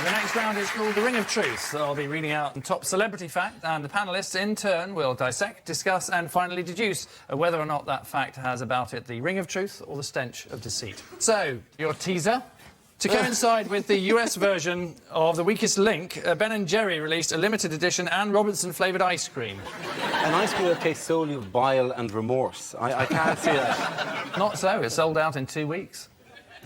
The next round is called The Ring of Truth. I'll be reading out the top celebrity fact, and the panellists, in turn, will dissect, discuss and finally deduce whether or not that fact has about it the ring of truth or the stench of deceit. So, your teaser. To coincide with the US version of The Weakest Link, Ben & Jerry released a limited edition Anne Robinson-flavoured ice cream. An ice cream that tastes solely of bile and remorse. I can't see that. Not so. It sold out in 2 weeks.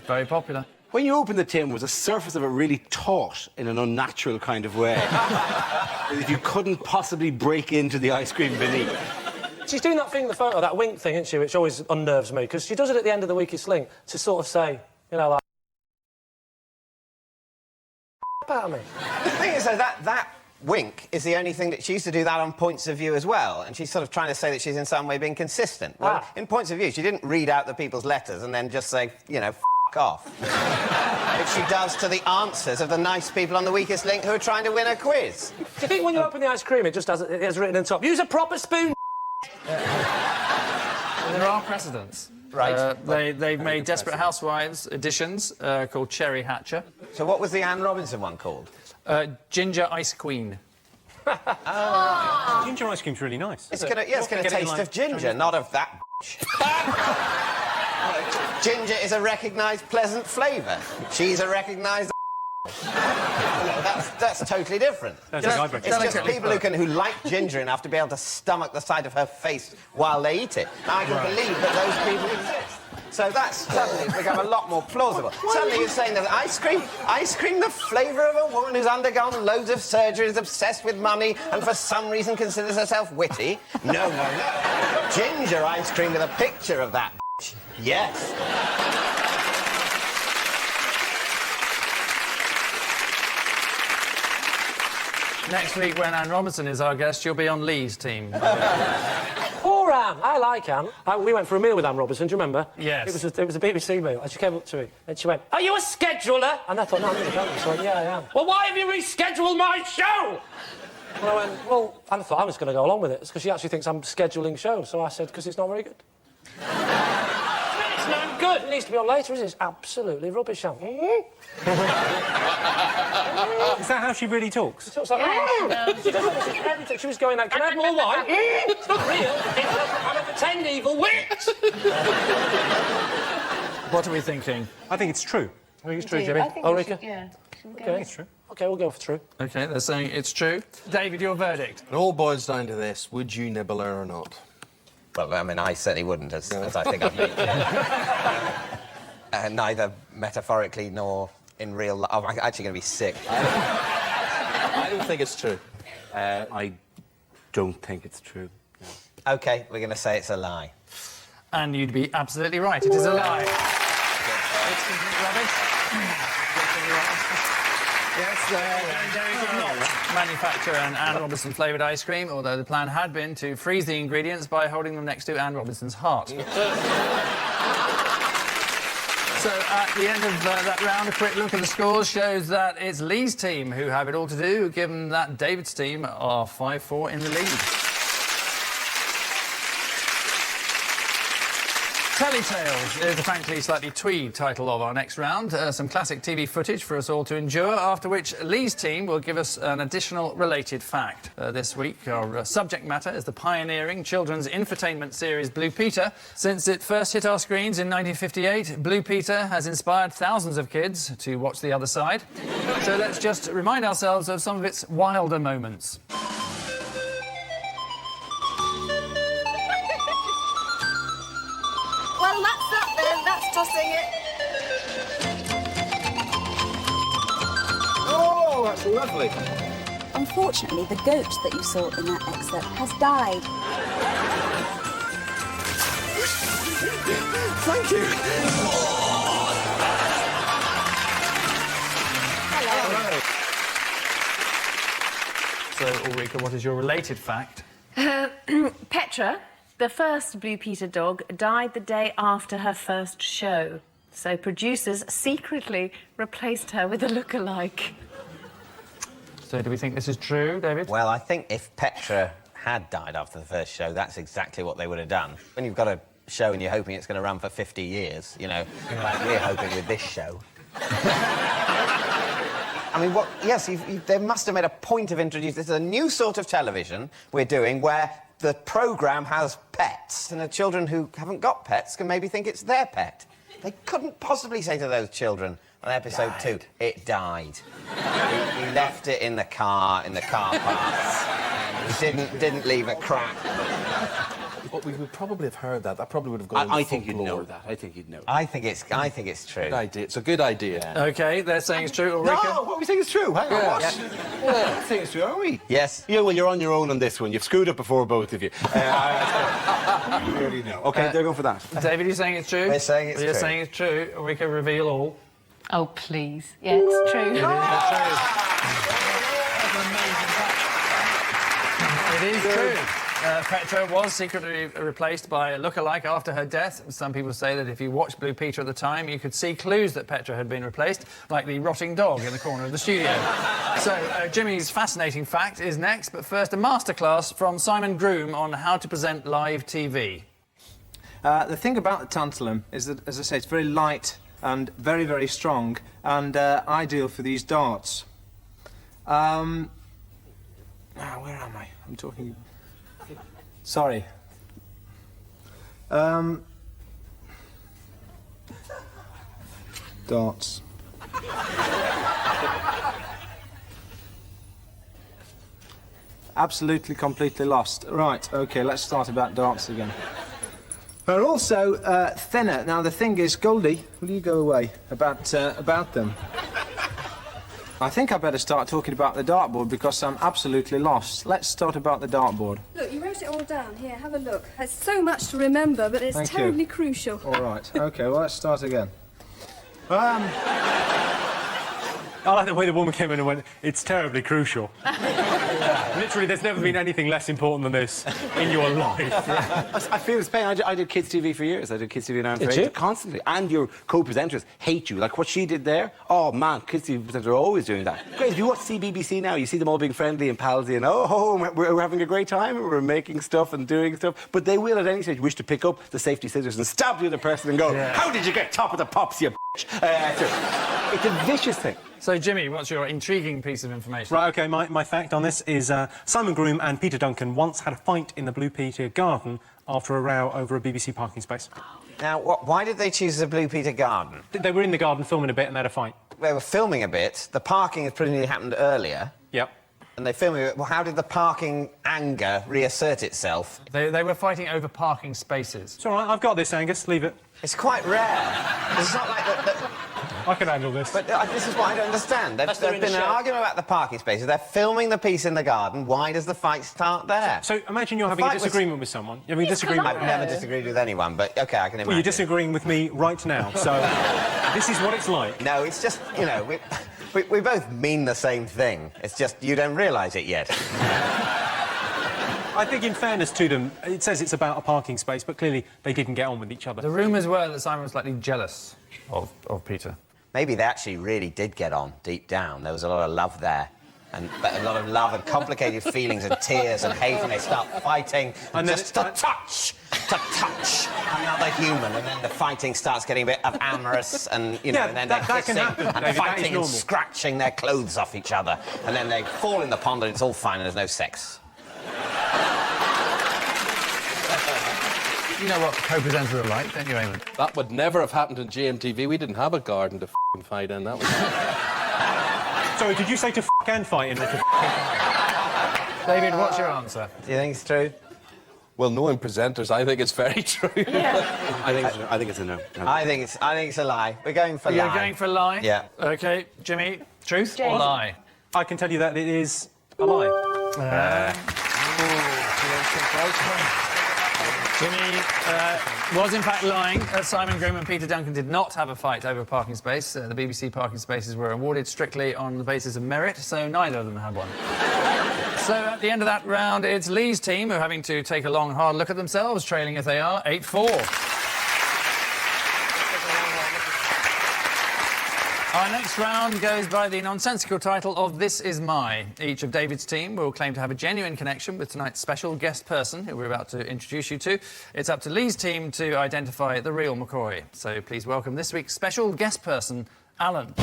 Very popular. When you open the tin, was the surface of it really taut in an unnatural kind of way? That you couldn't possibly break into the ice cream beneath. She's doing that thing in the photo, that wink thing, isn't she, which always unnerves me, because she does it at the end of The Weakest Link to sort of say, you know, like... about me. The thing is, though, that wink is the only thing that she used to do that on Points of View as well, and she's sort of trying to say that she's in some way being consistent. Well, in Points of View, she didn't read out the people's letters and then just say, you know, off. Which she does to the answers of the nice people on The Weakest Link who are trying to win a quiz. Do you think when you open the ice cream, it just has, it has written on top, use a proper spoon? There are precedents. Right. They've made Desperate Housewives editions called Cherry Hatcher. So what was the Anne Robinson one called? Ginger Ice Queen. Ginger ice cream's really nice. It's gonna taste of ginger, not of that. Ginger is a recognised pleasant flavour. She's a recognised. That's totally different. It's just people who like ginger enough to be able to stomach the sight of her face while they eat it. I can believe that those people exist. So that's suddenly become a lot more plausible. Suddenly you're saying that ice cream, the flavour of a woman who's undergone loads of surgery, is obsessed with money, and for some reason considers herself witty? No. Ginger ice cream with a picture of that. Yes. Next week, when Anne Robinson is our guest, she'll be on Lee's team. Poor Anne. I like Anne. We went for a meal with Anne Robinson, do you remember? Yes. It was a BBC meal, and she came up to me, and she went, "Are you a scheduler?" And I thought, "No, I'm not a scheduler." So I went, "Yeah, I am." "Well, why have you rescheduled my show?" And I went, "Well," and I thought I was going to go along with it. It's because she actually thinks I'm scheduling shows. So I said, "Because it's not very good." It's not good. It needs to be on later, isn't it? It's absolutely rubbish, Anne. Is that how she really talks? She talks like she does everything. She was going like, "Can I have more wine?" "It's not real. I'm a pretend evil witch." What are we thinking? I think it's true. I think it's true, Jimmy. I think Ulrika? Okay. It's true. OK, we'll go for true. OK, they're saying it's true. David, your verdict? It all boils down to this. Would you nibble her or not? Well, I mean, I certainly wouldn't, as I think I've made clear. Neither metaphorically nor in real life. Oh, I'm actually going to be sick. I don't think it's true. I don't think it's true. No. OK, we're going to say it's a lie. And you'd be absolutely right. It is a lie. It's complete rubbish. Yes, there is not manufacture an Anne Robinson flavoured ice cream, although the plan had been to freeze the ingredients by holding them next to Anne Robinson's heart. So, at the end of that round, a quick look at the scores shows that it's Lee's team who have it all to do, given that David's team are 5-4 in the lead. Telly-Tales is the frankly slightly twee title of our next round. Some classic TV footage for us all to endure, after which Lee's team will give us an additional related fact. This week, our subject matter is the pioneering children's infotainment series Blue Peter. Since it first hit our screens in 1958, Blue Peter has inspired thousands of kids to watch The Other Side. So let's just remind ourselves of some of its wilder moments. Well, that's that then. That's tossing it. Oh, that's lovely. Unfortunately, the goat that you saw in that excerpt has died. Thank you. So, Ulrika, what is your related fact? Petra, the first Blue Peter dog, died the day after her first show. So producers secretly replaced her with a lookalike. So do we think this is true, David? Well, I think if Petra had died after the first show, that's exactly what they would have done. When you've got a show and you're hoping it's going to run for 50 years, you know, like we're hoping with this show. I mean, what? Yes, they must have made a point of introducing... This is a new sort of television we're doing where the programme has pets, and the children who haven't got pets can maybe think it's their pet. They couldn't possibly say to those children on episode 2, it died. We left it in the car park. We didn't leave a crack. But we would probably have heard that. That probably would have gone. I think you'd know that. I think you'd know. I think it's true. Good idea. It's a good idea. OK, they're saying it's true. Ulrika? No, what we think is true. Hang on, what? Yeah. I think it's true, are we? Yes. Yeah, well, you're on your own on this one. You've screwed up before, both of you. You really know. OK, they're going for that. David, you're saying it's true? We're saying it's You're true. saying it's true. Ulrika, reveal all. Oh, please. Yeah, it's true. It is true. Petra was secretly replaced by a lookalike after her death. Some people say that if you watched Blue Peter at the time, you could see clues that Petra had been replaced, like the rotting dog in the corner of the studio. So, Jimmy's fascinating fact is next, but first a masterclass from Simon Groom on how to present live TV. The thing about the tantalum is that, as I say, it's very light and very, very strong and ideal for these darts. Where am I? I'm talking... Sorry. Darts. Absolutely, completely lost. Right, OK, let's start about darts again. They're also thinner. Now, the thing is, Goldie, will you go away about them? I think I better start talking about the dartboard because I'm absolutely lost. Let's start about the dartboard. Look, you wrote it all down. Here, have a look. There's so much to remember, but it's Thank you. terribly crucial. All right. OK, well, let's start again. I like the way the woman came in and went, it's terribly crucial. Literally, there's never been anything less important than this in your life. I feel this pain. I did kids' TV for years. I did kids' TV in Ireland for Did you? ages, constantly. And your co-presenters hate you. Like what she did there. Oh, man, kids' TV presenters are always doing that. Great, if you watch CBBC now, you see them all being friendly and palsy and, we're having a great time and we're making stuff and doing stuff. But they will, at any stage, wish to pick up the safety scissors and stab the other person and go, how did you get top of the pops, you bitch? It's a vicious thing. So, Jimmy, what's your intriguing piece of information? Right, OK, my fact on this is Simon Groom and Peter Duncan once had a fight in the Blue Peter garden after a row over a BBC parking space. Now, why did they choose the Blue Peter garden? They were in the garden filming a bit and they had a fight. They were filming a bit. The parking had presumably happened earlier. Yep. and they filmed it. Well, how did the parking anger reassert itself? They were fighting over parking spaces. It's all right, I've got this, Angus. Leave it. It's quite rare. It's not like that. I can handle this. But this is what I don't understand. There's been an argument about the parking spaces. They're filming the piece in the garden. Why does the fight start there? So imagine you're having a disagreement with someone. You're having a disagreement. I've never disagreed with anyone, but OK, I can imagine. Well, you're disagreeing with me right now, so this is what it's like. No, it's just, you know, we both mean the same thing. It's just you don't realise it yet. I think, in fairness to them, it says it's about a parking space, but clearly they didn't get on with each other. The rumours were that Simon was slightly jealous of Peter. Maybe they actually really did get on deep down. There was a lot of love there. And a lot of love and complicated feelings and tears and hate, and they start fighting and just to touch another human, and then the fighting starts getting a bit of amorous, and you know, and then they're kissing and fighting and scratching their clothes off each other, and then they fall in the pond and it's all fine and there's no sex. You know what co-presenters are like, don't you, Eamon? That would never have happened in GMTV. We didn't have a garden to f***ing fight in. That was... Sorry, did you say to f*** and fight in? David, what's your answer? Do you think it's true? Well, knowing presenters, I think it's very true. Yeah. I think it's a no. I think it's a lie. We're going for lie. You're going for lie? Yeah. OK, Jimmy, truth or lie? I can tell you that it is a lie. Jimmy was in fact lying. Simon Groom and Peter Duncan did not have a fight over a parking space. The BBC parking spaces were awarded strictly on the basis of merit, so neither of them had one. So at the end of that round, it's Lee's team who are having to take a long, hard look at themselves, trailing as they are 8-4. Our next round goes by the nonsensical title of This Is My. Each of David's team will claim to have a genuine connection with tonight's special guest person, who we're about to introduce you to. It's up to Lee's team to identify the real McCoy. So please welcome this week's special guest person, Alan.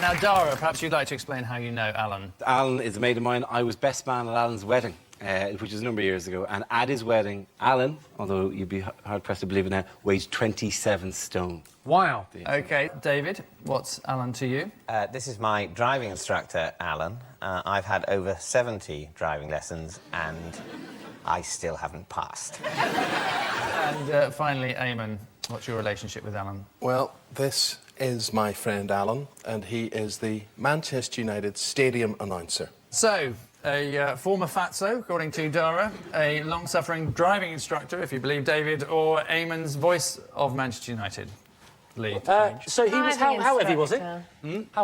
Now, Dara, perhaps you'd like to explain how you know Alan. Alan is a mate of mine. I was best man at Alan's wedding, which was a number of years ago. And at his wedding, Alan, although you'd be hard-pressed to believe it now, weighs 27 stone. Wow. OK, David, what's Alan to you? This is my driving instructor, Alan. I've had over 70 driving lessons, and I still haven't passed. And finally, Eamon, what's your relationship with Alan? Well, this is my friend Alan, and he is the Manchester United stadium announcer. So, a former fatso, according to Dara, a long-suffering driving instructor, if you believe David, or Eamon's voice of Manchester United. Lee. So he was, how heavy was he? How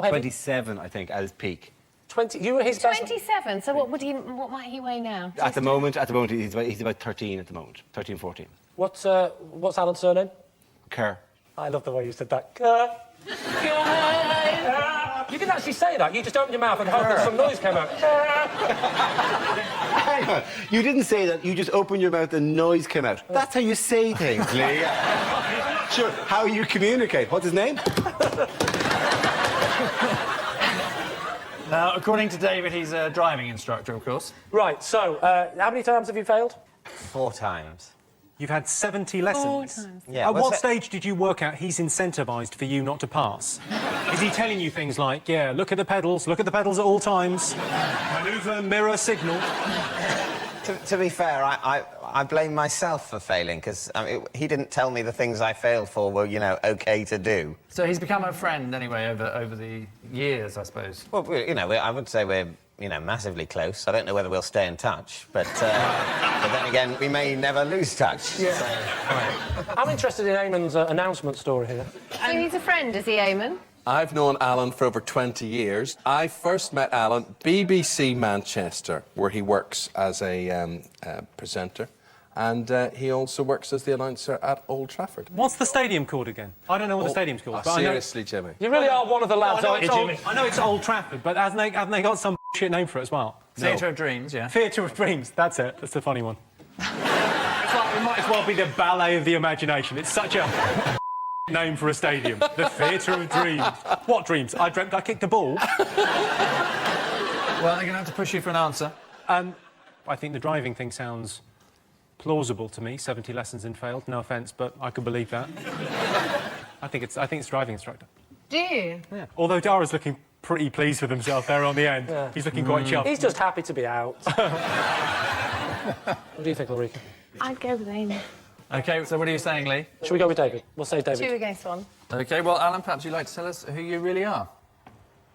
heavy? 27, I think, at his peak. 20. You were his best. 27. So what might he weigh now? At the moment, he's about 13 at the moment. 13, 14. What's Alan's surname? Kerr. I love the way you said that. Kerr. You didn't actually say that. You just opened your mouth and hoped that some noise came out. Hang on. You didn't say that. You just opened your mouth and noise came out. That's how you say things, Lee. Sure. How you communicate. What's his name? Now, according to David, he's a driving instructor, of course. Right, so, how many times have you failed? 4 times. You've had 70 lessons? 4 times. Yeah, At what stage did you work out he's incentivised for you not to pass? Is he telling you things like, yeah, look at the pedals at all times, manoeuvre, mirror, signal? To be fair, I blame myself for failing, because he didn't tell me the things I failed for were, you know, OK to do. So he's become a friend, anyway, over the years, I suppose. Well, you know, I would say we're, you know, massively close. I don't know whether we'll stay in touch, but then again, we may never lose touch. Yeah. So. Right. I'm interested in Eamon's announcement story here. So he's a friend, is he, Eamon? I've known Alan for over 20 years. I first met Alan BBC Manchester, where he works as a presenter. And he also works as the announcer at Old Trafford. What's the stadium called again? I don't know what the stadium's called. But Seriously, Jimmy. You really are one of the lads, aren't you, Jimmy? I know it's Old Trafford, but haven't they got some shit name for it as well? Theatre of Dreams, yeah. Theatre of Dreams, that's it. That's the funny one. It's like, it might as well be the Ballet of the Imagination. It's such a name for a stadium. The Theatre of Dreams. What dreams? I dreamt I kicked a ball. Well, they're going to have to push you for an answer. I think the driving thing sounds plausible to me. 70 lessons and failed. No offence, but I could believe that. I think it's driving instructor. Do you? Yeah. Although Dara's looking pretty pleased with himself there on the end. Yeah. He's looking quite chuffed. He's just happy to be out. What do you think, Ulrika? I'd go with Amy. OK, so what are you saying, Lee? Shall we go with David? We'll say David. 2 against 1. OK, well, Alan, perhaps you'd like to tell us who you really are?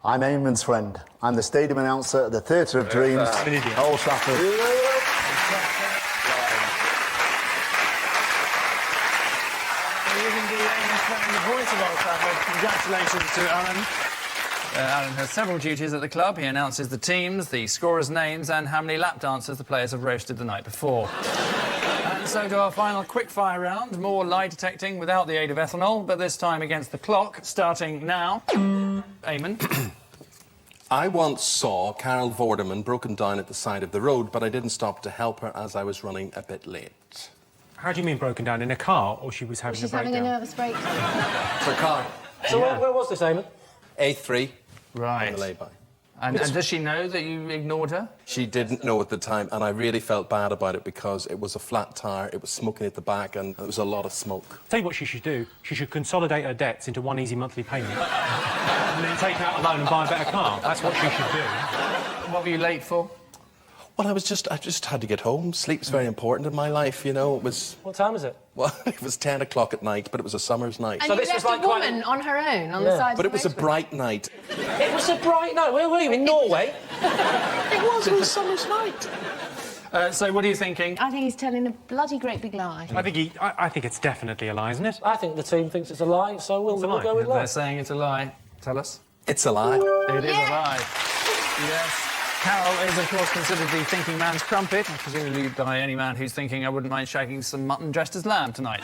I'm Eamon's friend. I'm the stadium announcer at the Theatre of Dreams, Old Trafford. The voice of Old Trafford. Congratulations to Alan. Alan has several duties at the club. He announces the teams, the scorers' names, and how many lap dances the players have roasted the night before. And so to our final quick-fire round. More lie detecting without the aid of ethanol, but this time against the clock, starting now. Eamon. I once saw Carol Vorderman broken down at the side of the road, but I didn't stop to help her as I was running a bit late. How do you mean broken down? In a car, or she was having She's a breakdown? having a nervous breakdown. Her car. So where was this, Eamon? A3. Right. On the lay-by. And does she know that you ignored her? She didn't know at the time, and I really felt bad about it because it was a flat tyre, it was smoking at the back, and there was a lot of smoke. Tell you what she should do. She should consolidate her debts into one easy monthly payment. And then take out a loan and buy a better car. That's what she should do. What were you late for? Well, I just had to get home. Sleep's very important in my life, you know. It was... What time is it? Well, it was 10 o'clock at night, but it was a summer's night. And so you left a woman on her own on the side But of the it was a bright night. It was a bright night. Where were you? In Norway? It was a summer's night. So what are you thinking? I think he's telling a bloody great big lie. I think it's definitely a lie, isn't it? I think the team thinks it's a lie, so we'll go with They're lie. saying it's a lie. Tell us. It's a lie. It is a lie. Yes. Carol is, of course, considered the thinking man's crumpet, and presumably by any man who's thinking, I wouldn't mind shagging some mutton dressed as lamb tonight.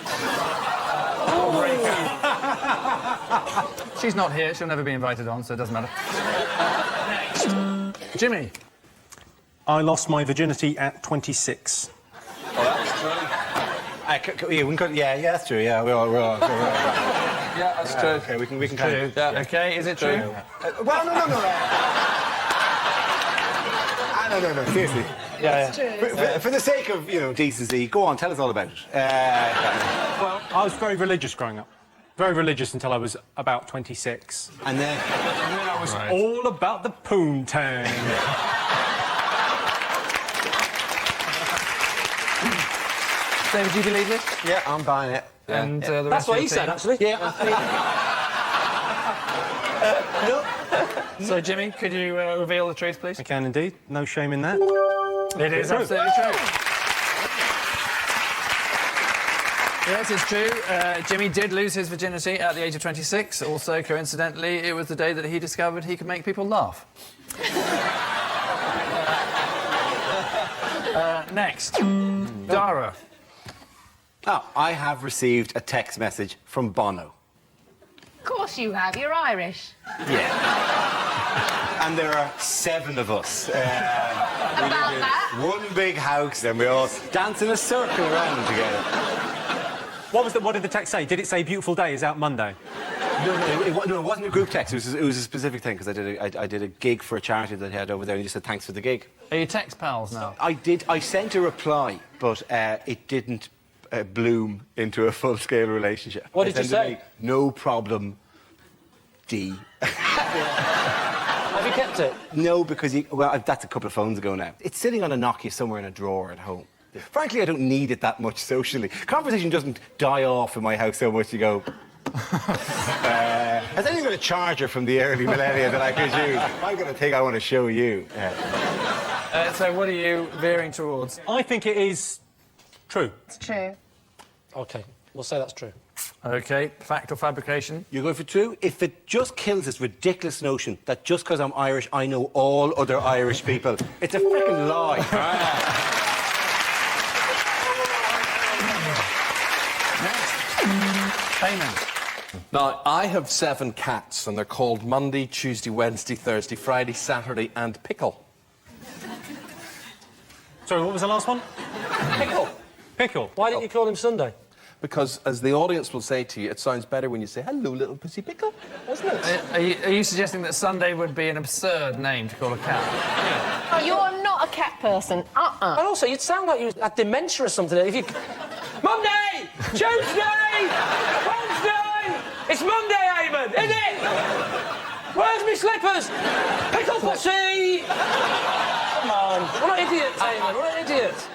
She's not here. She'll never be invited on, so it doesn't matter. Next. Jimmy. I lost my virginity at 26. Oh, that's true. Yeah, that's true. Yeah, we're all. Yeah, that's true. Okay, we can kind of. Yeah. Okay, is it true? Well, no, seriously. For the sake of, decency, go on, tell us all about it. Well, I was very religious growing up. Very religious until I was about 26. And then I was all about the poontang. David, do you believe this? Yeah, I'm buying it. And the That's rest what of he your said, team? actually. Yeah. So, Jimmy, could you reveal the truth, please? I can indeed. No shame in that. It is absolutely true. Yes, it's true. Jimmy did lose his virginity at the age of 26. Also, coincidentally, it was the day that he discovered he could make people laugh. Next. Dara. Oh, I have received a text message from Bono. Of course you have. You're Irish. Yeah. And there are 7 of us. We live in that? one big house, and we all dance in a circle around together. What did the text say? Did it say "Beautiful Day" is out Monday? No, it wasn't a group text. It was a specific thing because I did a gig for a charity that I had over there, and he just said thanks for the gig. Are you text pals now? I sent a reply, but it didn't bloom into a full-scale relationship. What did you say? No problem, D. Have you kept it? No, because that's a couple of phones ago now. It's sitting on a Nokia somewhere in a drawer at home. Frankly, I don't need it that much socially. Conversation doesn't die off in my house so much you go... has anyone got a charger from the early millennia that I could use? I've got a thing I want to show you. So what are you veering towards? I think it is true. It's true. OK, we'll say that's true. OK, fact or fabrication? You're going for true? If it just kills this ridiculous notion that just because I'm Irish, I know all other Irish people, it's a freaking lie. Payment. Now, I have 7 cats, and they're called Monday, Tuesday, Wednesday, Thursday, Friday, Saturday, and Pickle. Sorry, what was the last one? Pickle. Pickle. Why didn't you call him Sunday? Because, as the audience will say to you, it sounds better when you say, hello, little pussy pickle, doesn't it? Are you suggesting that Sunday would be an absurd name to call a cat? You're not a cat person. And also, you'd sound like you had dementia or something. If you... Monday! Tuesday! Wednesday! It's It's Monday, Eamon, isn't it? Where's my slippers? Pick up pussy! Come on. We're not idiots, Eamon. We're not idiots.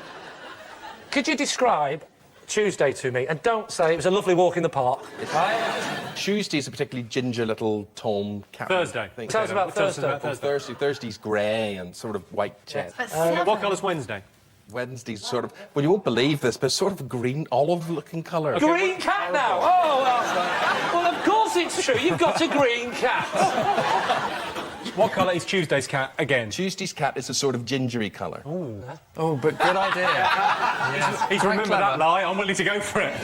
Could you describe Tuesday to me? And don't say it was a lovely walk in the park. Right? Tuesday's a particularly ginger little tome cat. Thursday. Tell us about Thursday. Thursday's grey and sort of white chest. What colour's Wednesday? Wednesday's sort of, well, you won't believe this, but sort of green, olive-looking colour. Green cat now? Oh, well, of course it's true. You've got a green cat. What colour is Tuesday's cat again? Tuesday's cat is a sort of gingery colour. Oh, but good idea. He's remembered that lie. I'm willing to go for it.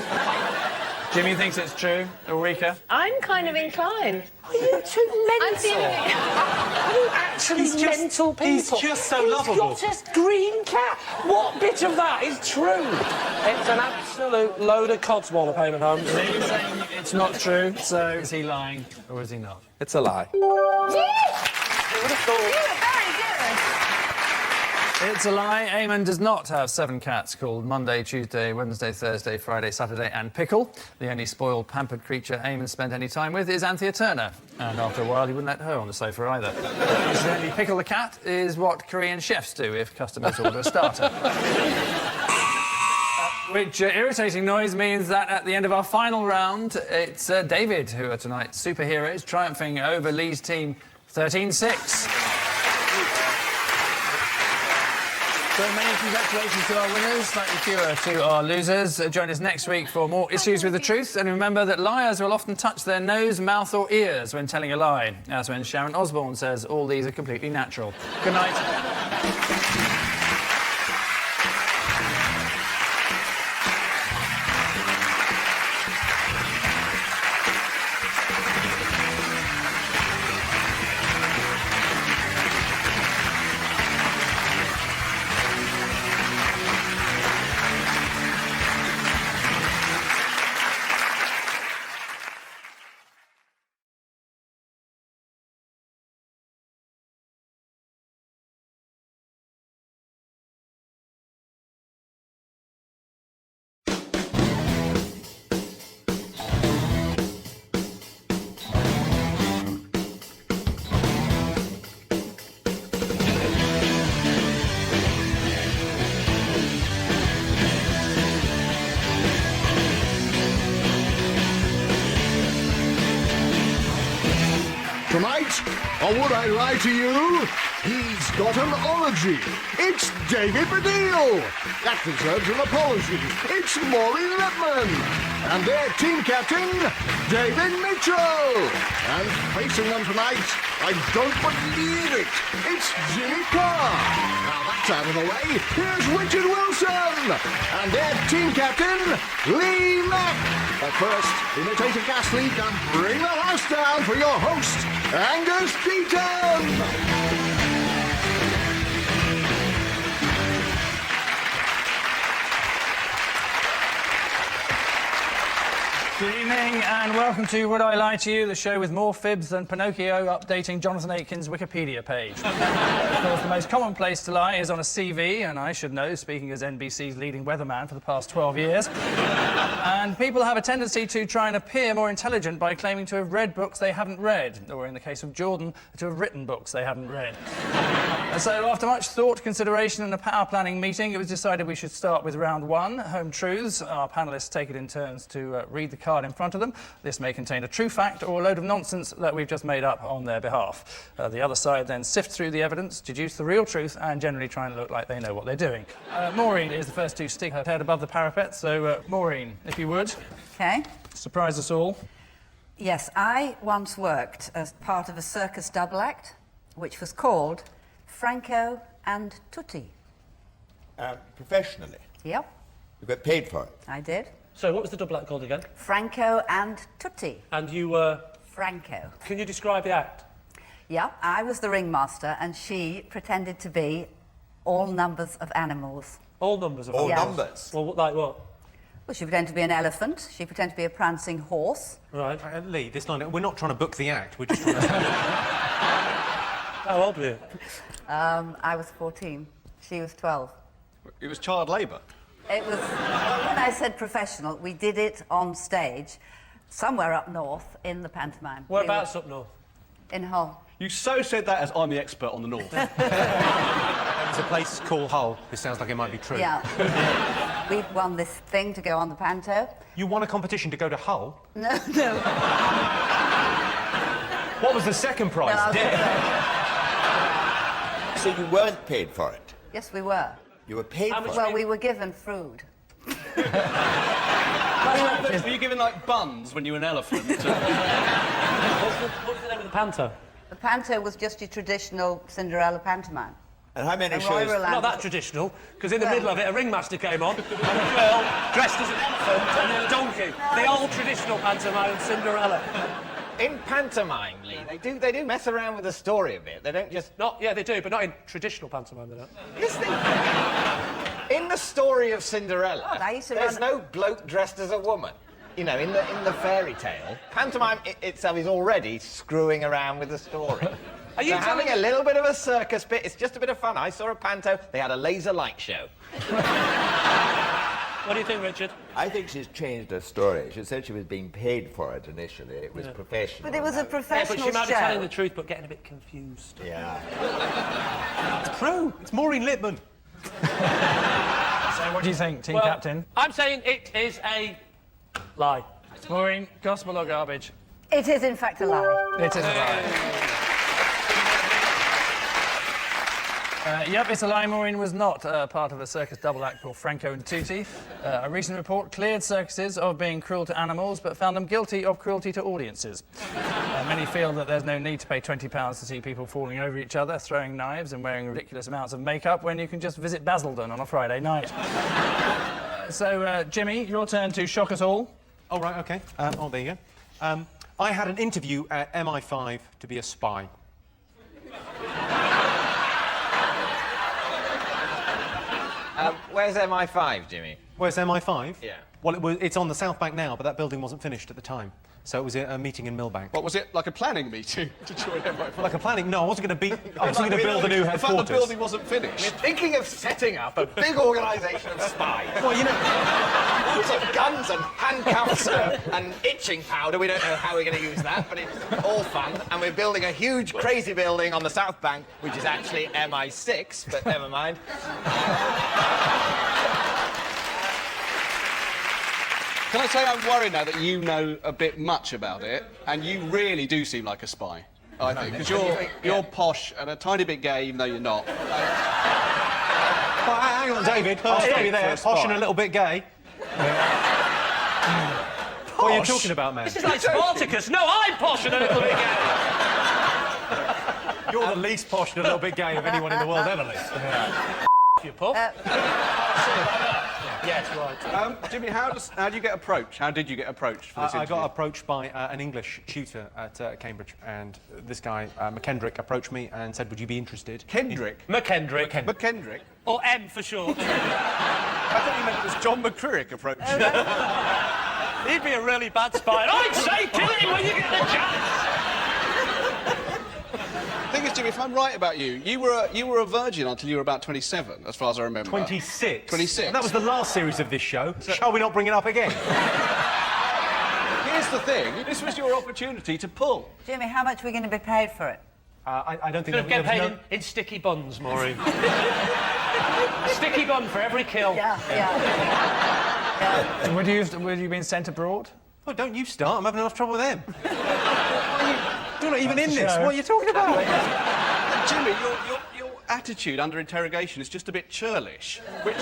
Jimmy thinks it's true. Ulrika? I'm kind of inclined. Are you two mental? I'm feeling it. Are you actually mental people? He's just so lovable. He's got a green cat. What bit of that is true? It's an absolute load of codswallop, Eamon Holmes. He's saying it's not true, so is he lying or is he not? It's a lie. It's a lie. Eamon does not have 7 cats called Monday, Tuesday, Wednesday, Thursday, Friday, Saturday and Pickle. The only spoiled, pampered creature Eamon spent any time with is Anthea Turner. And after a while, he wouldn't let her on the sofa either. Incidentally, Pickle the cat is what Korean chefs do if customers order a starter. Which irritating noise means that at the end of our final round, it's David who are tonight's superheroes, triumphing over Lee's team 13-6. So many congratulations to our winners, slightly fewer to our losers. Join us next week for more Issues with the Truth. And remember that liars will often touch their nose, mouth or ears when telling a lie. As when Sharon Osbourne says, all these are completely natural. Good night. Tonight, on Would I Lie to You, he's got an ology. It's David Baddiel. That deserves an apology. It's Maureen Lipman. And their team captain, David Mitchell. And facing them tonight, I don't believe it, it's Jimmy Carr. Now that's out of the way, here's Richard Wilson. And their team captain, Lee Mack. But first, imitate a gas leak and bring the house down for your host, Angus Deaton! Good evening and welcome to Would I Lie to You, the show with more fibs than Pinocchio updating Jonathan Aitken's Wikipedia page. Of course, the most common place to lie is on a CV, and I should know, speaking as NBC's leading weatherman for the past 12 years. And people have a tendency to try and appear more intelligent by claiming to have read books they haven't read, or in the case of Jordan, to have written books they hadn't read. And so, after much thought, consideration and a power planning meeting, it was decided we should start with round 1, Home Truths. Our panellists take it in turns to read the card in front of them. This may contain a true fact or a load of nonsense that we've just made up on their behalf. The other side then sift through the evidence, deduce the real truth, and generally try and look like they know what they're doing. Maureen is the first to stick her head above the parapet, so Maureen, if you would. OK. Surprise us all. Yes, I once worked as part of a circus double act, which was called Franco and Tutti. Professionally? Yep, You got paid for it? I did. So, what was the double act called again? Franco and Tutti. And you were? Franco. Can you describe the act? Yeah, I was the ringmaster and she pretended to be all numbers of animals. All numbers of All animals? numbers? Well, like what? Well, she pretended to be an elephant, she pretended to be a prancing horse. Right. Lee, this line, we're not trying to book the act, we're just trying to... How old were you? I was 14, she was 12. It was child labour. It was, when I said professional, we did it on stage, somewhere up north in the pantomime. Whereabouts up north? In Hull. You so said that as I'm the expert on the north. There's a place called Hull. This sounds like it might be true. Yeah. We won this thing to go on the panto. You won a competition to go to Hull? No, no. What was the second prize? So you weren't paid for it? Yes, we were. You were paid for it? Well, we were given food. Were you given, like, buns when you were an elephant? What's the name of the panto? The panto was just your traditional Cinderella pantomime. And how many And shows? Not that traditional, because in the middle of it, a ringmaster came on, and a girl dressed as an elephant and then a donkey. The old traditional pantomime of Cinderella. In pantomime, Lee, they do mess around with the story a bit. They don't just... Yeah, they do, but not in traditional pantomime, they don't. Yes, they do. In the story of Cinderella, there's no bloke dressed as a woman. You know, in the fairy tale, pantomime itself is already screwing around with the story. Are you having a little bit of a circus bit? It's just a bit of fun. I saw a panto. They had a laser light show. What do you think, Richard? I think she's changed her story. She said she was being paid for it initially. It was professional. But it was a professional but she might be show. telling the truth, but getting a bit confused. Yeah. It's true. It's Maureen Lipman. So what do you think, Team Captain? I'm saying it is a lie. Maureen, gospel or garbage? It is, in fact, a lie. It is a lie. Yep, it's a lie. Maureen was not part of a circus double act called Franco and Tutti. A recent report cleared circuses of being cruel to animals, but found them guilty of cruelty to audiences. Many feel that there's no need to pay £20 to see people falling over each other, throwing knives and wearing ridiculous amounts of makeup when you can just visit Basildon on a Friday night. So, Jimmy, your turn to shock us all. Oh, right, OK. Oh, there you go. I had an interview at MI5 to be a spy. Where's MI5, Jimmy? Where's MI5? Yeah. Well, it's on the South Bank now, but that building wasn't finished at the time. So it was a meeting in Millbank. What was it, like a planning meeting to join MI5? Like a planning? No, I wasn't going to be. I wasn't going to build a new The fact headquarters. the building wasn't finished. We're thinking of setting up a big organisation of spies. Well, you know, lots of guns and handcuffs and itching powder. We don't know how we're going to use that, but it's all fun. And we're building a huge, crazy building on the South Bank, which is actually MI6, but never mind. Can I say I'm worried now that you know a bit much about it, and you really do seem like a spy, I think, because you're posh and a tiny bit gay, even though you're not. Well, hang on, David. I'll stop you there. Posh and a little bit gay. What are you talking about, man? This is like Spartacus. No, I'm posh and a little bit gay. You're the least posh and a little bit gay of anyone in the world ever, Lee. You puff. Yes, right. Jimmy, how do you get approached? How did you get approached for this I interview? got approached by an English tutor at Cambridge, and this guy, McKendrick, approached me and said, would you be interested? Kendrick? McKendrick. McKendrick? Or M for short. I thought you meant it was John McCririck approached you. He'd be a really bad spy. I'd say kill him when you get the chance. The thing is, Jimmy, if I'm right about you, you were a virgin until you were about 27, as far as I remember. 26. 26. And that was the last series of this show. Shall we not bring it up again? Here's the thing. This was your opportunity to pull. Jimmy, how much are we going to be paid for it? I don't think... You're going to get paid in sticky buns, Maureen. Sticky bun for every kill. Yeah. And would you have been sent abroad? Well, don't you start. I'm having enough trouble with them. You're not even in this. What are you talking about? Jimmy, your attitude under interrogation is just a bit churlish, which,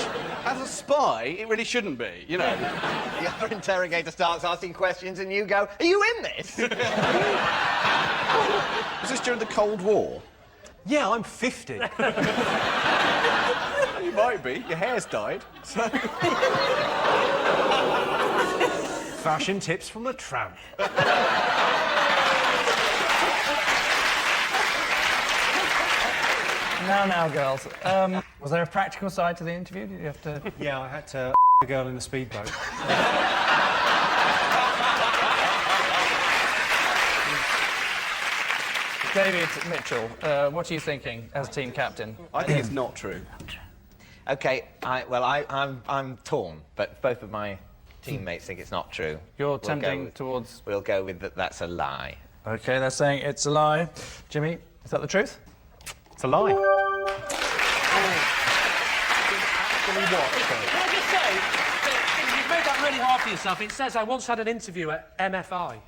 as a spy, it really shouldn't be, you know. The other interrogator starts asking questions and you go, are you in this? Was this during the Cold War? Yeah, I'm 50. You might be. Your hair's dyed. So... Fashion tips from the tramp. Now, girls. Was there a practical side to the interview? Did you have to... Yeah, I had to a girl in the speedboat. David Mitchell, what are you thinking as team captain? I think it's not true. OK, I'm torn, but both of my teammates think it's not true. You're tending towards... We'll go with that that's a lie. OK, they're saying it's a lie. Jimmy, is that the truth? It's a lie. Can I just say, you've made that really hard for yourself. It says I once had an interview at MFI.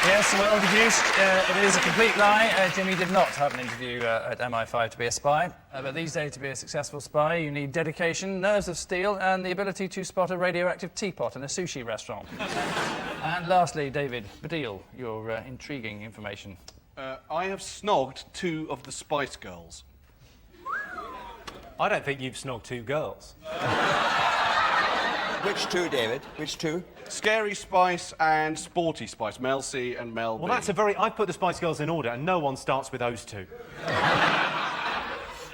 Yes, well deduced. It is a complete lie. Jimmy did not have an interview at MI5 to be a spy. But these days, to be a successful spy, you need dedication, nerves of steel, and the ability to spot a radioactive teapot in a sushi restaurant. And lastly, David Baddiel, your intriguing information. I have snogged 2 of the Spice Girls. I don't think you've snogged 2 girls. Which 2, David? Which 2? Scary Spice and Sporty Spice, Mel C and Mel B. Well, that's a very... I've put the Spice Girls in order, and no one starts with those 2.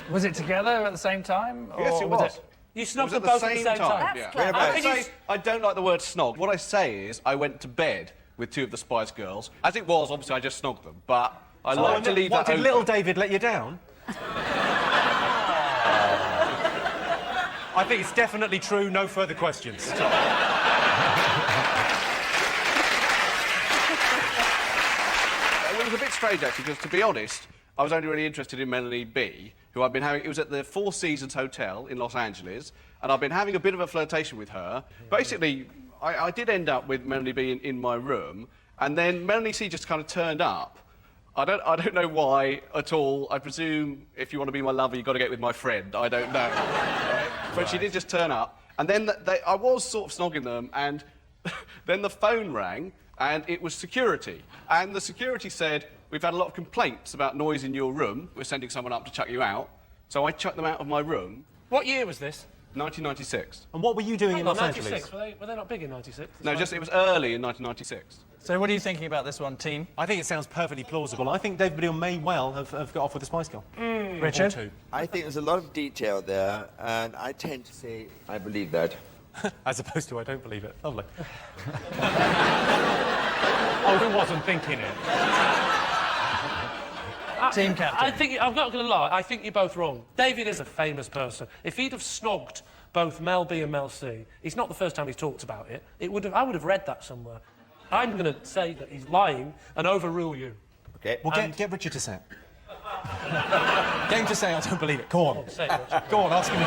Was it together at the same time? Yes, it was. You snogged them at both at the same time? Yeah. That's I don't like the word snog. What I say is I went to bed with 2 of the Spice Girls. As it was, obviously, I just snogged them, but I like to leave that Did open. little David let you down? I think it's definitely true. No further questions. It was a bit strange, actually, because, to be honest, I was only really interested in Melanie B, who I've been having... It was at the Four Seasons Hotel in Los Angeles, and I've been having a bit of a flirtation with her. Basically, I did end up with Melanie B in my room, and then Melanie C just kind of turned up. I don't know why at all. I presume if you want to be my lover, you've got to get with my friend. I don't know. Right? But she did just turn up. And then I was sort of snogging them, and then the phone rang, and it was security. And the security said, we've had a lot of complaints about noise in your room. We're sending someone up to chuck you out. So I chucked them out of my room. What year was this? 1996. And what were you doing in Los 96. Angeles? Were they not big in 96? No, just it was early in 1996. So what are you thinking about this one, team? I think it sounds perfectly plausible. I think David Baddiel may well have got off with a Spice Girl. Richard? Or 2. I think there's a lot of detail there, and I tend to say I believe that. As opposed to I don't believe it. Lovely. Oh, who wasn't thinking it? Team captain. I think, I'm not going to lie, I think you're both wrong. David is a famous person. If he'd have snogged both Mel B and Mel C, it's not the first time he's talked about it. I would have read that somewhere. I'm going to say that he's lying and overrule you. Okay. Well, get Richard to say it. Get him to say I don't believe it. Go on. Say it, Richard. Go on, ask him.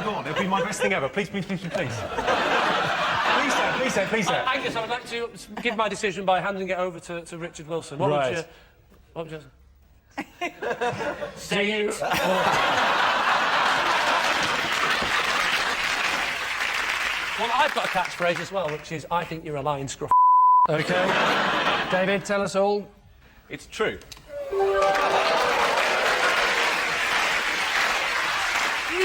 Go on. It'll be my best thing ever. Please. Please say. Angus, I would like to give my decision by handing it over to Richard Wilson. What would you say it? Well, I've got a catchphrase as well, which is, I think you're a lying scruff. OK. David, tell us all. It's true. You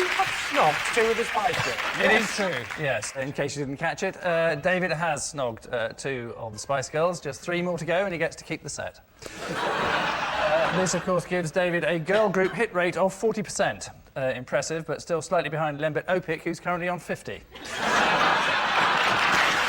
have snogged 2 of the Spice Girls. It is true, yes. In case you didn't catch it, David has snogged 2 of the Spice Girls. Just 3 more to go, and he gets to keep the set. This, of course, gives David a girl group hit rate of 40%. Impressive, but still slightly behind Lembit Opik, who's currently on 50.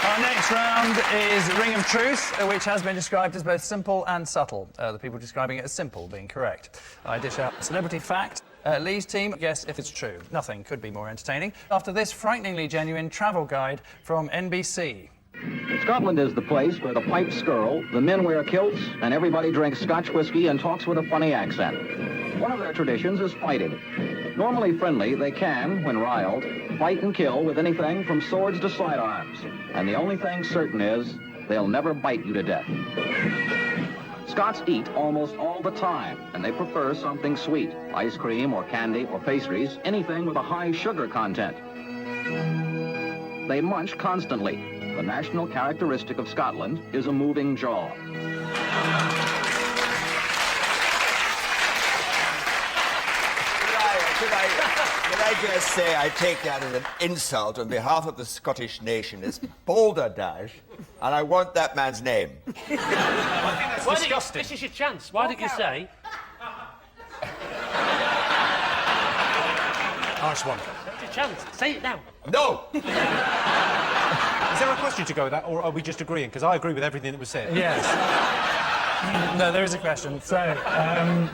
Our next round is Ring of Truth, which has been described as both simple and subtle. The people describing it as simple being correct. I dish out celebrity fact. Lee's team, guess if it's true. Nothing could be more entertaining. After this frighteningly genuine travel guide from NBC. Scotland is the place where the pipes skirl, the men wear kilts, and everybody drinks Scotch whiskey and talks with a funny accent. One of their traditions is fighting. Normally friendly, they can, when riled, fight and kill with anything from swords to sidearms. And the only thing certain is, they'll never bite you to death. Scots eat almost all the time, and they prefer something sweet. Ice cream or candy or pastries, anything with a high sugar content. They munch constantly. The national characteristic of Scotland is a moving jaw. Could I just say I take that as an insult on behalf of the Scottish nation. It's Balderdash, and I want that man's name. That's disgusting. This is your chance. Why don't you say... Nice one. It's your chance. Say it now. No! Is there a question to go with that, or are we just agreeing? Because I agree with everything that was said. Yes. No, there is a question. So,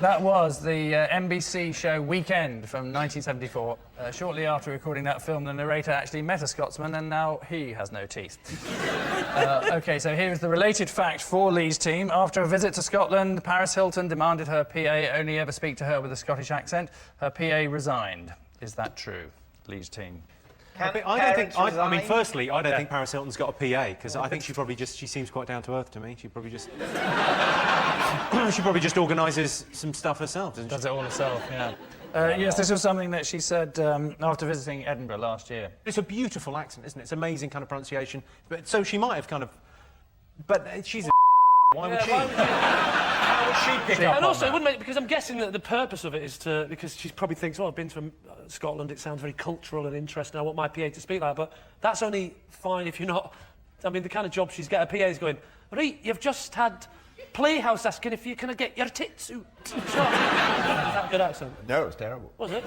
that was the NBC show Weekend from 1974. Shortly after recording that film, the narrator actually met a Scotsman, and now he has no teeth. OK, so here's the related fact for Lee's team. After a visit to Scotland, Paris Hilton demanded her PA only ever speak to her with a Scottish accent. Her PA resigned. Is that true? Lee's team. I mean, firstly, I don't think Paris Hilton's got a PA, because I think she seems quite down to earth to me. She probably just... she probably just organises some stuff herself, doesn't she? Does it all herself, yeah. Yes, this was something that she said after visiting Edinburgh last year. It's a beautiful accent, isn't it? It's amazing kind of pronunciation. But so she might have kind of... But she's a Why would she? How would she pick up And on also, that? wouldn't it, because I'm guessing that the purpose of it is to... Because she probably thinks, oh, I've been to Scotland, it sounds very cultural and interesting, I want my PA to speak like that. But that's only fine if you're not... I mean, the kind of job she's got, her PA's going, right, you've just had Playhouse asking if you can get your tits out. Is that a good accent? No, it's terrible. Was it?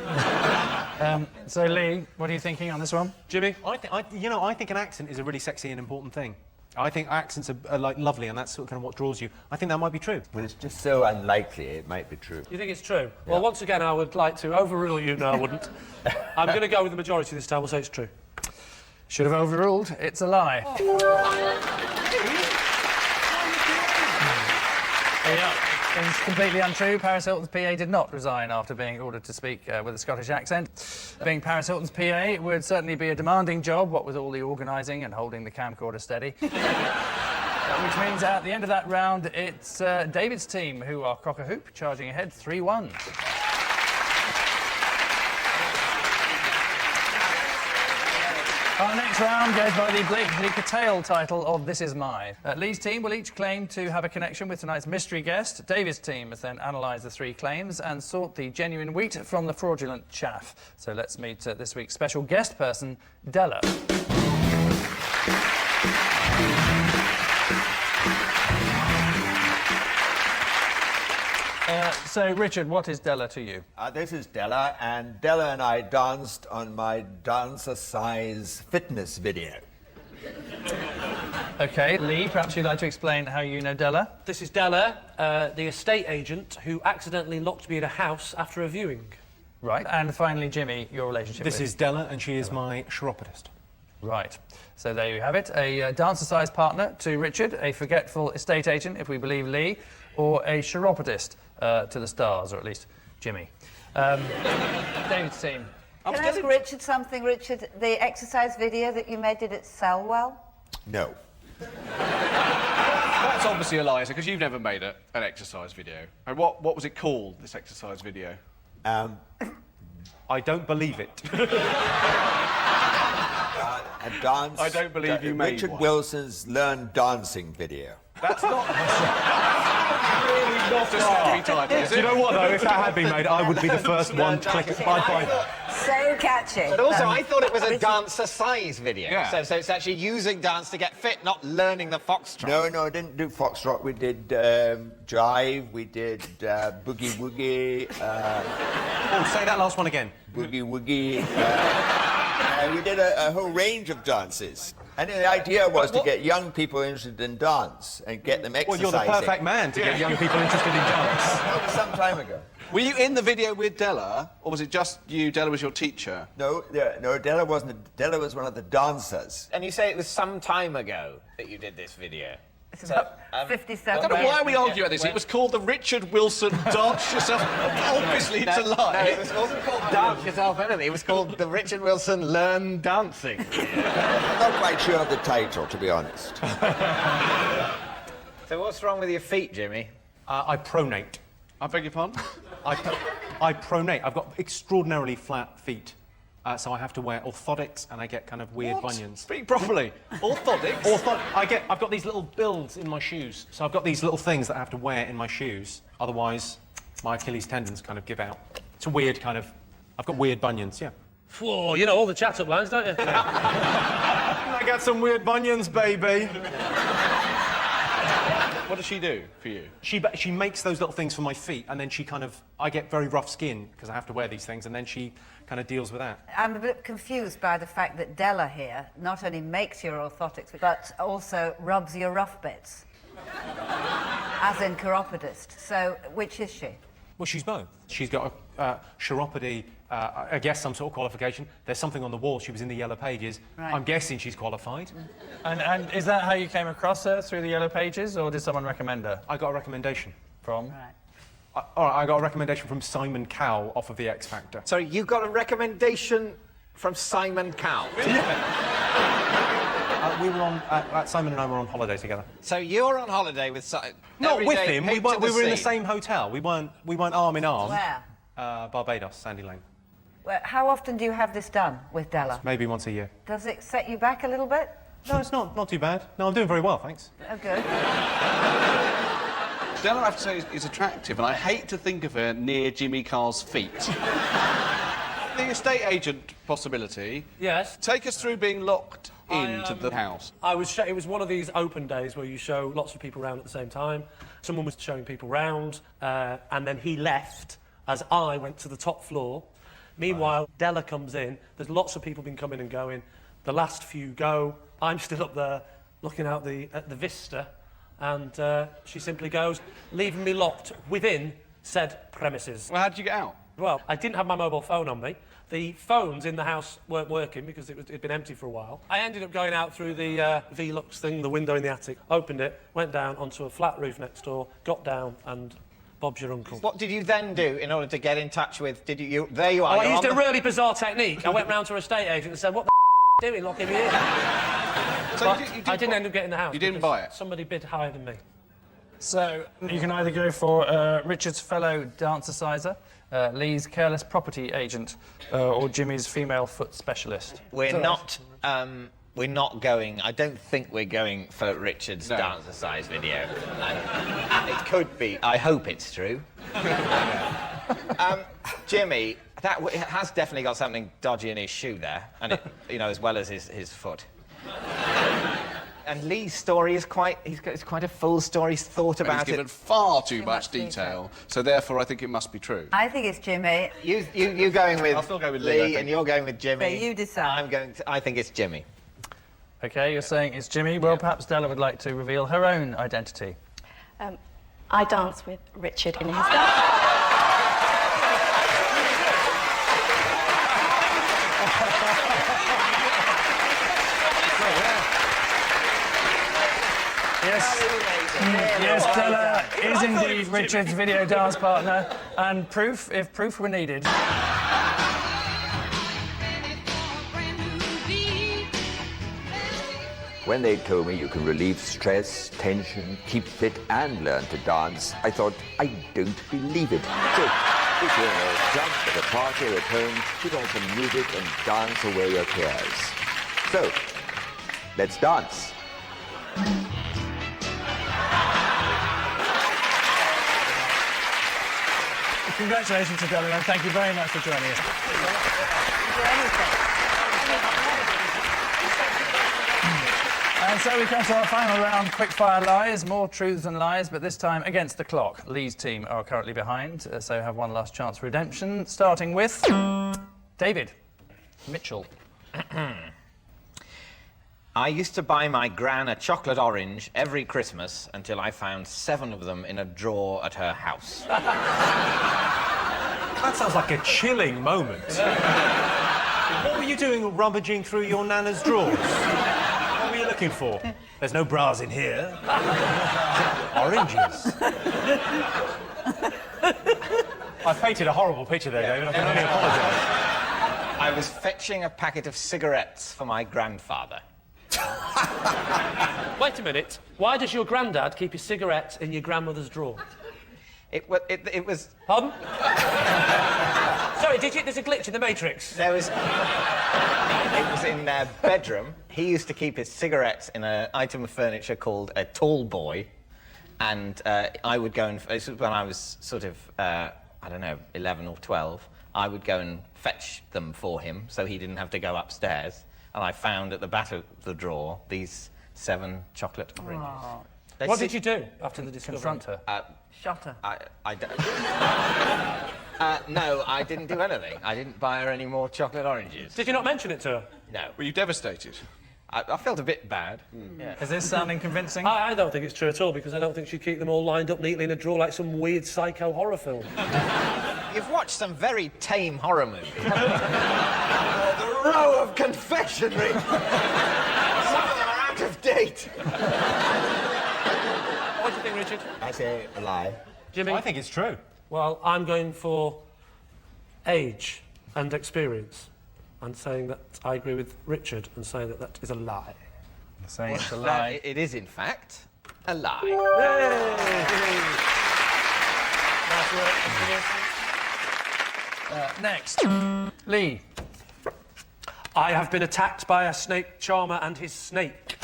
So, Lee, what are you thinking on this one? Jimmy? I think an accent is a really sexy and important thing. I think accents are like lovely, and that's sort of kind of what draws you. I think that might be true. Well, it's just so unlikely it might be true. You think it's true? Yeah. Well, once again, I would like to overrule you. No, I wouldn't. I'm going to go with the majority this time. We'll say it's true. Should have overruled. It's a lie. Yeah, it's completely untrue. Paris Hilton's PA did not resign after being ordered to speak with a Scottish accent. Being Paris Hilton's PA would certainly be a demanding job, what with all the organising and holding the camcorder steady. Which means at the end of that round, it's David's team who are cock-a-hoop, charging ahead 3-1. Our next round goes by the blatantly curtailed title of This Is Mine. Lee's team will each claim to have a connection with tonight's mystery guest. David's team has then analysed the three claims and sought the genuine wheat from the fraudulent chaff. So let's meet this week's special guest person, Della. So, Richard, what is Della to you? This is Della, and Della and I danced on my dancer-size fitness video. OK, Lee, perhaps you'd like to explain how you know Della? This is Della, the estate agent who accidentally locked me in a house after a viewing. Right, and finally, Jimmy, your relationship This with... is Della, and she is my chiropodist. Right. So there you have it. A dancer-sized partner to Richard, a forgetful estate agent, if we believe Lee, or a chiropodist to the stars, or at least Jimmy. David's team. Can I ask Richard something? Richard, the exercise video that you made, did it sell well? No. That's obviously a lie, because you've never made an exercise video. And what was it called, this exercise video? I don't believe it. A dance... I don't believe you made Richard one. Wilson's Learn Dancing video. That's not... really not a scary title, is it? Do you know what, though? If that had been made, I would be the first one to click it. So catchy. But also, I thought it was a dancer-size video. Yeah. So it's actually using dance to get fit, not learning the foxtrot. No, I didn't do foxtrot. We did jive, we did boogie woogie. Oh, say that last one again. Boogie woogie. We did a whole range of dances. And the idea was to get young people interested in dance and get them exercising. Well, you're the perfect man to get young people interested in dance. That was some time ago. Were you in the video with Della, or was it just you? Della was your teacher? No, Della wasn't. Della was one of the dancers. And you say it was some time ago that you did this video. It's about 57 I don't know why we argue about this. It was called the Richard Wilson Dance Yourself. Obviously, it's a lie. No, it wasn't called Dance Yourself anything. It was called the Richard Wilson Learn Dancing. I'm not quite sure of the title, to be honest. So what's wrong with your feet, Jimmy? I pronate. I beg your pardon? I pronate. I've got extraordinarily flat feet. So I have to wear orthotics, and I get kind of weird bunions. Speak properly. Orthotics? I've got these little builds in my shoes. So I've got these little things that I have to wear in my shoes. Otherwise, my Achilles tendons kind of give out. It's a weird kind of... I've got weird bunions, yeah. Whoa, you know all the chat-up lines, don't you? I got some weird bunions, baby. What does she do for you? She makes those little things for my feet, and then she kind of... I get very rough skin, because I have to wear these things, and then she kind of deals with that. I'm a bit confused by the fact that Della here not only makes your orthotics, but also rubs your rough bits. As in chiropodist. So, which is she? Well, she's both. She's got a chiropody, I guess some sort of qualification. There's something on the wall. She was in the Yellow Pages. Right. I'm guessing she's qualified. And is that how you came across her, through the Yellow Pages, or did someone recommend her? I got a recommendation. From? Right. All right, I got a recommendation from Simon Cowell off of The X Factor. Sorry, you got a recommendation from Simon Cowell? We were on... Simon and I were on holiday together. So you're on holiday with Simon? Not with him. We were in the same hotel. We weren't arm in arm. Where? Barbados, Sandy Lane. Well, how often do you have this done with Della? Maybe once a year. Does it set you back a little bit? No, it's not too bad. No, I'm doing very well, thanks. Oh, good. Della, I have to say, is attractive, and I hate to think of her near Jimmy Carr's feet. The estate agent possibility. Yes. Take us through being locked into the house. It was one of these open days where you show lots of people round at the same time. Someone was showing people round, and then he left as I went to the top floor. Meanwhile, Della comes in. There's lots of people been coming and going. The last few go. I'm still up there looking out at the vista, and she simply goes, leaving me locked within said premises. Well, how did you get out? Well, I didn't have my mobile phone on me. The phones in the house weren't working because it'd been empty for a while. I ended up going out through the Velux thing, the window in the attic, opened it, went down onto a flat roof next door, got down, and Bob's your uncle. What did you then do in order to get in touch with... There you are. Oh, I used a really bizarre technique. I went round to a estate agent and said, what the doing locking me in? So I didn't end up getting the house. You didn't buy it? Somebody bid higher than me. So, you can either go for Richard's fellow dancerciser, Lee's careless property agent, or Jimmy's female foot specialist. We're not going... I don't think we're going for Richard's dancercise video. It could be. I hope it's true. Jimmy, it has definitely got something dodgy in his shoe there, and it, as well as his foot. And Lee's story is it's quite a full story. He's thought about it. He's given far too much detail, so therefore I think it must be true. I think it's Jimmy. You going with I'll still go with Lee, and you're going with Jimmy. So you decide. I think it's Jimmy. OK, you're saying it's Jimmy. Well, perhaps Della would like to reveal her own identity. I dance with Richard in his dance. Yes, Della is indeed Richard's video dance partner, and proof, if proof were needed. When they told me you can relieve stress, tension, keep fit and learn to dance, I thought, I don't believe it. So, if you're in a jump at a party or at home, put on some music and dance away your cares. So, let's dance. Congratulations to Della, and thank you very much for joining us. And so we come to our final round, quick-fire lies, more truths than lies, but this time against the clock. Lee's team are currently behind, so have one last chance for redemption, starting with David Mitchell. I used to buy my gran a chocolate orange every Christmas until I found 7 of them in a drawer at her house. That sounds like a chilling moment. What were you doing rummaging through your nana's drawers? What were you looking for? There's no bras in here. Oranges. I've painted a horrible picture there, David. I can only apologise. I was fetching a packet of cigarettes for my grandfather. Wait a minute. Why does your granddad keep his cigarettes in your grandmother's drawer? It was... Pardon? Sorry, there's a glitch in the Matrix. There was... It was in their bedroom. He used to keep his cigarettes in an item of furniture called a tall boy, and I would go and... This was when I was sort of, I don't know, 11 or 12. I would go and fetch them for him so he didn't have to go upstairs. And I found at the back of the drawer these 7 chocolate oranges. What did you do after the discovery? Confront her. Shot her. No, I didn't do anything. I didn't buy her any more chocolate oranges. Did you not mention it to her? No. Were you devastated? I felt a bit bad. Is this sounding convincing? I don't think it's true at all, because I don't think she'd keep them all lined up neatly in a drawer like some weird psycho horror film. You've watched some very tame horror movies. The row of confectionery. Some of them are out of date. What do you think, Richard? I say a lie. Jimmy? I think it's true. Well, I'm going for age and experience. I'm saying that I agree with Richard and saying that that is a lie. Saying it's a No, lie. it is, in fact, a lie. Next. Lee. I have been attacked by a snake charmer and his snake.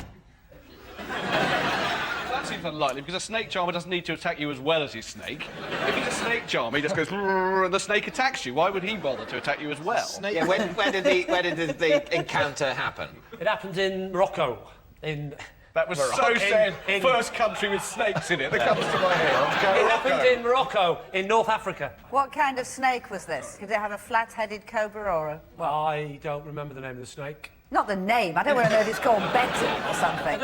That seems unlikely, because a snake charmer doesn't need to attack you as well as his snake. If he's a snake charmer, he just goes and the snake attacks you. Why would he bother to attack you as well? Yeah, where did the encounter happen? It happened in Morocco. That was Morocco. so said. First country with snakes in it that comes to my head. It happened in Morocco, in North Africa. What kind of snake was this? Did it have a flat-headed cobra or a... Well, I don't remember the name of the snake. Not the name. I don't want to know if it's called Betty or something.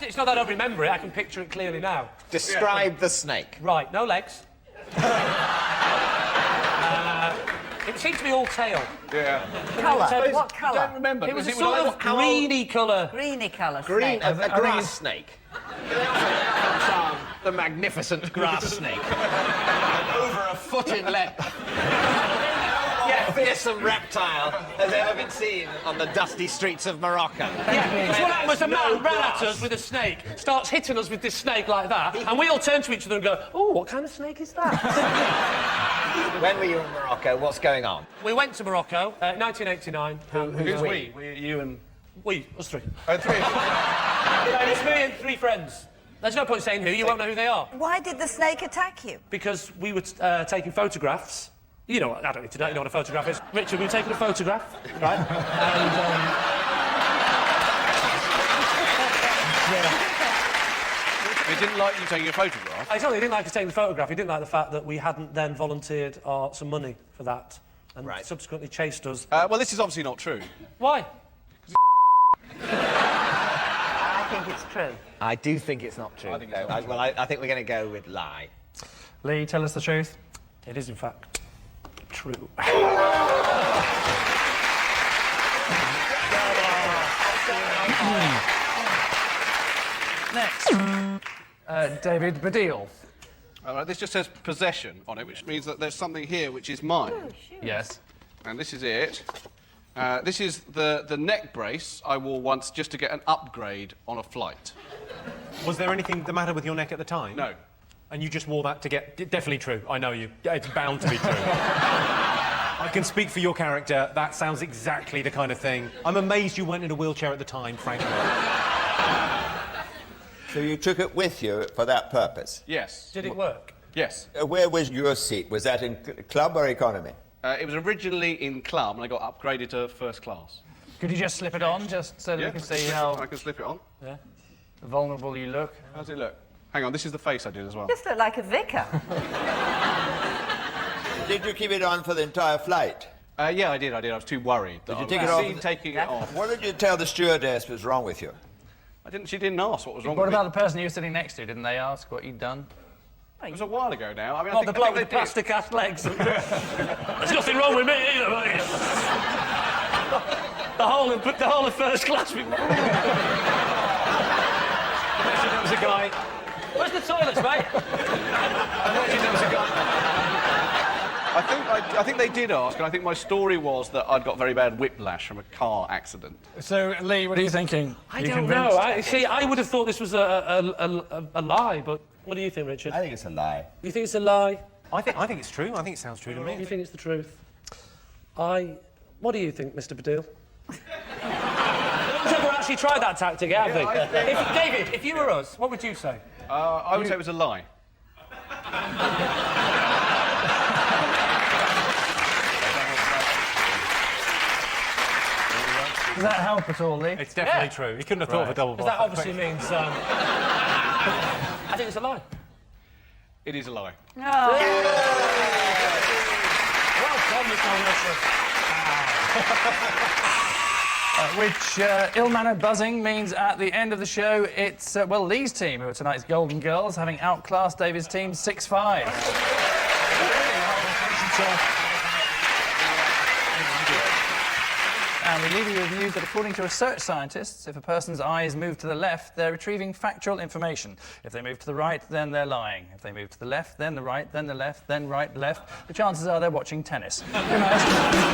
It's not that I don't remember it. I can picture it clearly now. Describe the snake. Right, no legs. It seemed to be all tail. Yeah. Colour? What colour? I don't remember. It was a sort of greeny colour. Greeny colour Green, snake. a grass snake. The magnificent grass snake. Over a foot in length. Yeah, fearsome reptile has ever been seen on the dusty streets of Morocco. Yeah, it's what happened was a man ran at us with a snake, starts hitting us with this snake like that, and we all turn to each other and go, oh, what kind of snake is that? When were you in Morocco? What's going on? We went to Morocco, 1989. Who's we? You and... We, us three. Oh, three. It's me and three friends. There's no point saying who, you won't know who they are. Why did the snake attack you? Because we were taking photographs. You know, I don't need to know, you know what a photograph is. Richard, we were taking a photograph, right? He didn't like you taking a photograph? He didn't like us taking the photograph. He didn't like the fact that we hadn't then volunteered some money for that and subsequently chased us. Well, this is obviously not true. Why? I think it's true. I do think it's not true. I think I think we're going to go with lie. Lee, tell us the truth. It is, in fact, true. Next. David Baddiel. All right, this just says possession on it, which means that there's something here which is mine. Yes. And this is it. This is the neck brace I wore once just to get an upgrade on a flight. Was there anything the matter with your neck at the time? No. And you just wore that to get... Definitely true. I know you. It's bound to be true. I can speak for your character. That sounds exactly the kind of thing. I'm amazed you weren't in a wheelchair at the time, frankly. So you took it with you for that purpose? Yes. Did it work? Yes. Where was your seat? Was that in club or economy? It was originally in club, and I got upgraded to first class. Could you just slip it on, just so that we can see how I can slip it on. Yeah. Vulnerable you look? How does it look? Hang on, this is the face I did as well. Just look like a vicar. Did you keep it on for the entire flight? Yeah, I did. I was too worried. Did you take it off? Taking it off. What did you tell the stewardess was wrong with you? She didn't ask what was wrong What with about me. the person you were sitting next to? Didn't they ask what you'd done? It was a while ago now. I mean, Not the bloke with the plastic ass legs. There's nothing wrong with me either, mate. The whole of first class. There was a guy. Where's the toilets, mate? There was a guy. I think they did ask, and I think my story was that I'd got very bad whiplash from a car accident. So, Lee, what are you thinking? I don't know. I would have thought this was a lie, but what do you think, Richard? I think it's a lie. You think it's a lie? I think it's true. I think it sounds true to me. You think it's the truth? What do you think, Mr. Baddiel? No one's ever actually tried that tactic, have they? David, if you were us, what would you say? I would say it was a lie. Does that help at all, Lee? It's definitely true. He couldn't have thought of a double Because that obviously means... I think it's a lie. It is a lie. Oh. Well done, Mr. Romesh. Which ill-mannered buzzing means at the end of the show, it's, well, Lee's team, who are tonight's Golden Girls, having outclassed David's team 6-5. And we leave you with news that, according to research scientists, if a person's eyes move to the left, they're retrieving factual information. If they move to the right, then they're lying. If they move to the left, then the right, then the left, then right, left, the chances are they're watching tennis. Good night.